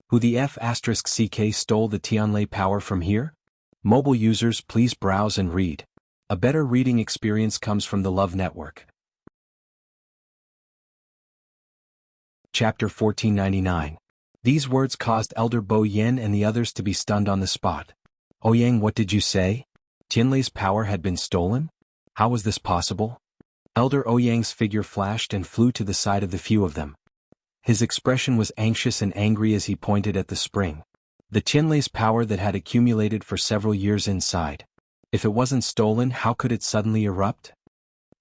Who the F***CK stole the Tianlei power from here? Mobile users, please browse and read. A better reading experience comes from the Love Network. Chapter 1499. These words caused Elder Bo Yen and the others to be stunned on the spot. Ouyang, what did you say? Tianlei's power had been stolen? How was this possible? Elder Ouyang's figure flashed and flew to the side of the few of them. His expression was anxious and angry as he pointed at the spring. The Tianlei's power that had accumulated for several years inside. If it wasn't stolen, how could it suddenly erupt?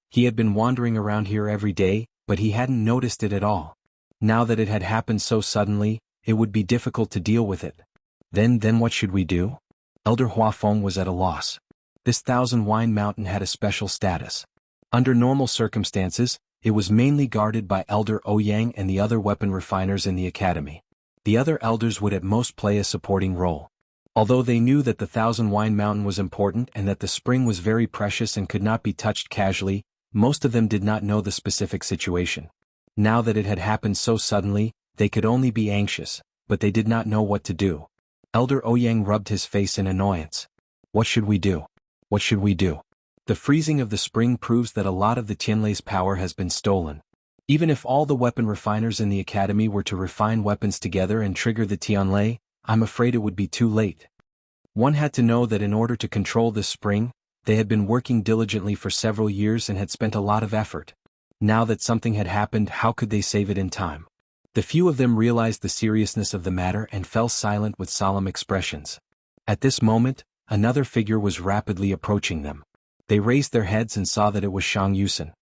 He had been wandering around here every day, but he hadn't noticed it at all. Now that it had happened so suddenly, it would be difficult to deal with it. Then what should we do? Elder Huafeng was at a loss. This Thousand Wine Mountain had a special status. Under normal circumstances, it was mainly guarded by Elder Ouyang and the other weapon refiners in the academy. The other elders would at most play a supporting role. Although they knew that the Thousand Wine Mountain was important and that the spring was very precious and could not be touched casually, most of them did not know the specific situation. Now that it had happened so suddenly, they could only be anxious, but they did not know what to do. Elder Ouyang rubbed his face in annoyance. What should we do? What should we do? The freezing of the spring proves that a lot of the Tianlei's power has been stolen. Even if all the weapon refiners in the academy were to refine weapons together and trigger the Tianlei, I'm afraid it would be too late. One had to know that in order to control this spring, they had been working diligently for several years and had spent a lot of effort. Now that something had happened, how could they save it in time? The few of them realized the seriousness of the matter and fell silent with solemn expressions. At this moment, another figure was rapidly approaching them. They raised their heads and saw that it was Shang Yusen.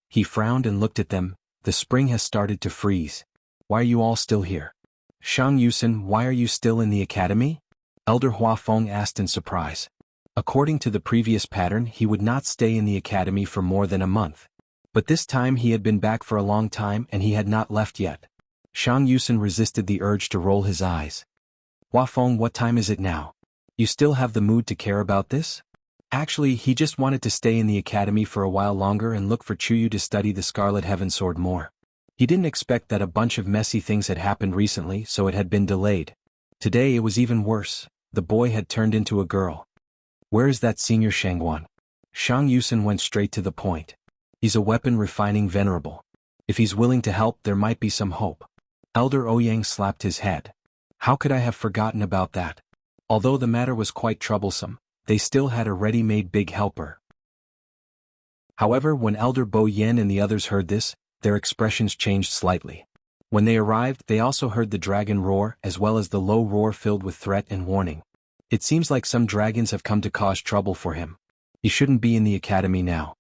He frowned and looked at them. The spring has started to freeze. Why are you all still here? Shang Yusen, why are you still in the academy? Elder Huafeng asked in surprise. According to the previous pattern, he would not stay in the academy for more than a month. But this time he had been back for a long time and he had not left yet. Shang Yusen resisted the urge to roll his eyes. Huafeng, what time is it now? You still have the mood to care about this? Actually, he just wanted to stay in the academy for a while longer and look for Chuyu to study the Scarlet Heaven Sword more. He didn't expect that a bunch of messy things had happened recently, so it had been delayed. Today it was even worse. The boy had turned into a girl. Where is that senior Shangguan? Shang Yusen went straight to the point. He's a weapon refining venerable. If he's willing to help, there might be some hope. Elder Ouyang slapped his head. How could I have forgotten about that? Although the matter was quite troublesome, they still had a ready-made big helper. However, when Elder Bo Yen and the others heard this, their expressions changed slightly. When they arrived, they also heard the dragon roar as well as the low roar filled with threat and warning. It seems like some dragons have come to cause trouble for him. He shouldn't be in the academy now.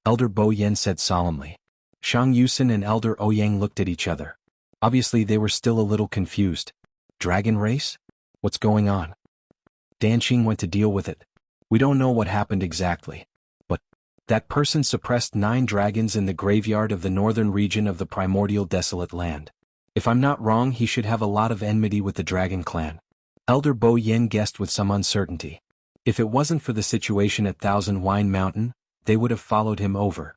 Elder Bo Yen said solemnly. Shang Yusen and Elder Ouyang looked at each other. Obviously they were still a little confused. Dragon race? What's going on? Danqing went to deal with it. We don't know what happened exactly. But that person suppressed 9 dragons in the graveyard of the northern region of the primordial desolate land. If I'm not wrong, he should have a lot of enmity with the dragon clan. Elder Bo Yen guessed with some uncertainty. If it wasn't for the situation at Thousand Wine Mountain, they would have followed him over.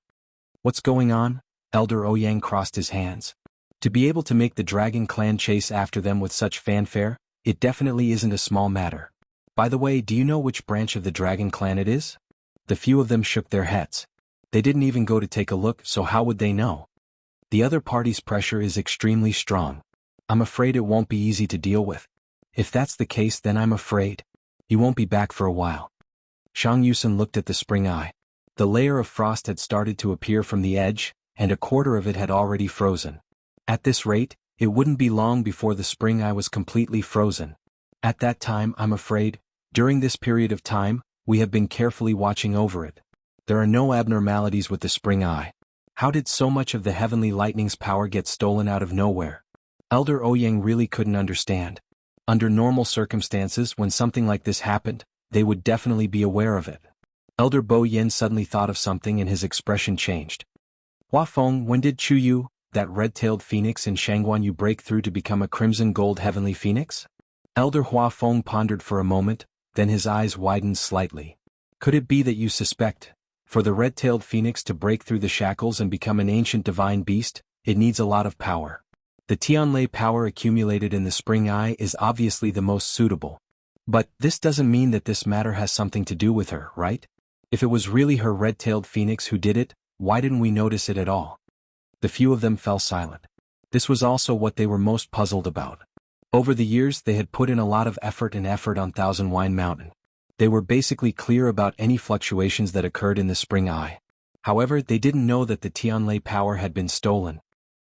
What's going on? Elder Ouyang crossed his hands. To be able to make the dragon clan chase after them with such fanfare, it definitely isn't a small matter. By the way, do you know which branch of the dragon clan it is? The few of them shook their heads. They didn't even go to take a look, so how would they know? The other party's pressure is extremely strong. I'm afraid it won't be easy to deal with. If that's the case, then I'm afraid he won't be back for a while. Shang Yusen looked at the spring eye. The layer of frost had started to appear from the edge, and a quarter of it had already frozen. At this rate, it wouldn't be long before the spring eye was completely frozen. At that time, I'm afraid, during this period of time, we have been carefully watching over it. There are no abnormalities with the spring eye. How did so much of the heavenly lightning's power get stolen out of nowhere? Elder Ouyang really couldn't understand. Under normal circumstances, when something like this happened, they would definitely be aware of it. Elder Bo Yen suddenly thought of something and his expression changed. Huafeng, when did Chuyu, that red-tailed phoenix in Shangguan, break through to become a crimson gold heavenly phoenix? Elder Huafeng pondered for a moment, then his eyes widened slightly. Could it be that you suspect, for the red-tailed phoenix to break through the shackles and become an ancient divine beast, it needs a lot of power? The Tianlei power accumulated in the spring eye is obviously the most suitable. But this doesn't mean that this matter has something to do with her, right? If it was really her red-tailed phoenix who did it, why didn't we notice it at all? The few of them fell silent. This was also what they were most puzzled about. Over the years they had put in a lot of effort on Thousand Wine Mountain. They were basically clear about any fluctuations that occurred in the spring eye. However, they didn't know that the Tianlei power had been stolen.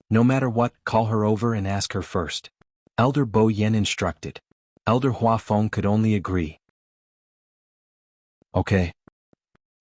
No matter what, call her over and ask her first. Elder Bo Yen instructed. Elder Huafeng could only agree. Okay.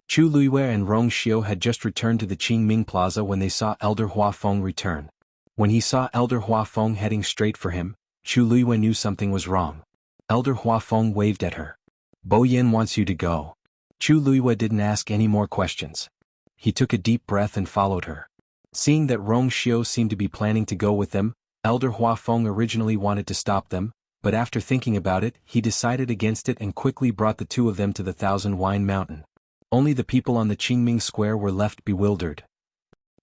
Chu Luiyue and Rong Xiu had just returned to the Qingming Plaza when they saw Elder Huafeng return. When he saw Elder Huafeng heading straight for him, Chu Luiyue knew something was wrong. Elder Huafeng waved at her. Bo Yen wants you to go. Chu Luiyue didn't ask any more questions. He took a deep breath and followed her. Seeing that Rong Xiu seemed to be planning to go with them, Elder Huafeng originally wanted to stop them, but after thinking about it, he decided against it and quickly brought the two of them to the Thousand Wine Mountain. Only the people on the Qingming Square were left bewildered.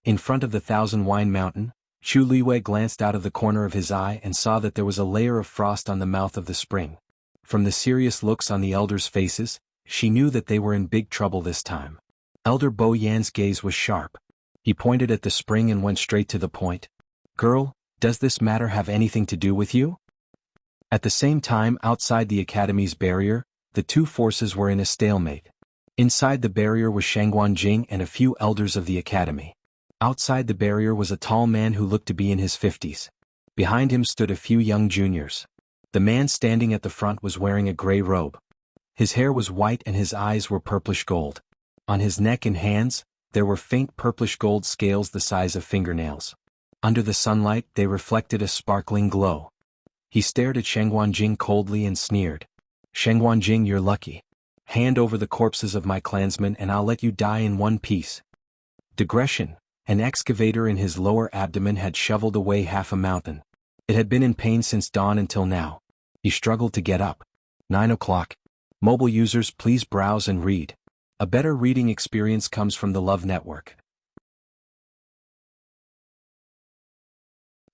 In front of the Thousand Wine Mountain, Chu Luiyue glanced out of the corner of his eye and saw that there was a layer of frost on the mouth of the spring. From the serious looks on the elders' faces, she knew that they were in big trouble this time. Elder Bo Yan's gaze was sharp. He pointed at the spring and went straight to the point. Girl, does this matter have anything to do with you? At the same time, outside the academy's barrier, the two forces were in a stalemate. Inside the barrier was Shangguan Jing and a few elders of the academy. Outside the barrier was a tall man who looked to be in his 50s. Behind him stood a few young juniors. The man standing at the front was wearing a gray robe. His hair was white and his eyes were purplish gold. On his neck and hands, there were faint purplish gold scales the size of fingernails. Under the sunlight, they reflected a sparkling glow. He stared at Sheng Wanjing coldly and sneered. "Sheng Wanjing, you're lucky. Hand over the corpses of my clansmen and I'll let you die in one piece." Digression. An excavator in his lower abdomen had shoveled away half a mountain. It had been in pain since dawn until now. He struggled to get up. 9 o'clock. Mobile users, please browse and read. A better reading experience comes from the Love Network.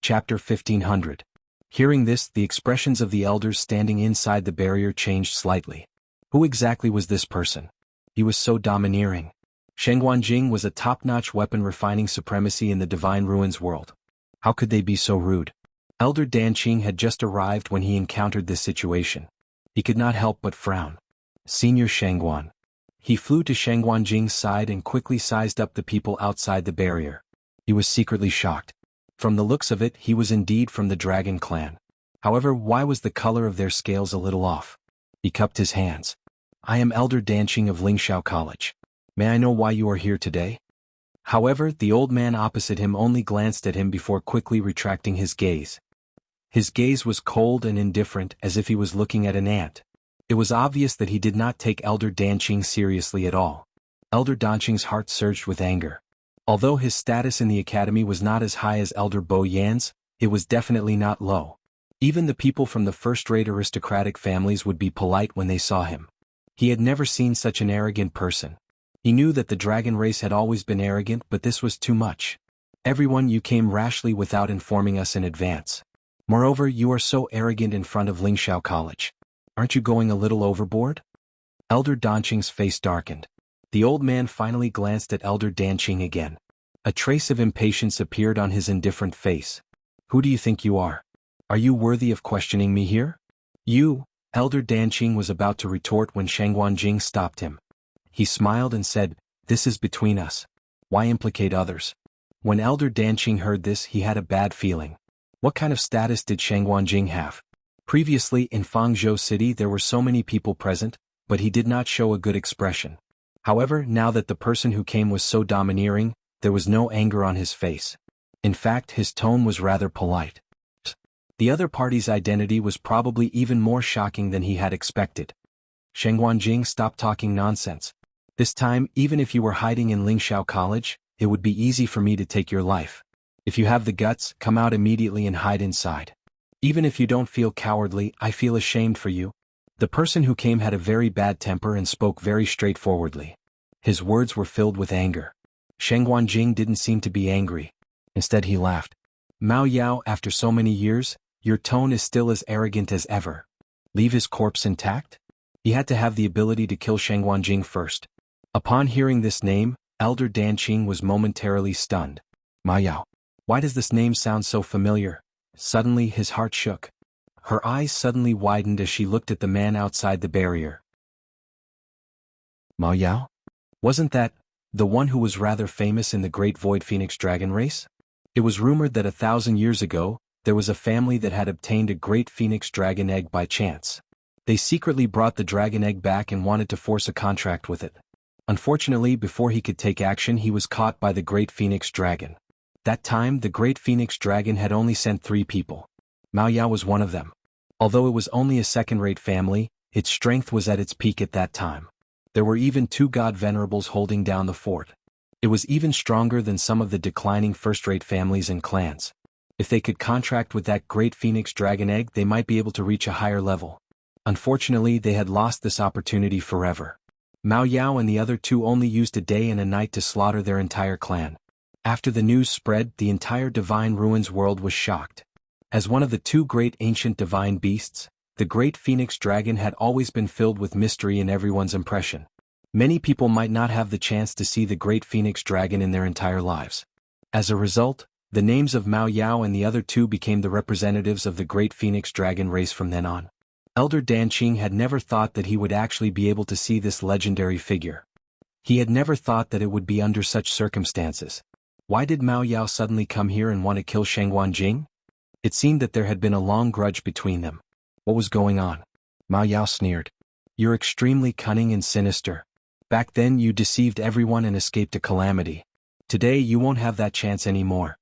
Chapter 1500. Hearing this, the expressions of the elders standing inside the barrier changed slightly. Who exactly was this person? He was so domineering. Sheng Wanjing was a top-notch weapon refining supremacy in the Divine Ruins world. How could they be so rude? Elder Danqing had just arrived when he encountered this situation. He could not help but frown. Senior Shengguan. He flew to Sheng Wanjing's side and quickly sized up the people outside the barrier. He was secretly shocked. From the looks of it, he was indeed from the Dragon Clan. However, why was the color of their scales a little off? He cupped his hands. "I am Elder Danqing of Lingxiao College. May I know why you are here today?" However, the old man opposite him only glanced at him before quickly retracting his gaze. His gaze was cold and indifferent, as if he was looking at an ant. It was obvious that he did not take Elder Danqing seriously at all. Elder Danqing's heart surged with anger. Although his status in the academy was not as high as Elder Bo Yan's, it was definitely not low. Even the people from the first-rate aristocratic families would be polite when they saw him. He had never seen such an arrogant person. He knew that the dragon race had always been arrogant, but this was too much. "Everyone, you came rashly without informing us in advance. Moreover, you are so arrogant in front of Lingxiao College. Aren't you going a little overboard?" Elder Danqing's face darkened. The old man finally glanced at Elder Danqing again. A trace of impatience appeared on his indifferent face. "Who do you think you are? Are you worthy of questioning me here?" "You," Elder Danqing was about to retort when Sheng Wanjing stopped him. He smiled and said, "This is between us. Why implicate others?" When Elder Danqing heard this, he had a bad feeling. What kind of status did Sheng Wanjing have? Previously, in Fangzhou City there were so many people present, but he did not show a good expression. However, now that the person who came was so domineering, there was no anger on his face. In fact, his tone was rather polite. The other party's identity was probably even more shocking than he had expected. Sheng Wanjing, stop talking nonsense. This time, even if you were hiding in Lingxiao College, it would be easy for me to take your life. If you have the guts, come out immediately and hide inside. Even if you don't feel cowardly, I feel ashamed for you." The person who came had a very bad temper and spoke very straightforwardly. His words were filled with anger. Sheng Wanjing didn't seem to be angry. Instead he laughed. "Mao Yao, after so many years, your tone is still as arrogant as ever. Leave his corpse intact?" He had to have the ability to kill Sheng Wanjing first. Upon hearing this name, Elder Danqing was momentarily stunned. "Ma Yao. Why does this name sound so familiar?" Suddenly his heart shook. Her eyes suddenly widened as she looked at the man outside the barrier. "Ma Yao? Wasn't that the one who was rather famous in the Great Void Phoenix Dragon race?" It was rumored that 1,000 years ago, there was a family that had obtained a Great Phoenix Dragon egg by chance. They secretly brought the dragon egg back and wanted to force a contract with it. Unfortunately, before he could take action, he was caught by the Great Phoenix Dragon. That time, the Great Phoenix Dragon had only sent 3 people. Mao Yao was one of them. Although it was only a second-rate family, its strength was at its peak at that time. There were even 2 god venerables holding down the fort. It was even stronger than some of the declining first-rate families and clans. If they could contract with that Great Phoenix Dragon egg, they might be able to reach a higher level. Unfortunately, they had lost this opportunity forever. Mao Yao and the other 2 only used a day and a night to slaughter their entire clan. After the news spread, the entire Divine Ruins world was shocked. As one of the 2 great ancient divine beasts, the Great Phoenix Dragon had always been filled with mystery in everyone's impression. Many people might not have the chance to see the Great Phoenix Dragon in their entire lives. As a result, the names of Mao Yao and the other 2 became the representatives of the Great Phoenix Dragon race from then on. Elder Danqing had never thought that he would actually be able to see this legendary figure. He had never thought that it would be under such circumstances. Why did Mao Yao suddenly come here and want to kill Shangguan Jing? It seemed that there had been a long grudge between them. What was going on? Mao Yao sneered. You're extremely cunning and sinister. Back then you deceived everyone and escaped a calamity. Today you won't have that chance anymore.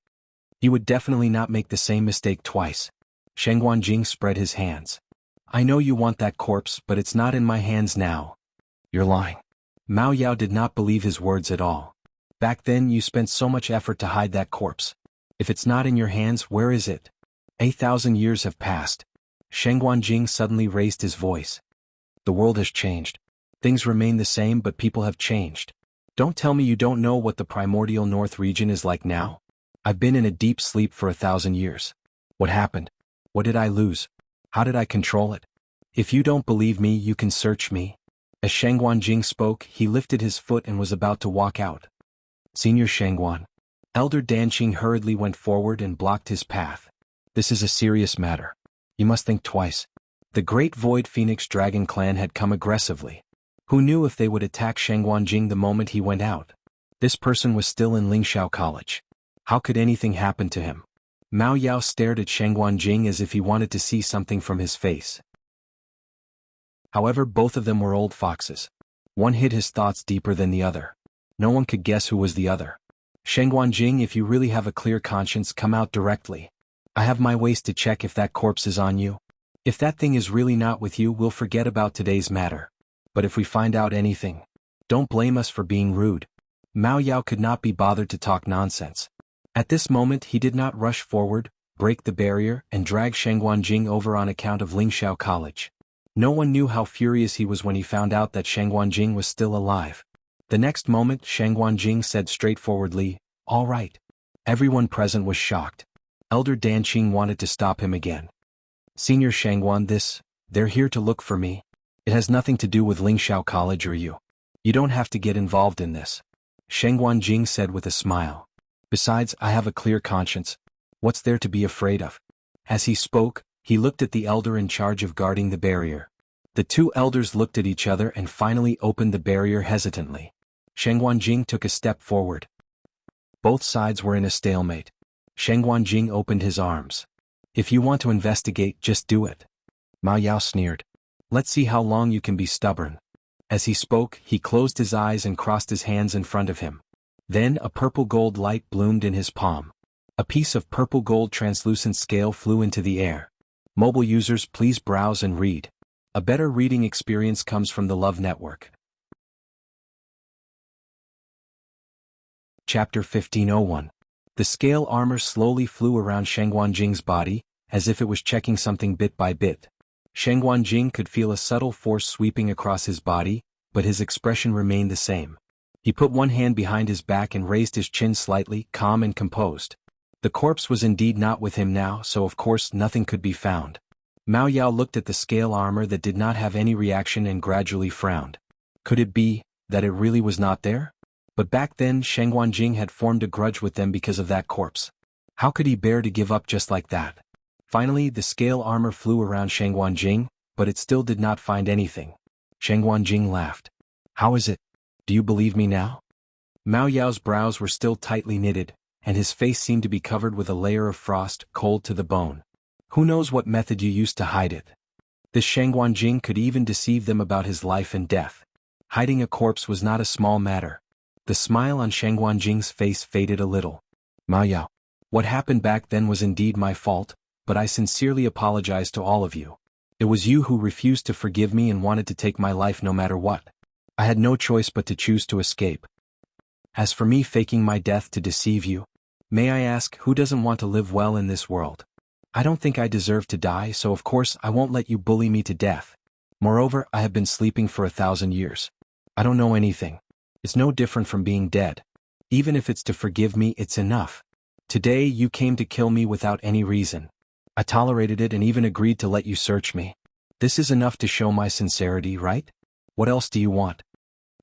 You would definitely not make the same mistake twice. Shangguan Jing spread his hands. I know you want that corpse, but it's not in my hands now. You're lying. Mao Yao did not believe his words at all. Back then you spent so much effort to hide that corpse. If it's not in your hands, where is it? 8,000 years have passed. Shangguan Jing suddenly raised his voice. The world has changed. Things remain the same, but people have changed. Don't tell me you don't know what the primordial north region is like now. I've been in a deep sleep for 1,000 years. What happened? What did I lose? How did I control it? If you don't believe me, you can search me. As Shangguan Jing spoke, he lifted his foot and was about to walk out. Senior Shangguan. Elder Danqing hurriedly went forward and blocked his path. This is a serious matter. You must think twice. The Great Void Phoenix Dragon Clan had come aggressively. Who knew if they would attack Shangguan Jing the moment he went out? This person was still in Lingxiao College. How could anything happen to him? Mao Yao stared at Shangguan Jing as if he wanted to see something from his face. However, both of them were old foxes. One hid his thoughts deeper than the other. No one could guess who was the other. Shangguan Jing, if you really have a clear conscience, come out directly. I have my ways to check if that corpse is on you. If that thing is really not with you, we'll forget about today's matter. But if we find out anything, don't blame us for being rude. Mao Yao could not be bothered to talk nonsense. At this moment he did not rush forward, break the barrier, and drag Shangguan Jing over on account of Lingxiao College. No one knew how furious he was when he found out that Shangguan Jing was still alive. The next moment Shangguan Jing said straightforwardly, all right. Everyone present was shocked. Elder Danqing wanted to stop him again. Senior Shangguan, they're here to look for me. It has nothing to do with Lingxiao College or you. You don't have to get involved in this. Shangguan Jing said with a smile. Besides, I have a clear conscience. What's there to be afraid of? As he spoke, he looked at the elder in charge of guarding the barrier. The two elders looked at each other and finally opened the barrier hesitantly. Shangguan Jing took a step forward. Both sides were in a stalemate. Shangguan Jing opened his arms. If you want to investigate, just do it. Mao Yao sneered. Let's see how long you can be stubborn. As he spoke, he closed his eyes and crossed his hands in front of him. Then a purple gold light bloomed in his palm. A piece of purple gold translucent scale flew into the air. Mobile users, please browse and read. A better reading experience comes from the Love Network. Chapter 1501. The scale armor slowly flew around Shangguan Jing's body, as if it was checking something bit by bit. Shangguan Jing could feel a subtle force sweeping across his body, but his expression remained the same. He put one hand behind his back and raised his chin slightly, calm and composed. The corpse was indeed not with him now, so of course nothing could be found. Mao Yao looked at the scale armor that did not have any reaction and gradually frowned. Could it be that it really was not there? But back then Shangguan Jing had formed a grudge with them because of that corpse. How could he bear to give up just like that? Finally, the scale armor flew around Shangguan Jing, but it still did not find anything. Shangguan Jing laughed. How is it? Do you believe me now? Mao Yao's brows were still tightly knitted, and his face seemed to be covered with a layer of frost, cold to the bone. Who knows what method you used to hide it? This Shangguan Jing could even deceive them about his life and death. Hiding a corpse was not a small matter. The smile on Shangguan Jing's face faded a little. Mao Yao, what happened back then was indeed my fault, but I sincerely apologize to all of you. It was you who refused to forgive me and wanted to take my life no matter what. I had no choice but to choose to escape. As for me faking my death to deceive you, may I ask, who doesn't want to live well in this world? I don't think I deserve to die, so of course I won't let you bully me to death. Moreover, I have been sleeping for 1,000 years. I don't know anything. It's no different from being dead. Even if it's to forgive me, it's enough. Today you came to kill me without any reason. I tolerated it and even agreed to let you search me. This is enough to show my sincerity, right? What else do you want?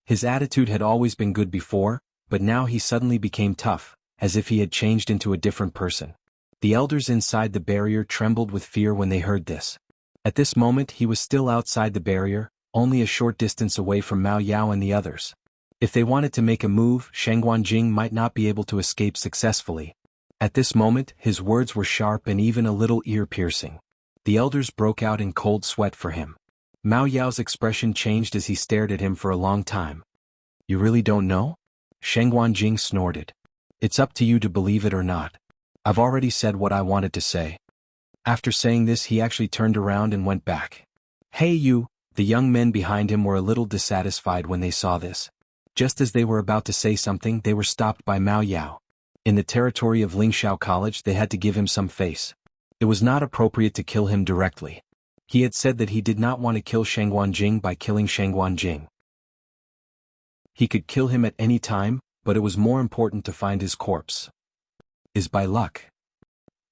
His attitude had always been good before, but now he suddenly became tough, as if he had changed into a different person. The elders inside the barrier trembled with fear when they heard this. At this moment he was still outside the barrier, only a short distance away from Mao Yao and the others. If they wanted to make a move, Shang Guanjing might not be able to escape successfully. At this moment, his words were sharp and even a little ear-piercing. The elders broke out in cold sweat for him. Mao Yao's expression changed as he stared at him for a long time. You really don't know? Shang Guanjing snorted. It's up to you to believe it or not. I've already said what I wanted to say. After saying this, he actually turned around and went back. Hey you! The young men behind him were a little dissatisfied when they saw this. Just as they were about to say something, they were stopped by Mao Yao. In the territory of Lingxiao College, they had to give him some face. It was not appropriate to kill him directly. He had said that he did not want to kill Shang Guanjing by killing Shang Guanjing. He could kill him at any time, but it was more important to find his corpse. Is by luck.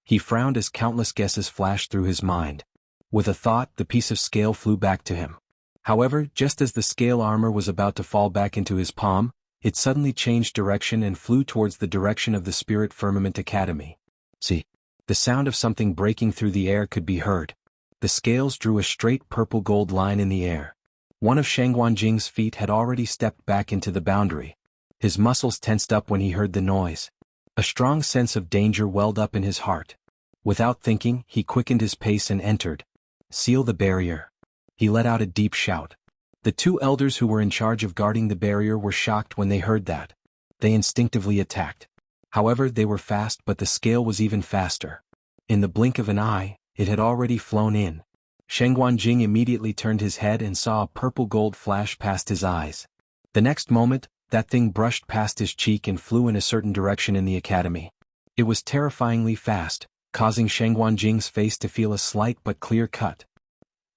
He frowned as countless guesses flashed through his mind. With a thought, the piece of scale flew back to him. However, just as the scale armor was about to fall back into his palm, it suddenly changed direction and flew towards the direction of the Spirit Firmament Academy. See, the sound of something breaking through the air could be heard. The scales drew a straight purple-gold line in the air. One of Shang Guanjing's feet had already stepped back into the boundary. His muscles tensed up when he heard the noise. A strong sense of danger welled up in his heart. Without thinking, he quickened his pace and entered. Seal the barrier. He let out a deep shout. The two elders who were in charge of guarding the barrier were shocked when they heard that. They instinctively attacked. However, they were fast, but the scale was even faster. In the blink of an eye, it had already flown in. Shang Guanjing immediately turned his head and saw a purple gold flash past his eyes. The next moment, that thing brushed past his cheek and flew in a certain direction in the academy. It was terrifyingly fast, causing Shang Guanjing's face to feel a slight but clear cut.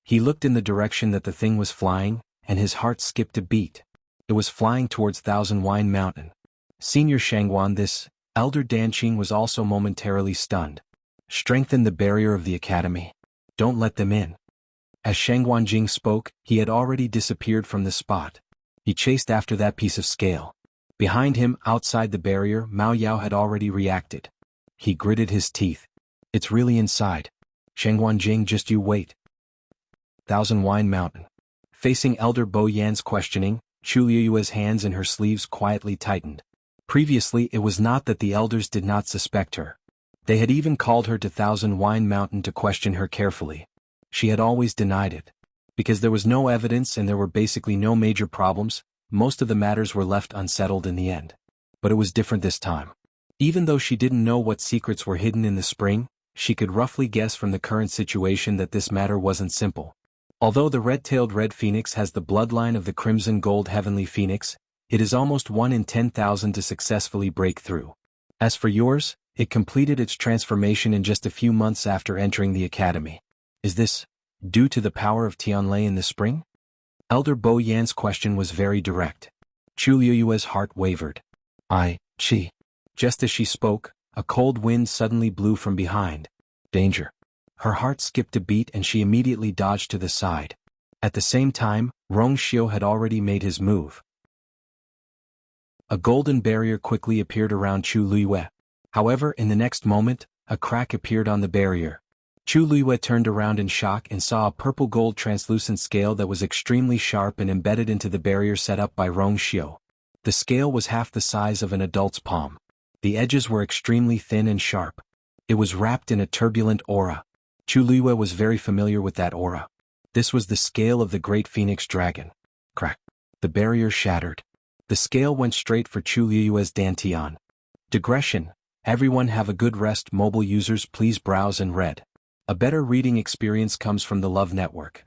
He looked in the direction that the thing was flying, and his heart skipped a beat. It was flying towards Thousand Wine Mountain. Senior Shangguan, this elder Danqing was also momentarily stunned. Strengthen the barrier of the academy. Don't let them in. As Shang Guanjing spoke, he had already disappeared from the spot. He chased after that piece of scale. Behind him, outside the barrier, Mao Yao had already reacted. He gritted his teeth. It's really inside. Shang Guanjing, just you wait. Thousand Wine Mountain. Facing Elder Bo Yan's questioning, Chu Liyue's hands in her sleeves quietly tightened. Previously, it was not that the elders did not suspect her. They had even called her to Thousand Wine Mountain to question her carefully. She had always denied it. Because there was no evidence and there were basically no major problems, most of the matters were left unsettled in the end. But it was different this time. Even though she didn't know what secrets were hidden in the spring, she could roughly guess from the current situation that this matter wasn't simple. Although the red-tailed red phoenix has the bloodline of the crimson gold heavenly phoenix, it is almost 1 in 10,000 to successfully break through. As for yours, it completed its transformation in just a few months after entering the academy. Is this due to the power of Tianlei in the spring? Elder Bo Yan's question was very direct. Chu Liyue's heart wavered. Chi. Just as she spoke, a cold wind suddenly blew from behind. Danger. Her heart skipped a beat and she immediately dodged to the side. At the same time, Rong Xiu had already made his move. A golden barrier quickly appeared around Chu Liyue. However, in the next moment, a crack appeared on the barrier. Chu Liyue turned around in shock and saw a purple-gold translucent scale that was extremely sharp and embedded into the barrier set up by Rong Xiu. The scale was half the size of an adult's palm. The edges were extremely thin and sharp. It was wrapped in a turbulent aura. Chu Liyue was very familiar with that aura. This was the scale of the great phoenix dragon. Crack. The barrier shattered. The scale went straight for Chu Liyue's dantian. Digression. Everyone have a good rest. Mobile users please browse and read. A better reading experience comes from the Love Network.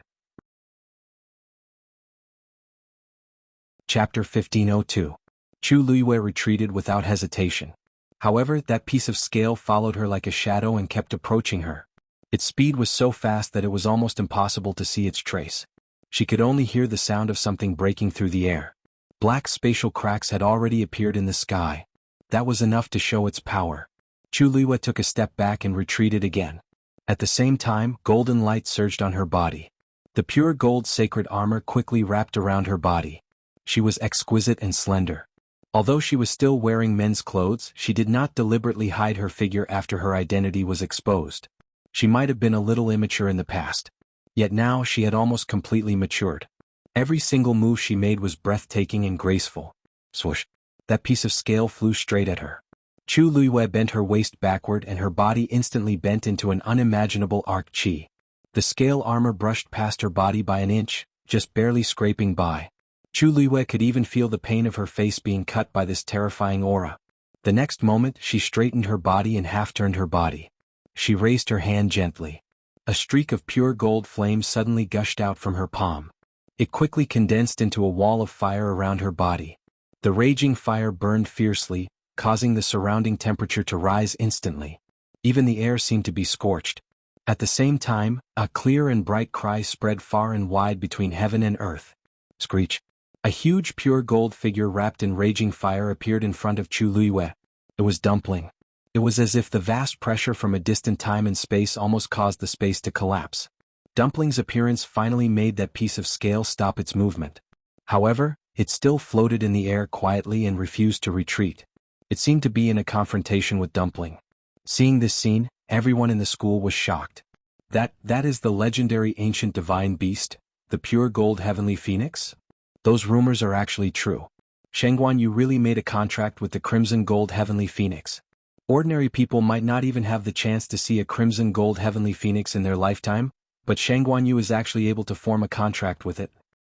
Chapter 1502. Chu Liyue retreated without hesitation. However, that piece of scale followed her like a shadow and kept approaching her. Its speed was so fast that it was almost impossible to see its trace. She could only hear the sound of something breaking through the air. Black spatial cracks had already appeared in the sky. That was enough to show its power. Chu Liyue took a step back and retreated again. At the same time, golden light surged on her body. The pure gold sacred armor quickly wrapped around her body. She was exquisite and slender. Although she was still wearing men's clothes, she did not deliberately hide her figure after her identity was exposed. She might have been a little immature in the past. Yet now she had almost completely matured. Every single move she made was breathtaking and graceful. Swoosh. That piece of scale flew straight at her. Chu Luiyue bent her waist backward and her body instantly bent into an unimaginable arc chi. The scale armor brushed past her body by an inch, just barely scraping by. Chu Luiyue could even feel the pain of her face being cut by this terrifying aura. The next moment, she straightened her body and half-turned her body. She raised her hand gently. A streak of pure gold flame suddenly gushed out from her palm. It quickly condensed into a wall of fire around her body. The raging fire burned fiercely, causing the surrounding temperature to rise instantly. Even the air seemed to be scorched. At the same time, a clear and bright cry spread far and wide between heaven and earth. Screech. A huge pure gold figure wrapped in raging fire appeared in front of Chu Luiyue. It was Dumpling. It was as if the vast pressure from a distant time and space almost caused the space to collapse. Dumpling's appearance finally made that piece of scale stop its movement. However, it still floated in the air quietly and refused to retreat. It seemed to be in a confrontation with Dumpling. Seeing this scene, everyone in the school was shocked. That is the legendary ancient divine beast, the pure gold heavenly phoenix? Those rumors are actually true. Shengguan Yu really made a contract with the crimson gold heavenly phoenix. Ordinary people might not even have the chance to see a crimson gold heavenly phoenix in their lifetime, but Shengguan Yu is actually able to form a contract with it.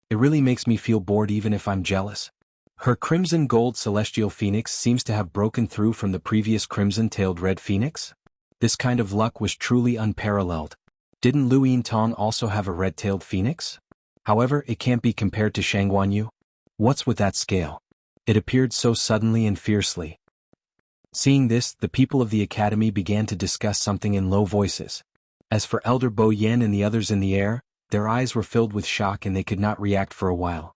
It really makes me feel bored even if I'm jealous. Her crimson gold celestial phoenix seems to have broken through from the previous crimson-tailed red phoenix. This kind of luck was truly unparalleled. Didn't Lu Yintong also have a red-tailed phoenix? However, it can't be compared to Shengguan Yu. What's with that scale? It appeared so suddenly and fiercely. Seeing this, the people of the academy began to discuss something in low voices. As for Elder Bo Yan and the others in the air, their eyes were filled with shock and they could not react for a while.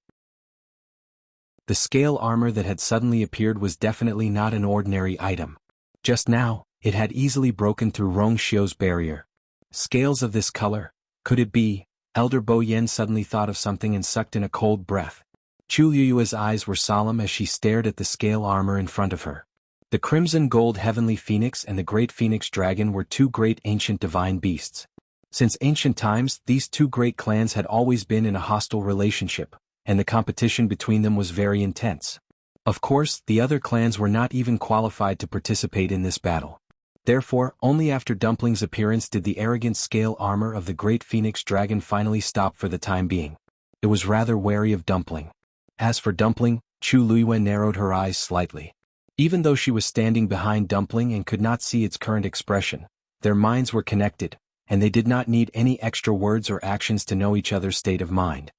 The scale armor that had suddenly appeared was definitely not an ordinary item. Just now, it had easily broken through Rong Xiu's barrier. Scales of this color, could it be? Elder Bo Yan suddenly thought of something and sucked in a cold breath. Chu Liyue's eyes were solemn as she stared at the scale armor in front of her. The crimson gold heavenly phoenix and the great phoenix dragon were two great ancient divine beasts. Since ancient times, these two great clans had always been in a hostile relationship, and the competition between them was very intense. Of course, the other clans were not even qualified to participate in this battle. Therefore, only after Dumpling's appearance did the arrogant scale armor of the great phoenix dragon finally stop for the time being. It was rather wary of Dumpling. As for Dumpling, Chu Luiyue narrowed her eyes slightly. Even though she was standing behind Dumpling and could not see its current expression, their minds were connected, and they did not need any extra words or actions to know each other's state of mind.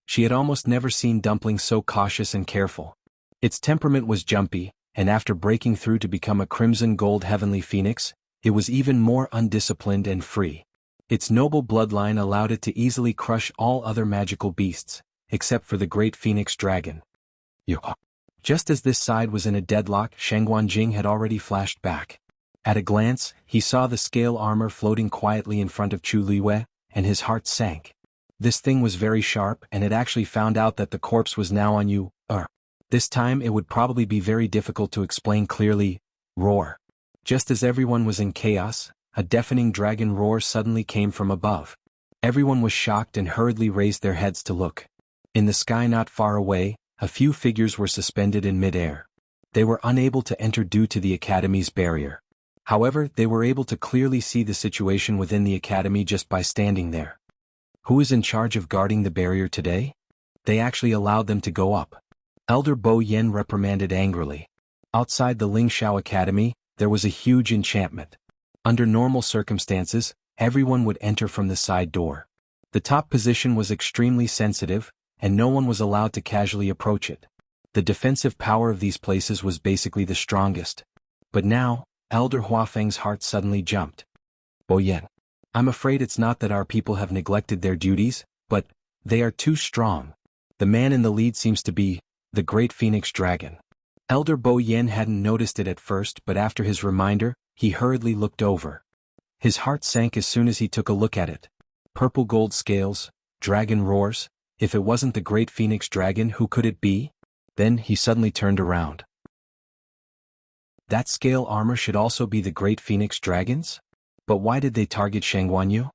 She had almost never seen Dumpling so cautious and careful. Its temperament was jumpy, and after breaking through to become a crimson gold heavenly phoenix, it was even more undisciplined and free. Its noble bloodline allowed it to easily crush all other magical beasts, except for the great phoenix dragon. Just as this side was in a deadlock, Shengguan Jing had already flashed back. At a glance, he saw the scale armor floating quietly in front of Chu Luiyue, and his heart sank. This thing was very sharp, and it actually found out that the corpse was now on you. This time it would probably be very difficult to explain clearly. Roar. Just as everyone was in chaos, a deafening dragon roar suddenly came from above. Everyone was shocked and hurriedly raised their heads to look. In the sky not far away, a few figures were suspended in mid-air. They were unable to enter due to the academy's barrier. However, they were able to clearly see the situation within the academy just by standing there. Who is in charge of guarding the barrier today? They actually allowed them to go up. Elder Bo Yan reprimanded angrily. Outside the Lingxiao Academy, there was a huge enchantment. Under normal circumstances, everyone would enter from the side door. The top position was extremely sensitive, and no one was allowed to casually approach it. The defensive power of these places was basically the strongest. But now, Elder Huafeng's heart suddenly jumped. Bo Yan. I'm afraid it's not that our people have neglected their duties, but they are too strong. The man in the lead seems to be the great phoenix dragon. Elder Bo Yan hadn't noticed it at first, but after his reminder, he hurriedly looked over. His heart sank as soon as he took a look at it. Purple gold scales, dragon roars. If it wasn't the great phoenix dragon, who could it be? Then he suddenly turned around. That scale armor should also be the great phoenix dragon's? But why did they target Shengguan Yu?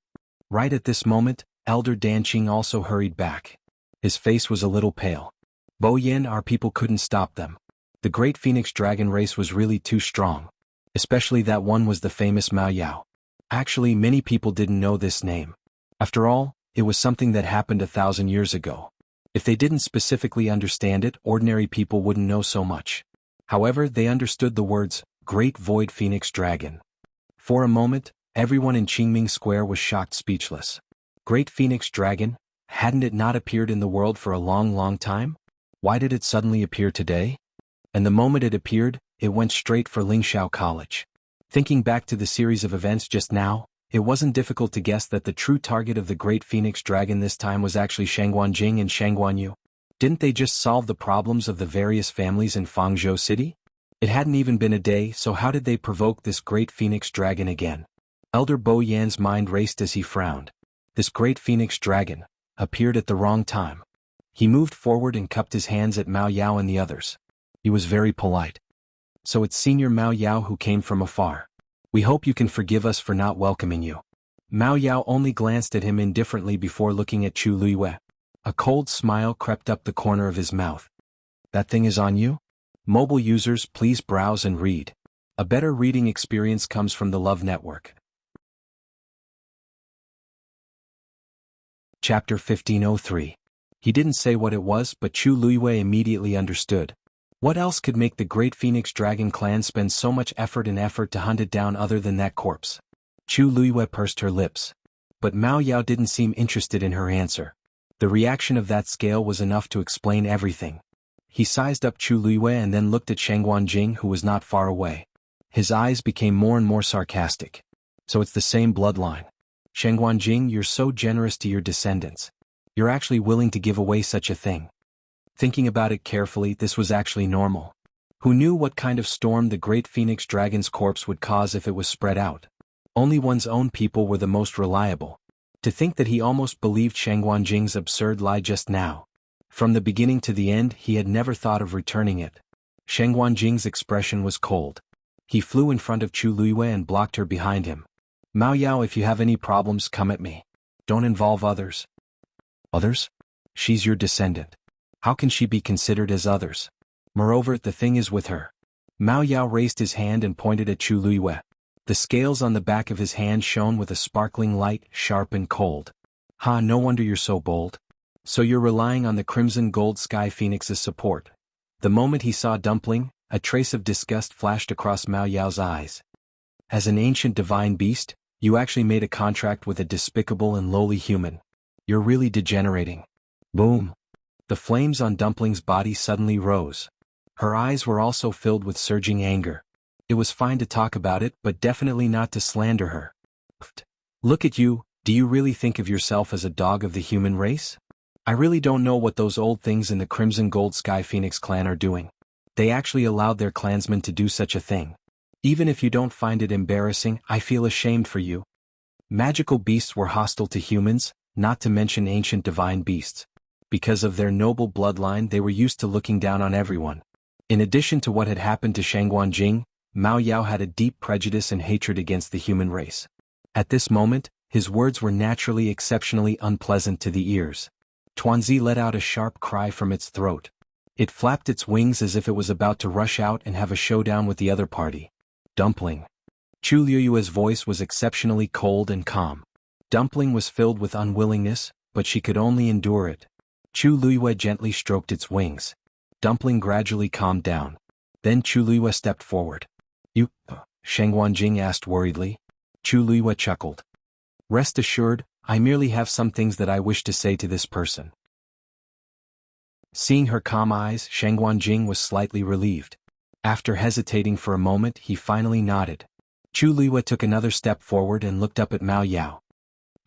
Right at this moment, Elder Danqing also hurried back. His face was a little pale. Bo Yin, our people couldn't stop them. The Great Phoenix Dragon race was really too strong. Especially that one was the famous Mao Yao. Actually, many people didn't know this name. After all, it was something that happened 1,000 years ago. If they didn't specifically understand it, ordinary people wouldn't know so much. However, they understood the words, Great Void Phoenix Dragon. For a moment, everyone in Qingming Square was shocked speechless. Great Phoenix Dragon? Hadn't it not appeared in the world for a long time? Why did it suddenly appear today? And the moment it appeared, it went straight for Lingxiao College. Thinking back to the series of events just now, it wasn't difficult to guess that the true target of the Great Phoenix Dragon this time was actually Shangguanjing and Shangguanyu. Didn't they just solve the problems of the various families in Fangzhou City? It hadn't even been a day, so how did they provoke this Great Phoenix Dragon again? Elder Bo Yan's mind raced as he frowned. This Great Phoenix Dragon appeared at the wrong time. He moved forward and cupped his hands at Mao Yao and the others. He was very polite. So it's Senior Mao Yao who came from afar. We hope you can forgive us for not welcoming you. Mao Yao only glanced at him indifferently before looking at Chu Luiyue. A cold smile crept up the corner of his mouth. That thing is on you? Mobile users, please browse and read. A better reading experience comes from the Love Network. Chapter 1503. He didn't say what it was, but Chu Luiyue immediately understood. What else could make the Great Phoenix Dragon clan spend so much effort to hunt it down other than that corpse? Chu Luiyue pursed her lips. But Mao Yao didn't seem interested in her answer. The reaction of that scale was enough to explain everything. He sized up Chu Luiyue and then looked at Shangguanjing, who was not far away. His eyes became more and more sarcastic. So it's the same bloodline. Shangguanjing, you're so generous to your descendants. You're actually willing to give away such a thing. Thinking about it carefully, this was actually normal. Who knew what kind of storm the Great Phoenix Dragon's corpse would cause if it was spread out? Only one's own people were the most reliable. To think that he almost believed Shangguanjing's absurd lie just now. From the beginning to the end, he had never thought of returning it. Shangguanjing's expression was cold. He flew in front of Chu Luiyue and blocked her behind him. Mao Yao, if you have any problems, come at me. Don't involve others. Others? She's your descendant. How can she be considered as others? Moreover, the thing is with her. Mao Yao raised his hand and pointed at Chu Luiyue. The scales on the back of his hand shone with a sparkling light, sharp and cold. Ha, no wonder you're so bold. So you're relying on the Crimson Gold Sky Phoenix's support. The moment he saw Dumpling, a trace of disgust flashed across Mao Yao's eyes. As an ancient divine beast, you actually made a contract with a despicable and lowly human. You're really degenerating. Boom. The flames on Dumpling's body suddenly rose. Her eyes were also filled with surging anger. It was fine to talk about it, but definitely not to slander her. Look at you, do you really think of yourself as a dog of the human race? I really don't know what those old things in the Crimson Gold Sky Phoenix clan are doing. They actually allowed their clansmen to do such a thing. Even if you don't find it embarrassing, I feel ashamed for you. Magical beasts were hostile to humans, not to mention ancient divine beasts. Because of their noble bloodline, they were used to looking down on everyone. In addition to what had happened to Shangguanjing, Mao Yao had a deep prejudice and hatred against the human race. At this moment, his words were naturally exceptionally unpleasant to the ears. Tuanzi let out a sharp cry from its throat. It flapped its wings as if it was about to rush out and have a showdown with the other party. Dumpling. Chu Luiyue's voice was exceptionally cold and calm. Dumpling was filled with unwillingness, but she could only endure it. Chu Luiyue gently stroked its wings. Dumpling gradually calmed down. Then Chu Luiyue stepped forward. You? Shangguanjing asked worriedly. Chu Luiyue chuckled. Rest assured, I merely have some things that I wish to say to this person. Seeing her calm eyes, Shangguanjing was slightly relieved. After hesitating for a moment, he finally nodded. Chu Luiyue took another step forward and looked up at Mao Yao.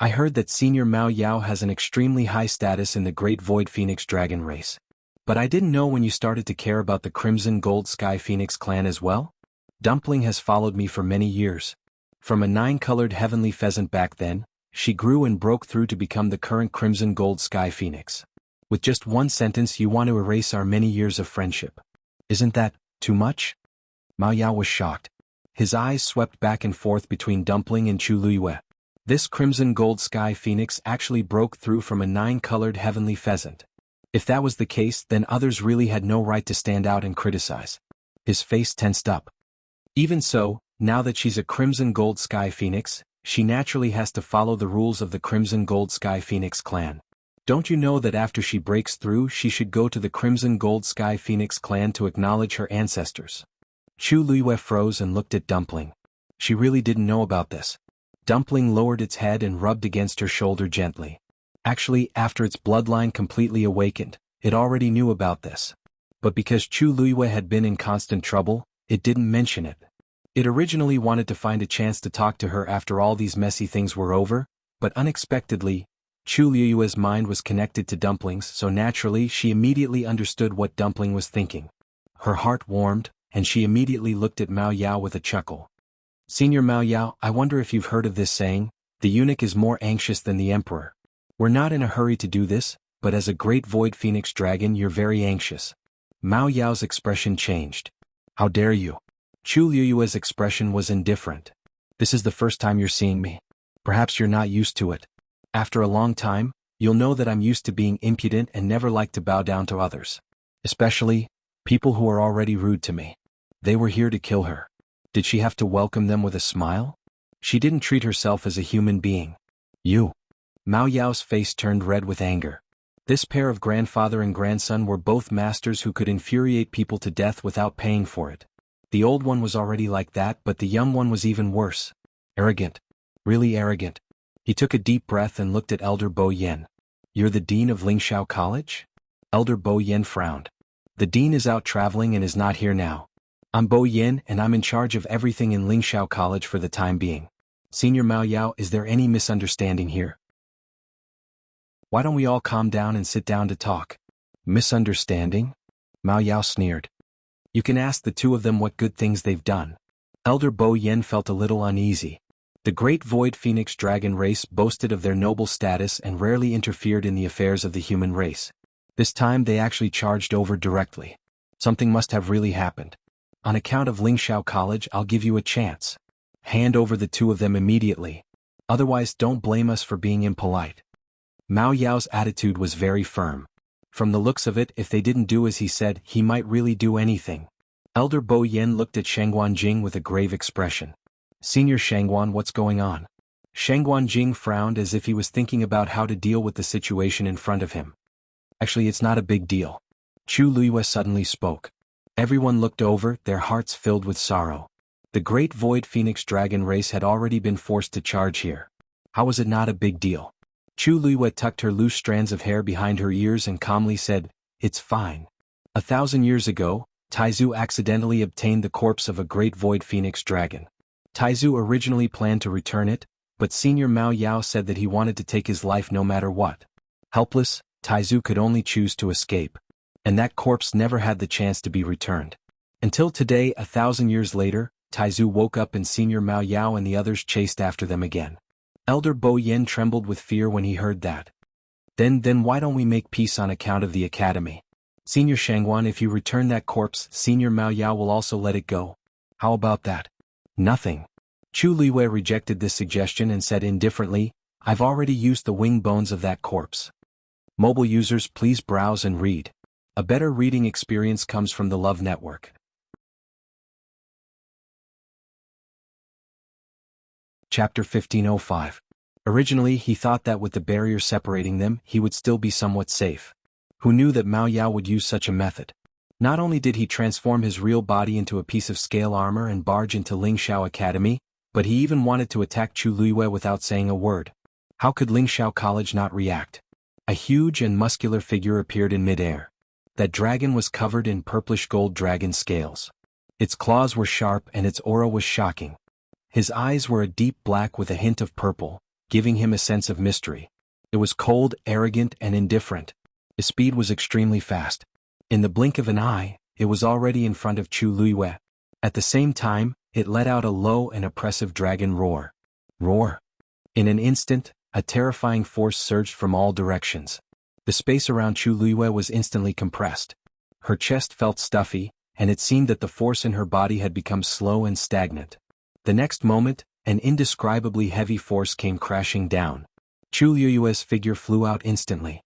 I heard that Senior Mao Yao has an extremely high status in the Great Void Phoenix Dragon race. But I didn't know when you started to care about the Crimson Gold Sky Phoenix clan as well? Dumpling has followed me for many years. From a 9-colored heavenly pheasant back then, she grew and broke through to become the current Crimson Gold Sky Phoenix. With just one sentence you want to erase our many years of friendship. Isn't that too much? Mao Yao was shocked. His eyes swept back and forth between Dumpling and Chu Luiyue. This Crimson Gold Sky Phoenix actually broke through from a 9-colored heavenly pheasant. If that was the case, then others really had no right to stand out and criticize. His face tensed up. Even so, now that she's a Crimson Gold Sky Phoenix, she naturally has to follow the rules of the Crimson Gold Sky Phoenix clan. Don't you know that after she breaks through, she should go to the Crimson Gold Sky Phoenix clan to acknowledge her ancestors? Chu Luiyue froze and looked at Dumpling. She really didn't know about this. Dumpling lowered its head and rubbed against her shoulder gently. Actually, after its bloodline completely awakened, it already knew about this. But because Chu Luiyue had been in constant trouble, it didn't mention it. It originally wanted to find a chance to talk to her after all these messy things were over, but unexpectedly, Chu Luiyue's mind was connected to Dumpling's, so naturally she immediately understood what Dumpling was thinking. Her heart warmed, and she immediately looked at Mao Yao with a chuckle. Senior Mao Yao, I wonder if you've heard of this saying, the eunuch is more anxious than the emperor. We're not in a hurry to do this, but as a great void phoenix dragon you're very anxious. Mao Yao's expression changed. How dare you? Chu Luiyue's expression was indifferent. This is the first time you're seeing me. Perhaps you're not used to it. After a long time, you'll know that I'm used to being impudent and never like to bow down to others. Especially, people who are already rude to me. They were here to kill her. Did she have to welcome them with a smile? She didn't treat herself as a human being. You. Mao Yao's face turned red with anger. This pair of grandfather and grandson were both masters who could infuriate people to death without paying for it. The old one was already like that, but the young one was even worse. Arrogant. Really arrogant. He took a deep breath and looked at Elder Bo Yen. You're the dean of Lingxiao College? Elder Bo Yen frowned. The dean is out traveling and is not here now. I'm Bo Yen and I'm in charge of everything in Lingxiao College for the time being. Senior Mao Yao, is there any misunderstanding here? Why don't we all calm down and sit down to talk? Misunderstanding? Mao Yao sneered. You can ask the two of them what good things they've done. Elder Bo Yen felt a little uneasy. The great Void Phoenix Dragon race boasted of their noble status and rarely interfered in the affairs of the human race. This time they actually charged over directly. Something must have really happened. On account of Lingxiao College, I'll give you a chance. Hand over the two of them immediately. Otherwise, don't blame us for being impolite. Mao Yao's attitude was very firm. From the looks of it, if they didn't do as he said, he might really do anything. Elder Bo Yen looked at Shangguan Jing with a grave expression. Senior Shangguan, what's going on? Shangguan Jing frowned as if he was thinking about how to deal with the situation in front of him. Actually, it's not a big deal. Chu Luiyue suddenly spoke. Everyone looked over, their hearts filled with sorrow. The great Void Phoenix Dragon race had already been forced to charge here. How was it not a big deal? Chu Luiyue tucked her loose strands of hair behind her ears and calmly said, It's fine. 1,000 years ago, Taizu accidentally obtained the corpse of a great Void Phoenix Dragon. Taizu originally planned to return it, but Senior Mao Yao said that he wanted to take his life no matter what. Helpless, Taizu could only choose to escape. And that corpse never had the chance to be returned. Until today, 1,000 years later, Taizu woke up and Senior Mao Yao and the others chased after them again. Elder Bo Yen trembled with fear when he heard that. Then why don't we make peace on account of the academy? Senior Shangguan, if you return that corpse, Senior Mao Yao will also let it go. How about that? Nothing. Chu Luiyue rejected this suggestion and said indifferently, I've already used the wing bones of that corpse. Mobile users, please browse and read. A better reading experience comes from the Love Network. Chapter 1505. Originally he thought that with the barrier separating them, he would still be somewhat safe. Who knew that Mao Yao would use such a method? Not only did he transform his real body into a piece of scale armor and barge into Lingxiao Academy, but he even wanted to attack Chu Luiyue without saying a word. How could Lingxiao College not react? A huge and muscular figure appeared in midair. That dragon was covered in purplish gold dragon scales. Its claws were sharp and its aura was shocking. His eyes were a deep black with a hint of purple, giving him a sense of mystery. It was cold, arrogant, and indifferent. His speed was extremely fast. In the blink of an eye, it was already in front of Chu Luiyue. At the same time, it let out a low and oppressive dragon roar. Roar. In an instant, a terrifying force surged from all directions. The space around Chu Luiyue was instantly compressed. Her chest felt stuffy, and it seemed that the force in her body had become slow and stagnant. The next moment, an indescribably heavy force came crashing down. Chu Luiyue's figure flew out instantly.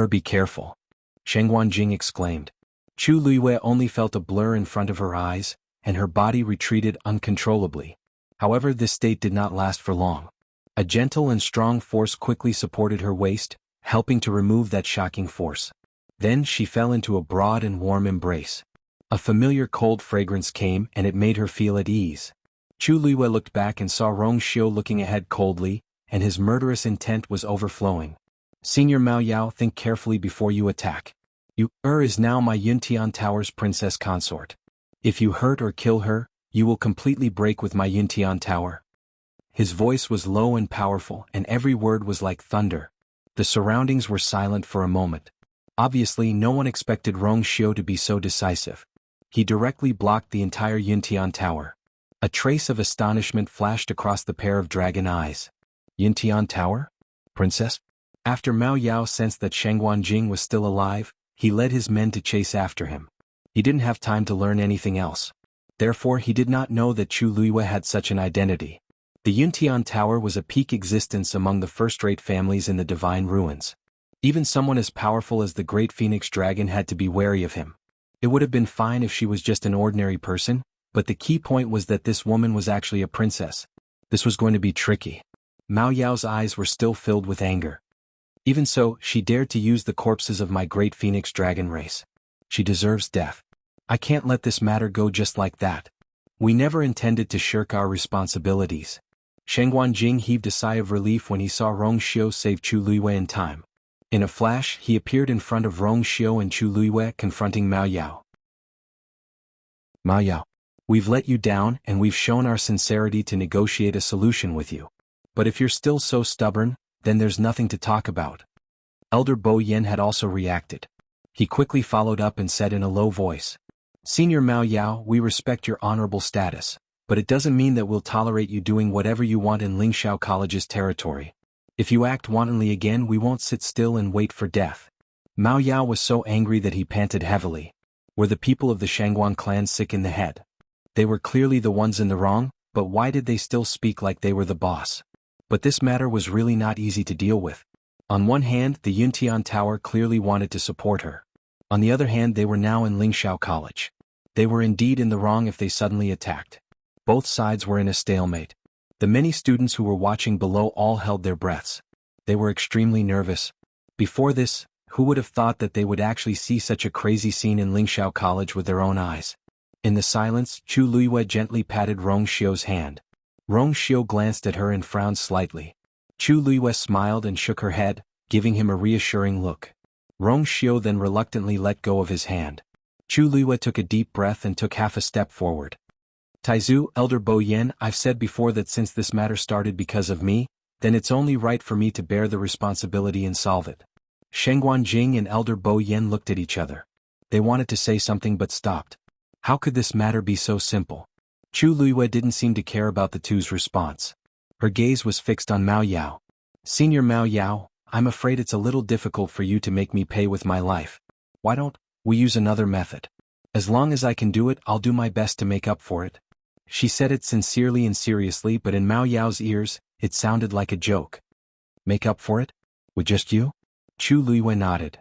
Be careful. Sheng Wanjing exclaimed. Chu Luiyue only felt a blur in front of her eyes, and her body retreated uncontrollably. However, this state did not last for long. A gentle and strong force quickly supported her waist, helping to remove that shocking force. Then she fell into a broad and warm embrace. A familiar cold fragrance came and it made her feel at ease. Chu Luiyue looked back and saw Rong Xiu looking ahead coldly, and his murderous intent was overflowing. Senior Mao Yao, think carefully before you attack. You is now my Yuntian Tower's princess consort. If you hurt or kill her, you will completely break with my Yuntian Tower. His voice was low and powerful, and every word was like thunder. The surroundings were silent for a moment. Obviously, no one expected Rong Xiu to be so decisive. He directly blocked the entire Yuntian Tower. A trace of astonishment flashed across the pair of dragon eyes. Yuntian Tower? Princess? After Mao Yao sensed that Sheng Wanjing was still alive, he led his men to chase after him. He didn't have time to learn anything else. Therefore, he did not know that Chu Luiyue had such an identity. The Yuntian Tower was a peak existence among the first-rate families in the Divine Ruins. Even someone as powerful as the Great Phoenix Dragon had to be wary of him. It would have been fine if she was just an ordinary person, but the key point was that this woman was actually a princess. This was going to be tricky. Mao Yao's eyes were still filled with anger. Even so, she dared to use the corpses of my Great Phoenix Dragon race. She deserves death. I can't let this matter go just like that. We never intended to shirk our responsibilities. Sheng Wanjing heaved a sigh of relief when he saw Rong Xiu save Chu Luiyue in time. In a flash, he appeared in front of Rong Xiu and Chu Luiyue, confronting Mao Yao. Mao Yao, we've let you down and we've shown our sincerity to negotiate a solution with you. But if you're still so stubborn, then there's nothing to talk about. Elder Bo Yen had also reacted. He quickly followed up and said in a low voice, Senior Mao Yao, we respect your honorable status, but it doesn't mean that we'll tolerate you doing whatever you want in Lingxiao College's territory. If you act wantonly again, we won't sit still and wait for death. Mao Yao was so angry that he panted heavily. Were the people of the Shangguan clan sick in the head? They were clearly the ones in the wrong, but why did they still speak like they were the boss? But this matter was really not easy to deal with. On one hand, the Yuntian Tower clearly wanted to support her. On the other hand, they were now in Lingxiao College. They were indeed in the wrong if they suddenly attacked. Both sides were in a stalemate. The many students who were watching below all held their breaths. They were extremely nervous. Before this, who would have thought that they would actually see such a crazy scene in Lingxiao College with their own eyes? In the silence, Chu Luiyue gently patted Rong Xiu's hand. Rong Xiu glanced at her and frowned slightly. Chu Luiyue smiled and shook her head, giving him a reassuring look. Rong Xiu then reluctantly let go of his hand. Chu Luiyue took a deep breath and took half a step forward. Taizu, Elder Bo Yen, I've said before that since this matter started because of me, then it's only right for me to bear the responsibility and solve it. Sheng Wanjing and Elder Bo Yen looked at each other. They wanted to say something but stopped. How could this matter be so simple? Chu Luiyue didn't seem to care about the two's response. Her gaze was fixed on Mao Yao. Senior Mao Yao, I'm afraid it's a little difficult for you to make me pay with my life. Why don't we use another method? As long as I can do it, I'll do my best to make up for it. She said it sincerely and seriously, but in Mao Yao's ears, it sounded like a joke. Make up for it? With just you? Chu Luiyue nodded.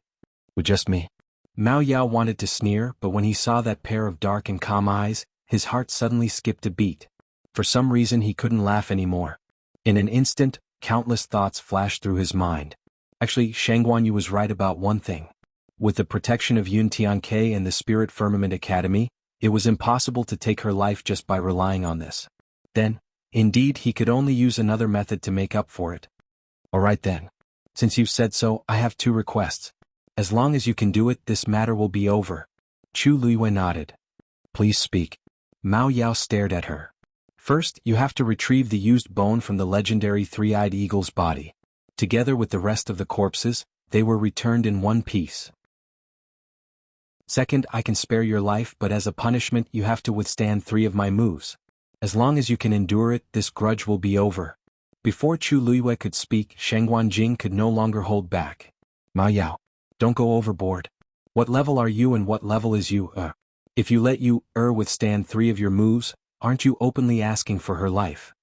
With just me? Mao Yao wanted to sneer, but when he saw that pair of dark and calm eyes, his heart suddenly skipped a beat. For some reason he couldn't laugh anymore. In an instant, countless thoughts flashed through his mind. Actually, Sheng Guanyu was right about one thing. With the protection of Yun Tianke and the Spirit Firmament Academy, it was impossible to take her life just by relying on this. Then, indeed, he could only use another method to make up for it. Alright then. Since you've said so, I have two requests. As long as you can do it, this matter will be over. Chu Luiyue nodded. Please speak. Mao Yao stared at her. First, you have to retrieve the used bone from the legendary three-eyed eagle's body. Together with the rest of the corpses, they were returned in one piece. Second, I can spare your life, but as a punishment you have to withstand 3 of my moves. As long as you can endure it, this grudge will be over. Before Chu Luiyue could speak, Sheng Wanjing could no longer hold back. Mao Yao, don't go overboard. What level are you and what level is you? If you let you, withstand 3 of your moves, aren't you openly asking for her life?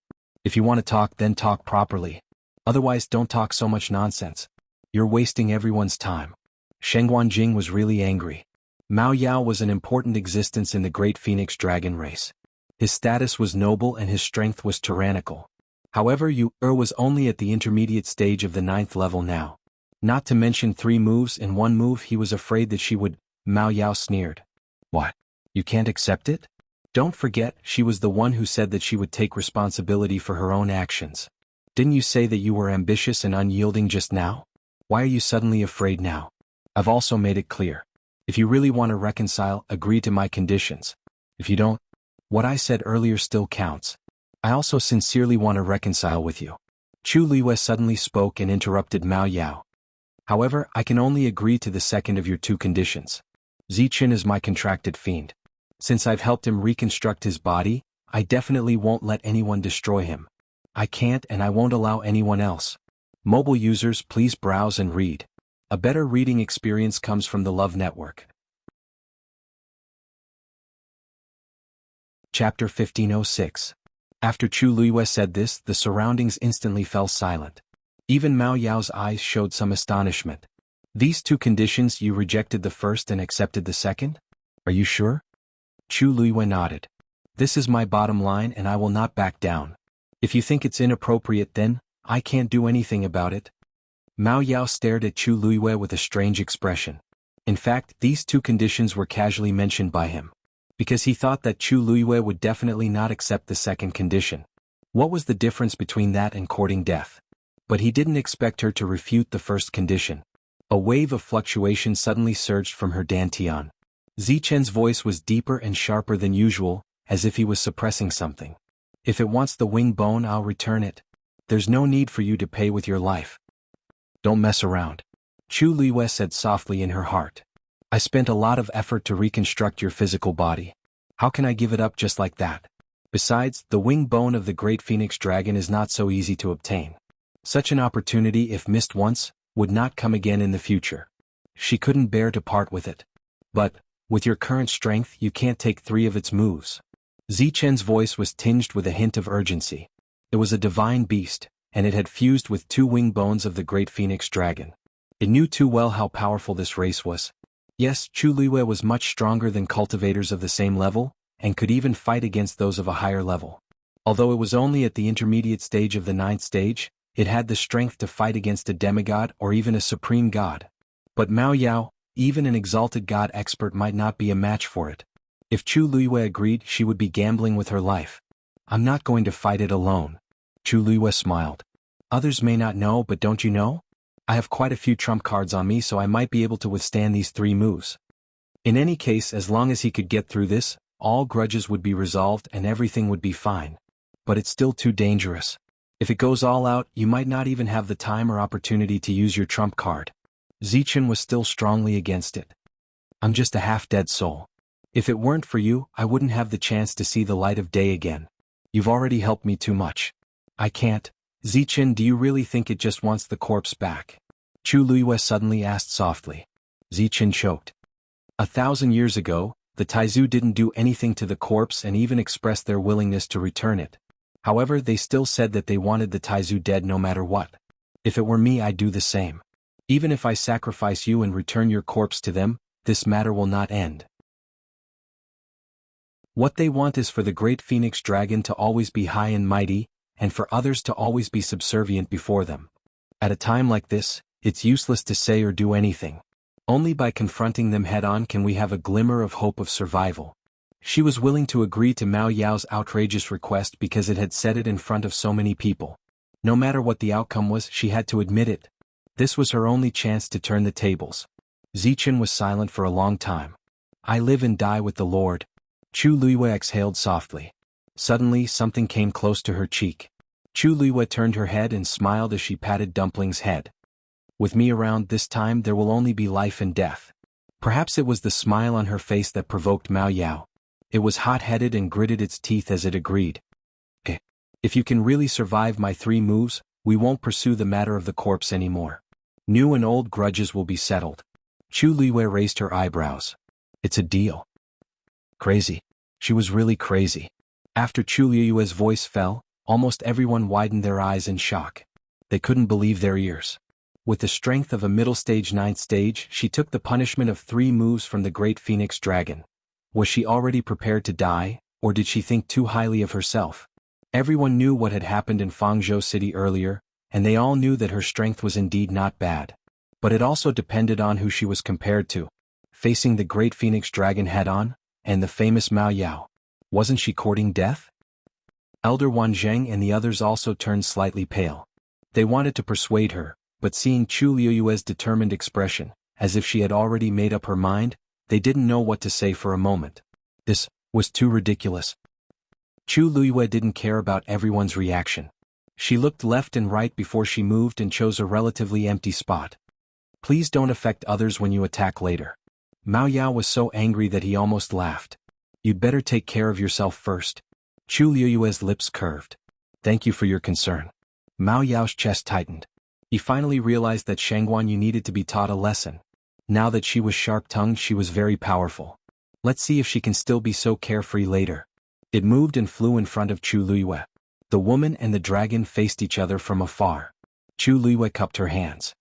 If you want to talk, then talk properly. Otherwise, don't talk so much nonsense. You're wasting everyone's time. Sheng Wanjing was really angry. Mao Yao was an important existence in the great phoenix dragon race. His status was noble and his strength was tyrannical. However, Yu was only at the intermediate stage of the 9th level now. Not to mention 3 moves in 1 move, he was afraid that she would. Mao Yao sneered. What? You can't accept it? Don't forget, she was the one who said that she would take responsibility for her own actions. Didn't you say that you were ambitious and unyielding just now? Why are you suddenly afraid now? I've also made it clear. If you really want to reconcile, agree to my conditions. If you don't, what I said earlier still counts. I also sincerely want to reconcile with you. Chu Liwei suddenly spoke and interrupted Mao Yao. However, I can only agree to the second of your 2 conditions. Zichen is my contracted fiend. Since I've helped him reconstruct his body, I definitely won't let anyone destroy him. I can't and I won't allow anyone else. Mobile users, please browse and read. A better reading experience comes from the Love Network. Chapter 1506. After Chu Liwei said this, the surroundings instantly fell silent. Even Mao Yao's eyes showed some astonishment. These 2 conditions, you rejected the first and accepted the second? Are you sure? Chu Liwei nodded. This is my bottom line and I will not back down. If you think it's inappropriate, then I can't do anything about it. Mao Yao stared at Chu Liwei with a strange expression. In fact, these 2 conditions were casually mentioned by him, because he thought that Chu Liwei would definitely not accept the second condition. What was the difference between that and courting death? But he didn't expect her to refute the first condition. A wave of fluctuation suddenly surged from her dantian. Zichen's voice was deeper and sharper than usual, as if he was suppressing something. If it wants the wing bone, I'll return it. There's no need for you to pay with your life. Don't mess around. Chu Liwei said softly in her heart. I spent a lot of effort to reconstruct your physical body. How can I give it up just like that? Besides, the wing bone of the great phoenix dragon is not so easy to obtain. Such an opportunity, if missed once, would not come again in the future. She couldn't bear to part with it. But, with your current strength, you can't take 3 of its moves. Zichen's voice was tinged with a hint of urgency. It was a divine beast, and it had fused with 2 wing bones of the great phoenix dragon. It knew too well how powerful this race was. Yes, Chu Liwei was much stronger than cultivators of the same level, and could even fight against those of a higher level. Although it was only at the intermediate stage of the 9th stage, it had the strength to fight against a demigod or even a supreme god. But Mao Yao, even an exalted god expert, might not be a match for it. If Chu Liwei agreed, she would be gambling with her life. I'm not going to fight it alone. Chu Liwei smiled. Others may not know, but don't you know? I have quite a few trump cards on me, so I might be able to withstand these 3 moves. In any case, as long as he could get through this, all grudges would be resolved and everything would be fine. But it's still too dangerous. If it goes all out, you might not even have the time or opportunity to use your trump card. Zichen was still strongly against it. I'm just a half-dead soul. If it weren't for you, I wouldn't have the chance to see the light of day again. You've already helped me too much. I can't. Zichen, do you really think it just wants the corpse back? Chu Liwei suddenly asked softly. Zichen choked. 1,000 years ago, the Taizu didn't do anything to the corpse and even expressed their willingness to return it. However, they still said that they wanted the Taizu dead no matter what. If it were me, I'd do the same. Even if I sacrifice you and return your corpse to them, this matter will not end. What they want is for the great phoenix dragon to always be high and mighty, and for others to always be subservient before them. At a time like this, it's useless to say or do anything. Only by confronting them head-on can we have a glimmer of hope of survival. She was willing to agree to Mao Yao's outrageous request because it had said it in front of so many people. No matter what the outcome was, she had to admit it. This was her only chance to turn the tables. Zichen was silent for a long time. I live and die with the Lord. Chu Liwei exhaled softly. Suddenly, something came close to her cheek. Chu Liwei turned her head and smiled as she patted Dumpling's head. With me around this time, there will only be life and death. Perhaps it was the smile on her face that provoked Mao Yao. It was hot-headed and gritted its teeth as it agreed. If you can really survive my 3 moves, we won't pursue the matter of the corpse anymore. New and old grudges will be settled. Chu Liwei raised her eyebrows. It's a deal. Crazy. She was really crazy. After Chu Liwei's voice fell, almost everyone widened their eyes in shock. They couldn't believe their ears. With the strength of a middle stage ninth stage, she took the punishment of 3 moves from the great phoenix dragon. Was she already prepared to die, or did she think too highly of herself? Everyone knew what had happened in Fangzhou City earlier, and they all knew that her strength was indeed not bad. But it also depended on who she was compared to. Facing the great phoenix dragon head-on, and the famous Mao Yao. Wasn't she courting death? Elder Wan Zheng and the others also turned slightly pale. They wanted to persuade her, but seeing Chu Liuyue's determined expression, as if she had already made up her mind, they didn't know what to say for a moment. This was too ridiculous. Chu Liyue didn't care about everyone's reaction. She looked left and right before she moved and chose a relatively empty spot. Please don't affect others when you attack later. Mao Yao was so angry that he almost laughed. You'd better take care of yourself first. Chu Liyue's lips curved. Thank you for your concern. Mao Yao's chest tightened. He finally realized that Shangguan Yu needed to be taught a lesson. Now that she was sharp-tongued, she was very powerful. Let's see if she can still be so carefree later. It moved and flew in front of Chu Liyue. The woman and the dragon faced each other from afar. Chu Liyue cupped her hands.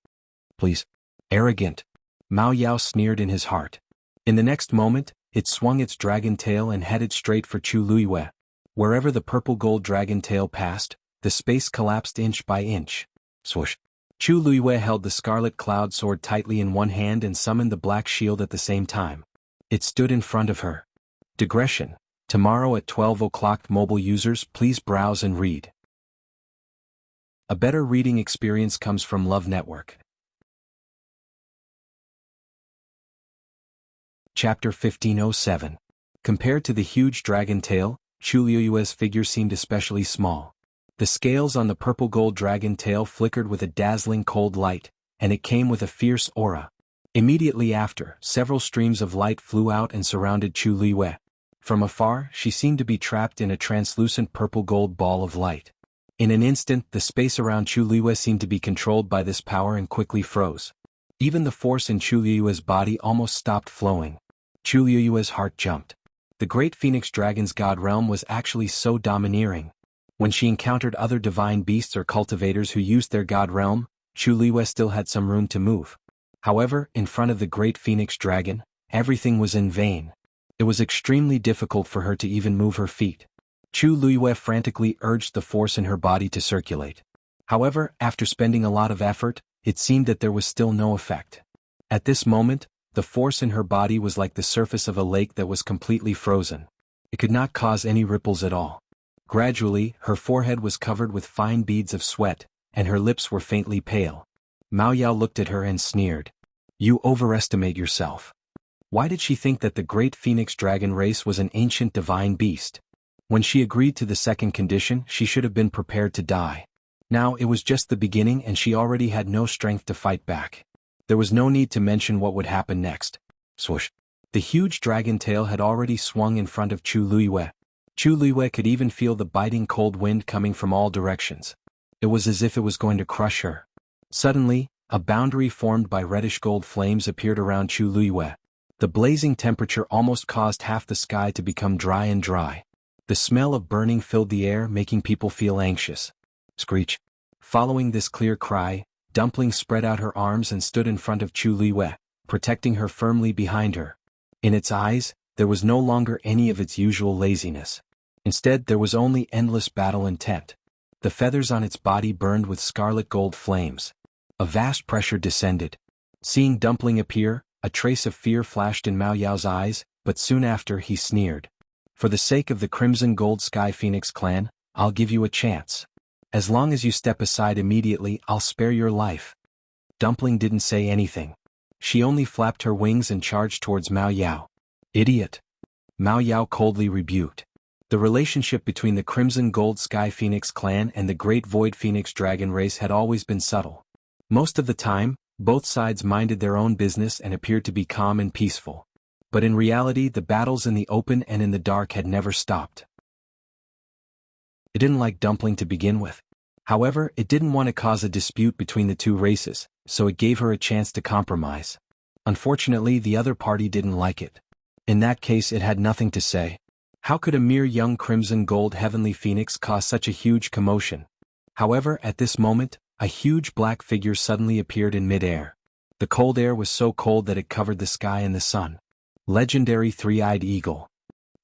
Please. Arrogant. Mao Yao sneered in his heart. In the next moment, it swung its dragon tail and headed straight for Chu Liyue. Wherever the purple-gold dragon tail passed, the space collapsed inch by inch. Swoosh. Chu Liyue held the scarlet cloud sword tightly in one hand and summoned the black shield at the same time. It stood in front of her. Digression. Tomorrow at 12 o'clock. Mobile users, please browse and read. A better reading experience comes from Love Network. Chapter 1507. Compared to the huge dragon tail, Chu Liyue's figure seemed especially small. The scales on the purple-gold dragon tail flickered with a dazzling cold light, and it came with a fierce aura. Immediately after, several streams of light flew out and surrounded Chu Liyue. From afar, she seemed to be trapped in a translucent purple-gold ball of light. In an instant, the space around Chu Liyue seemed to be controlled by this power and quickly froze. Even the force in Chu Liyue's body almost stopped flowing. Chu Liyue's heart jumped. The great phoenix dragon's god realm was actually so domineering. When she encountered other divine beasts or cultivators who used their god realm, Chu Liyue still had some room to move. However, in front of the great phoenix dragon, everything was in vain. It was extremely difficult for her to even move her feet. Chu Liyue frantically urged the force in her body to circulate. However, after spending a lot of effort, it seemed that there was still no effect. At this moment, the force in her body was like the surface of a lake that was completely frozen. It could not cause any ripples at all. Gradually, her forehead was covered with fine beads of sweat, and her lips were faintly pale. Mao Yao looked at her and sneered. You overestimate yourself. Why did she think that the great phoenix dragon race was an ancient divine beast? When she agreed to the second condition, she should have been prepared to die. Now it was just the beginning and she already had no strength to fight back. There was no need to mention what would happen next. Swoosh. The huge dragon tail had already swung in front of Chu Liyue. Chu Liyue could even feel the biting cold wind coming from all directions. It was as if it was going to crush her. Suddenly, a boundary formed by reddish-gold flames appeared around Chu Liyue. The blazing temperature almost caused half the sky to become dry. The smell of burning filled the air, making people feel anxious. Screech. Following this clear cry, Dumpling spread out her arms and stood in front of Chu Liyue, protecting her firmly behind her. In its eyes, there was no longer any of its usual laziness. Instead, there was only endless battle intent. The feathers on its body burned with scarlet gold flames. A vast pressure descended. Seeing Dumpling appear, a trace of fear flashed in Mao Yao's eyes, but soon after he sneered. For the sake of the Crimson Gold Sky Phoenix clan, I'll give you a chance. As long as you step aside immediately, I'll spare your life. Dumpling didn't say anything. She only flapped her wings and charged towards Mao Yao. Idiot! Mao Yao coldly rebuked. The relationship between the Crimson Gold Sky Phoenix clan and the Great Void Phoenix Dragon race had always been subtle. Most of the time, both sides minded their own business and appeared to be calm and peaceful. But in reality, the battles in the open and in the dark had never stopped. It didn't like Dumpling to begin with. However, it didn't want to cause a dispute between the two races, so it gave her a chance to compromise. Unfortunately, the other party didn't like it. In that case, it had nothing to say. How could a mere young Crimson Gold Heavenly Phoenix cause such a huge commotion? However, at this moment, a huge black figure suddenly appeared in mid-air. The cold air was so cold that it covered the sky and the sun. Legendary three-eyed eagle.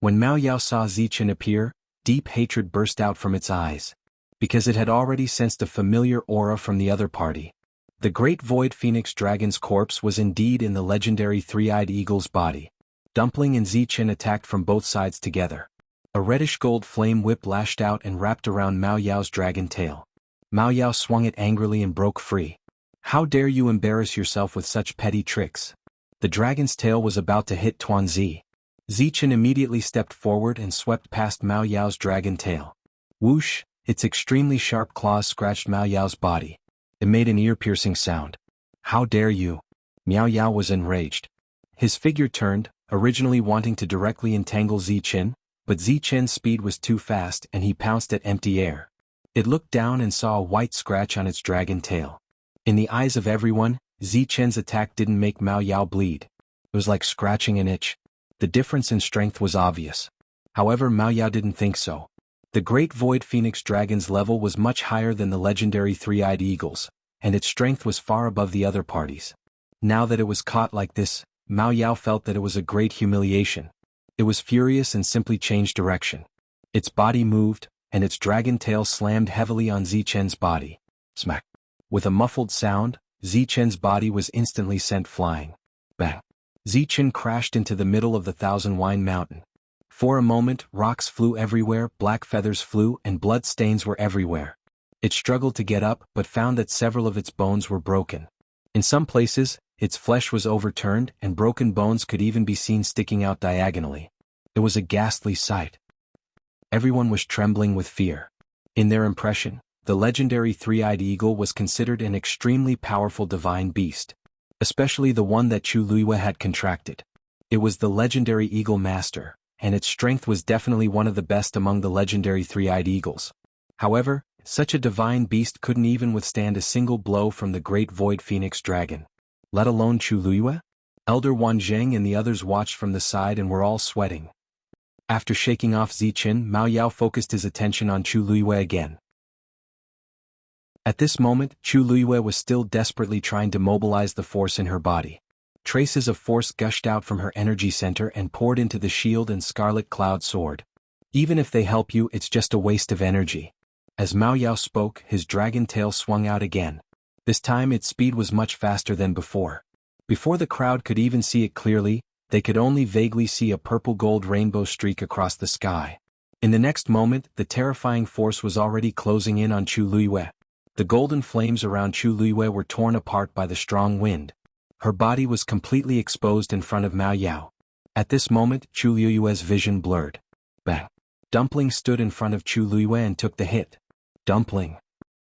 When Mao Yao saw Zichen appear, deep hatred burst out from its eyes. Because it had already sensed a familiar aura from the other party. The great void phoenix dragon's corpse was indeed in the legendary three-eyed eagle's body. Dumpling and Zichen attacked from both sides together. A reddish-gold flame whip lashed out and wrapped around Mao Yao's dragon tail. Mao Yao swung it angrily and broke free. How dare you embarrass yourself with such petty tricks? The dragon's tail was about to hit Tuanzi. Zichen immediately stepped forward and swept past Mao Yao's dragon tail. Whoosh, its extremely sharp claws scratched Mao Yao's body. It made an ear-piercing sound. How dare you? Mao Yao was enraged. His figure turned, originally wanting to directly entangle Zichen, but Zichen's speed was too fast and he pounced at empty air. It looked down and saw a white scratch on its dragon tail. In the eyes of everyone, Zichen's attack didn't make Mao Yao bleed. It was like scratching an itch. The difference in strength was obvious. However, Mao Yao didn't think so. The great void phoenix dragon's level was much higher than the legendary three-eyed eagle's, and its strength was far above the other parties. Now that it was caught like this, Mao Yao felt that it was a great humiliation. It was furious and simply changed direction. Its body moved, and its dragon tail slammed heavily on Zichen's body. Smack. With a muffled sound, Zichen's body was instantly sent flying. Bang. Zichen crashed into the middle of the Thousand Wine Mountain. For a moment, rocks flew everywhere, black feathers flew, and blood stains were everywhere. It struggled to get up, but found that several of its bones were broken. In some places, its flesh was overturned, and broken bones could even be seen sticking out diagonally. It was a ghastly sight. Everyone was trembling with fear. In their impression, the legendary three-eyed eagle was considered an extremely powerful divine beast. Especially the one that Chu Luiyue had contracted. It was the legendary eagle master, and its strength was definitely one of the best among the legendary three-eyed eagles. However, such a divine beast couldn't even withstand a single blow from the great void phoenix dragon. Let alone Chu Luiyue? Elder Wan Zheng and the others watched from the side and were all sweating. After shaking off Zichen, Mao Yao focused his attention on Chu Luiyue again. At this moment, Chu Luiyue was still desperately trying to mobilize the force in her body. Traces of force gushed out from her energy center and poured into the shield and scarlet cloud sword. Even if they help you, it's just a waste of energy. As Mao Yao spoke, his dragon tail swung out again. This time its speed was much faster than before. Before the crowd could even see it clearly, they could only vaguely see a purple-gold rainbow streak across the sky. In the next moment, the terrifying force was already closing in on Chu Luiyue. The golden flames around Chu Luiyue were torn apart by the strong wind. Her body was completely exposed in front of Mao Yao. At this moment, Chu Luiyue's vision blurred. Bang! Dumpling stood in front of Chu Luiyue and took the hit. Dumpling!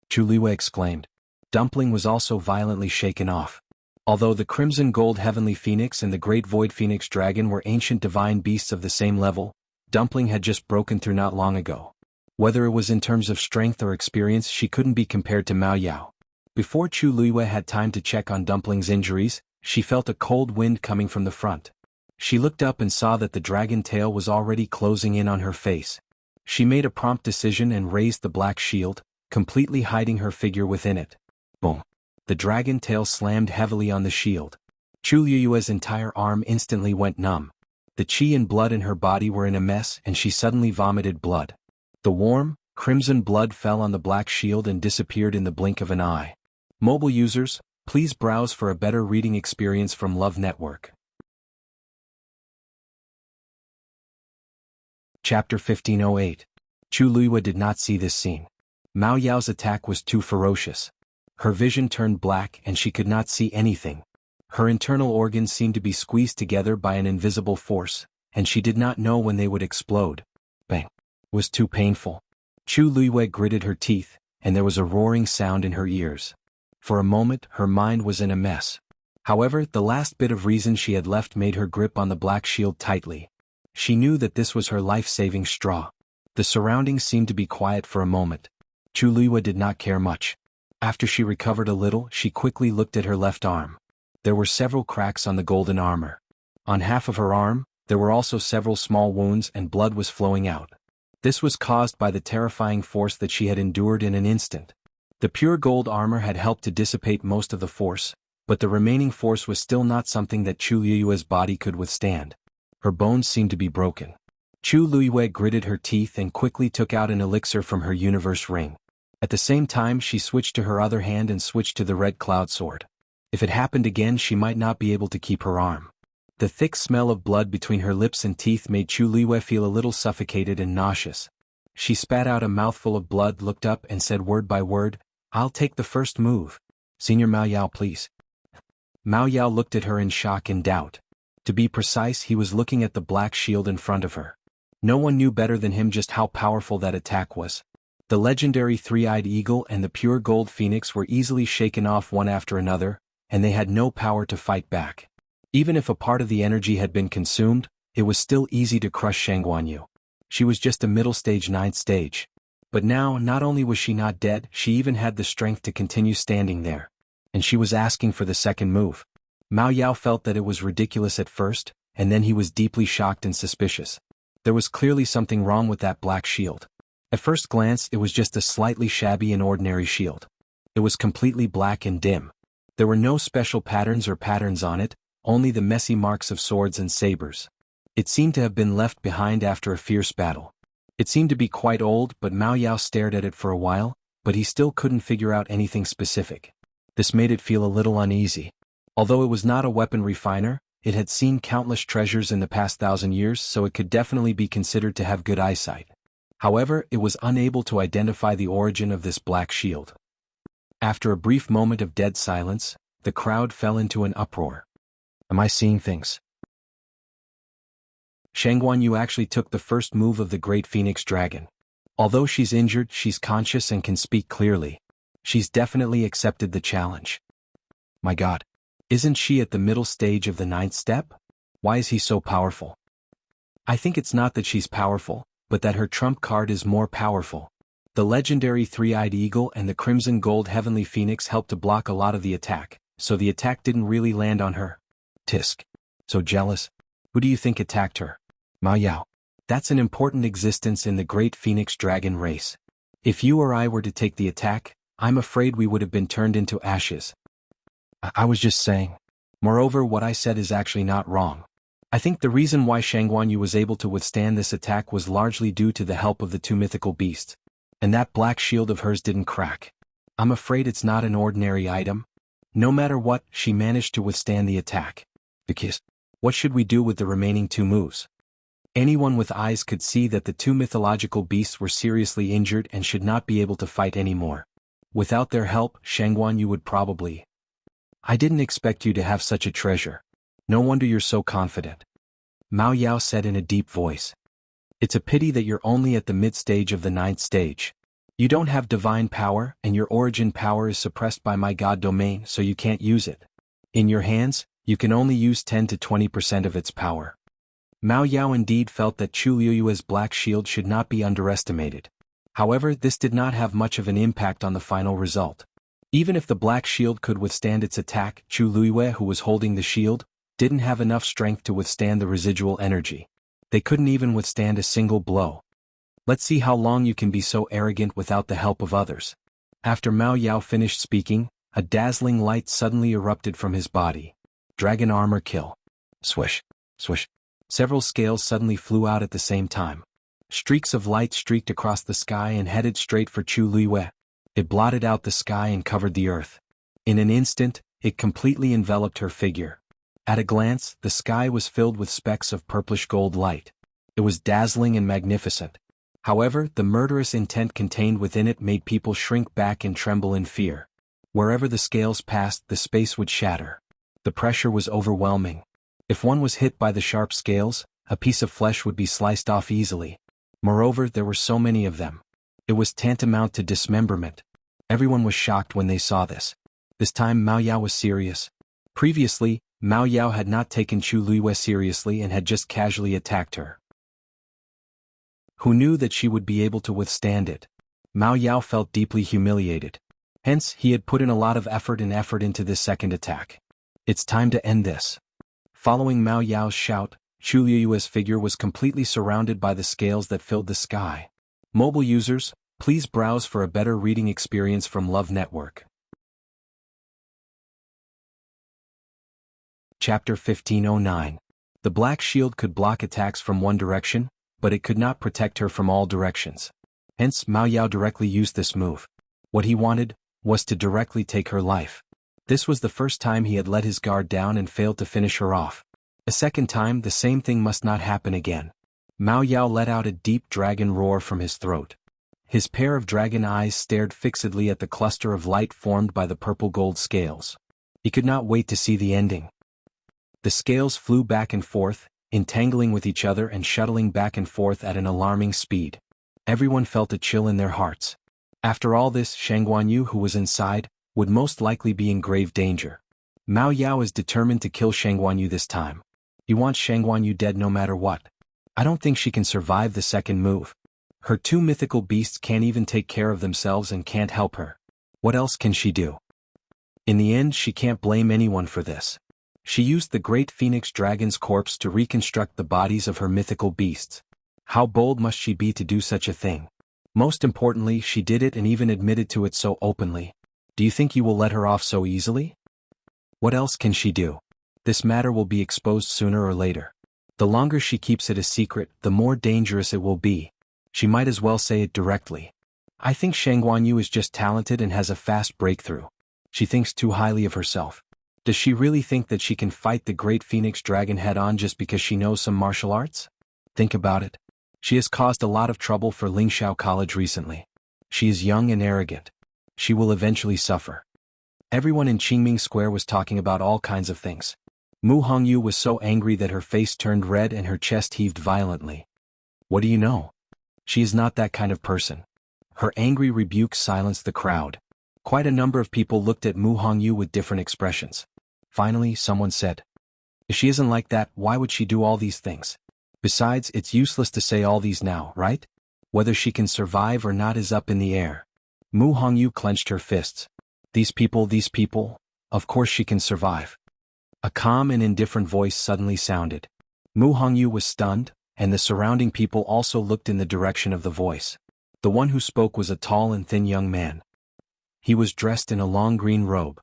Chu Luiyue exclaimed. Dumpling was also violently shaken off. Although the Crimson Gold Heavenly Phoenix and the Great Void Phoenix Dragon were ancient divine beasts of the same level, Dumpling had just broken through not long ago. Whether it was in terms of strength or experience, she couldn't be compared to Mao Yao. Before Chu Luiyue had time to check on Dumpling's injuries, she felt a cold wind coming from the front. She looked up and saw that the dragon tail was already closing in on her face. She made a prompt decision and raised the black shield, completely hiding her figure within it. Boom! The dragon tail slammed heavily on the shield. Chu Luiyue's entire arm instantly went numb. The qi and blood in her body were in a mess and she suddenly vomited blood. The warm, crimson blood fell on the black shield and disappeared in the blink of an eye. Mobile users, please browse for a better reading experience from Love Network. Chapter 1508. Chu Luiyue did not see this scene. Mao Yao's attack was too ferocious. Her vision turned black and she could not see anything. Her internal organs seemed to be squeezed together by an invisible force, and she did not know when they would explode. Bang! Was too painful. Chu Luiyue gritted her teeth, and there was a roaring sound in her ears. For a moment, her mind was in a mess. However, the last bit of reason she had left made her grip on the black shield tightly. She knew that this was her life-saving straw. The surroundings seemed to be quiet for a moment. Chu Luiyue did not care much. After she recovered a little, she quickly looked at her left arm. There were several cracks on the golden armor. On half of her arm, there were also several small wounds and blood was flowing out. This was caused by the terrifying force that she had endured in an instant. The pure gold armor had helped to dissipate most of the force, but the remaining force was still not something that Chu Liyue's body could withstand. Her bones seemed to be broken. Chu Liyue gritted her teeth and quickly took out an elixir from her universe ring. At the same time she switched to her other hand and switched to the red cloud sword. If it happened again she might not be able to keep her arm. The thick smell of blood between her lips and teeth made Chu Liyue feel a little suffocated and nauseous. She spat out a mouthful of blood, looked up and said word by word, "I'll take the first move. Senior Mao Yao, please." Mao Yao looked at her in shock and doubt. To be precise, he was looking at the black shield in front of her. No one knew better than him just how powerful that attack was. The legendary three-eyed eagle and the pure gold phoenix were easily shaken off one after another, and they had no power to fight back. Even if a part of the energy had been consumed, it was still easy to crush Shang Guanyu. She was just a middle stage, ninth stage. But now, not only was she not dead, she even had the strength to continue standing there. And she was asking for the second move. Mao Yao felt that it was ridiculous at first, and then he was deeply shocked and suspicious. There was clearly something wrong with that black shield. At first glance, it was just a slightly shabby and ordinary shield. It was completely black and dim. There were no special patterns on it, only the messy marks of swords and sabers. It seemed to have been left behind after a fierce battle. It seemed to be quite old, but Mao Yao stared at it for a while, but he still couldn't figure out anything specific. This made it feel a little uneasy. Although it was not a weapon refiner, it had seen countless treasures in the past 1,000 years, so it could definitely be considered to have good eyesight. However, it was unable to identify the origin of this black shield. After a brief moment of dead silence, the crowd fell into an uproar. Am I seeing things? Shang Guanyu actually took the first move of the Great Phoenix Dragon. Although she's injured, she's conscious and can speak clearly. She's definitely accepted the challenge. My God. Isn't she at the middle stage of the 9th step? Why is he so powerful? I think it's not that she's powerful, but that her trump card is more powerful. The legendary three-eyed eagle and the crimson gold heavenly phoenix helped to block a lot of the attack, so the attack didn't really land on her. Tisk. So jealous. Who do you think attacked her? Mao Yao. That's an important existence in the Great Phoenix Dragon race. If you or I were to take the attack, I'm afraid we would have been turned into ashes. I was just saying. Moreover, what I said is actually not wrong. I think the reason why Shang Guanyu was able to withstand this attack was largely due to the help of the two mythical beasts. And that black shield of hers didn't crack. I'm afraid it's not an ordinary item. No matter what, she managed to withstand the attack. Because, what should we do with the remaining two moves? Anyone with eyes could see that the two mythological beasts were seriously injured and should not be able to fight anymore. Without their help, Shang Guanyu would probably... I didn't expect you to have such a treasure. No wonder you're so confident. Mao Yao said in a deep voice. It's a pity that you're only at the mid-stage of the 9th stage. You don't have divine power, and your origin power is suppressed by my god domain, so you can't use it. In your hands, you can only use 10 to 20% of its power. Mao Yao indeed felt that Chu Liyue's black shield should not be underestimated. However, this did not have much of an impact on the final result. Even if the black shield could withstand its attack, Chu Liyue, who was holding the shield, didn't have enough strength to withstand the residual energy. They couldn't even withstand a single blow. Let's see how long you can be so arrogant without the help of others. After Mao Yao finished speaking, a dazzling light suddenly erupted from his body. Dragon armor kill. Swish, swish. Several scales suddenly flew out at the same time. Streaks of light streaked across the sky and headed straight for Chu Liyue. It blotted out the sky and covered the earth. In an instant, it completely enveloped her figure. At a glance, the sky was filled with specks of purplish gold light. It was dazzling and magnificent. However, the murderous intent contained within it made people shrink back and tremble in fear. Wherever the scales passed, the space would shatter. The pressure was overwhelming. If one was hit by the sharp scales, a piece of flesh would be sliced off easily. Moreover, there were so many of them. It was tantamount to dismemberment. Everyone was shocked when they saw this. This time Mao Yao was serious. Previously, Mao Yao had not taken Chu Liyue seriously and had just casually attacked her. Who knew that she would be able to withstand it? Mao Yao felt deeply humiliated. Hence, he had put in a lot of effort into this second attack. It's time to end this. Following Mao Yao's shout, Chu Liyue's figure was completely surrounded by the scales that filled the sky. Mobile users, Please browse for a better reading experience from Love Network. Chapter 1509. The Black Shield could block attacks from one direction, but it could not protect her from all directions. Hence, Mao Yao directly used this move. What he wanted was to directly take her life. This was the first time he had let his guard down and failed to finish her off. A second time, the same thing must not happen again. Mao Yao let out a deep dragon roar from his throat. His pair of dragon eyes stared fixedly at the cluster of light formed by the purple-gold scales. He could not wait to see the ending. The scales flew back and forth, entangling with each other and shuttling back and forth at an alarming speed. Everyone felt a chill in their hearts. After all this, Shang Guanyu, who was inside, would most likely be in grave danger. Mao Yao is determined to kill Shang Guanyu this time. He wants Shang Guanyu dead no matter what. I don't think she can survive the second move. Her two mythical beasts can't even take care of themselves and can't help her. What else can she do? In the end, she can't blame anyone for this. She used the great phoenix dragon's corpse to reconstruct the bodies of her mythical beasts. How bold must she be to do such a thing? Most importantly, she did it and even admitted to it so openly. Do you think you will let her off so easily? What else can she do? This matter will be exposed sooner or later. The longer she keeps it a secret, the more dangerous it will be. She might as well say it directly. I think Shang Guanyu is just talented and has a fast breakthrough. She thinks too highly of herself. Does she really think that she can fight the great phoenix dragon head-on just because she knows some martial arts? Think about it. She has caused a lot of trouble for Lingxiao College recently. She is young and arrogant. She will eventually suffer. Everyone in Qingming Square was talking about all kinds of things. Mu Hongyu was so angry that her face turned red and her chest heaved violently. What do you know? She is not that kind of person. Her angry rebuke silenced the crowd. Quite a number of people looked at Mu Hongyu with different expressions. Finally, someone said, "If she isn't like that, why would she do all these things? Besides, it's useless to say all these now, right? Whether she can survive or not is up in the air." Mu Hongyu clenched her fists. These people, of course she can survive." A calm and indifferent voice suddenly sounded. Mu Hongyu was stunned, and the surrounding people also looked in the direction of the voice. The one who spoke was a tall and thin young man. He was dressed in a long green robe.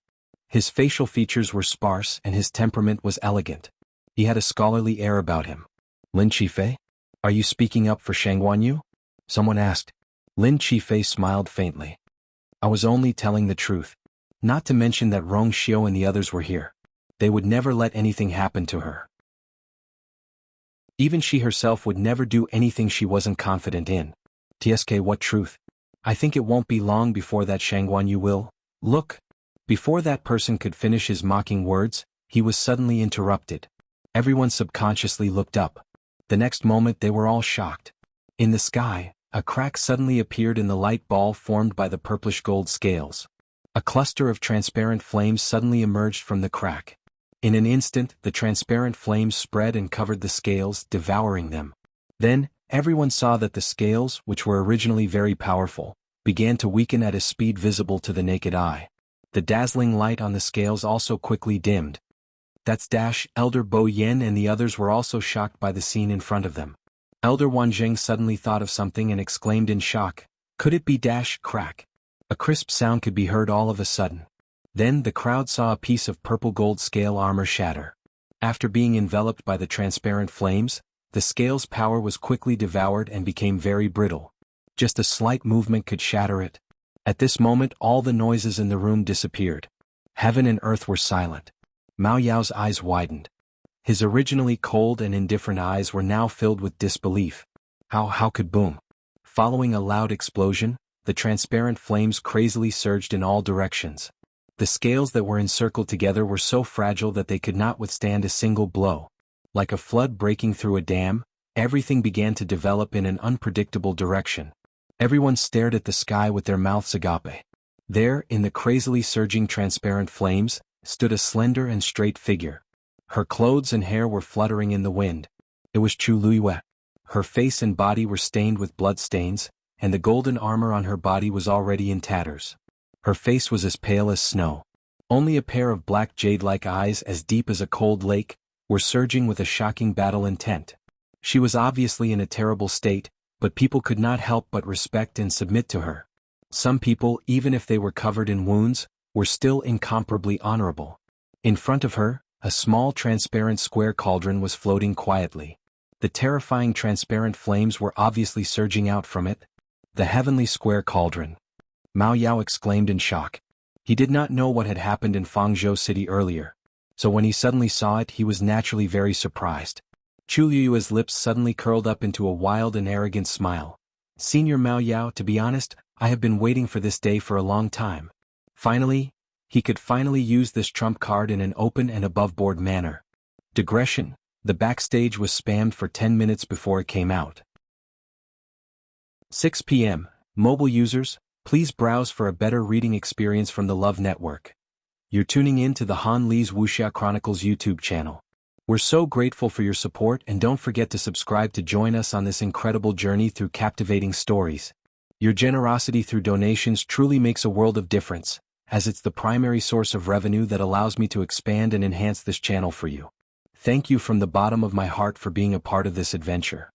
His facial features were sparse and his temperament was elegant. He had a scholarly air about him. "Lin Qifei? Are you speaking up for Shang Guanyu?" someone asked. Lin Qifei smiled faintly. "I was only telling the truth. Not to mention that Rong Xiao and the others were here. They would never let anything happen to her. Even she herself would never do anything she wasn't confident in. TSK, what truth? I think it won't be long before that Shang Guanyu will. Look." Before that person could finish his mocking words, he was suddenly interrupted. Everyone subconsciously looked up. The next moment they were all shocked. In the sky, a crack suddenly appeared in the light ball formed by the purplish gold scales. A cluster of transparent flames suddenly emerged from the crack. In an instant, the transparent flames spread and covered the scales, devouring them. Then, everyone saw that the scales, which were originally very powerful, began to weaken at a speed visible to the naked eye. The dazzling light on the scales also quickly dimmed. That's Elder Bo Yen and the others were also shocked by the scene in front of them. Elder Wanzheng suddenly thought of something and exclaimed in shock, "Could it be crack?" A crisp sound could be heard all of a sudden. Then the crowd saw a piece of purple gold scale armor shatter. After being enveloped by the transparent flames, the scale's power was quickly devoured and became very brittle. Just a slight movement could shatter it. At this moment all the noises in the room disappeared. Heaven and earth were silent. Mao Yao's eyes widened. His originally cold and indifferent eyes were now filled with disbelief. How could boom? Following a loud explosion, the transparent flames crazily surged in all directions. The scales that were encircled together were so fragile that they could not withstand a single blow. Like a flood breaking through a dam, everything began to develop in an unpredictable direction. Everyone stared at the sky with their mouths agape. There, in the crazily surging transparent flames, stood a slender and straight figure. Her clothes and hair were fluttering in the wind. It was Chu Luiyue. Her face and body were stained with blood stains, and the golden armor on her body was already in tatters. Her face was as pale as snow. Only a pair of black jade-like eyes as deep as a cold lake were surging with a shocking battle intent. She was obviously in a terrible state, but people could not help but respect and submit to her. Some people, even if they were covered in wounds, were still incomparably honorable. In front of her, a small transparent square cauldron was floating quietly. The terrifying transparent flames were obviously surging out from it. The heavenly square cauldron. Mao Yao exclaimed in shock. He did not know what had happened in Fangzhou City earlier, so when he suddenly saw it he was naturally very surprised. Chu Liyue's lips suddenly curled up into a wild and arrogant smile. Senior Mao Yao, to be honest, I have been waiting for this day for a long time. Finally, he could finally use this trump card in an open and above-board manner. Digression, the backstage was spammed for 10 minutes before it came out. 6 p.m. Mobile users, please browse for a better reading experience from the Love Network. You're tuning in to the Han Li's Wuxia Chronicles YouTube channel. We're so grateful for your support, and don't forget to subscribe to join us on this incredible journey through captivating stories. Your generosity through donations truly makes a world of difference, as it's the primary source of revenue that allows me to expand and enhance this channel for you. Thank you from the bottom of my heart for being a part of this adventure.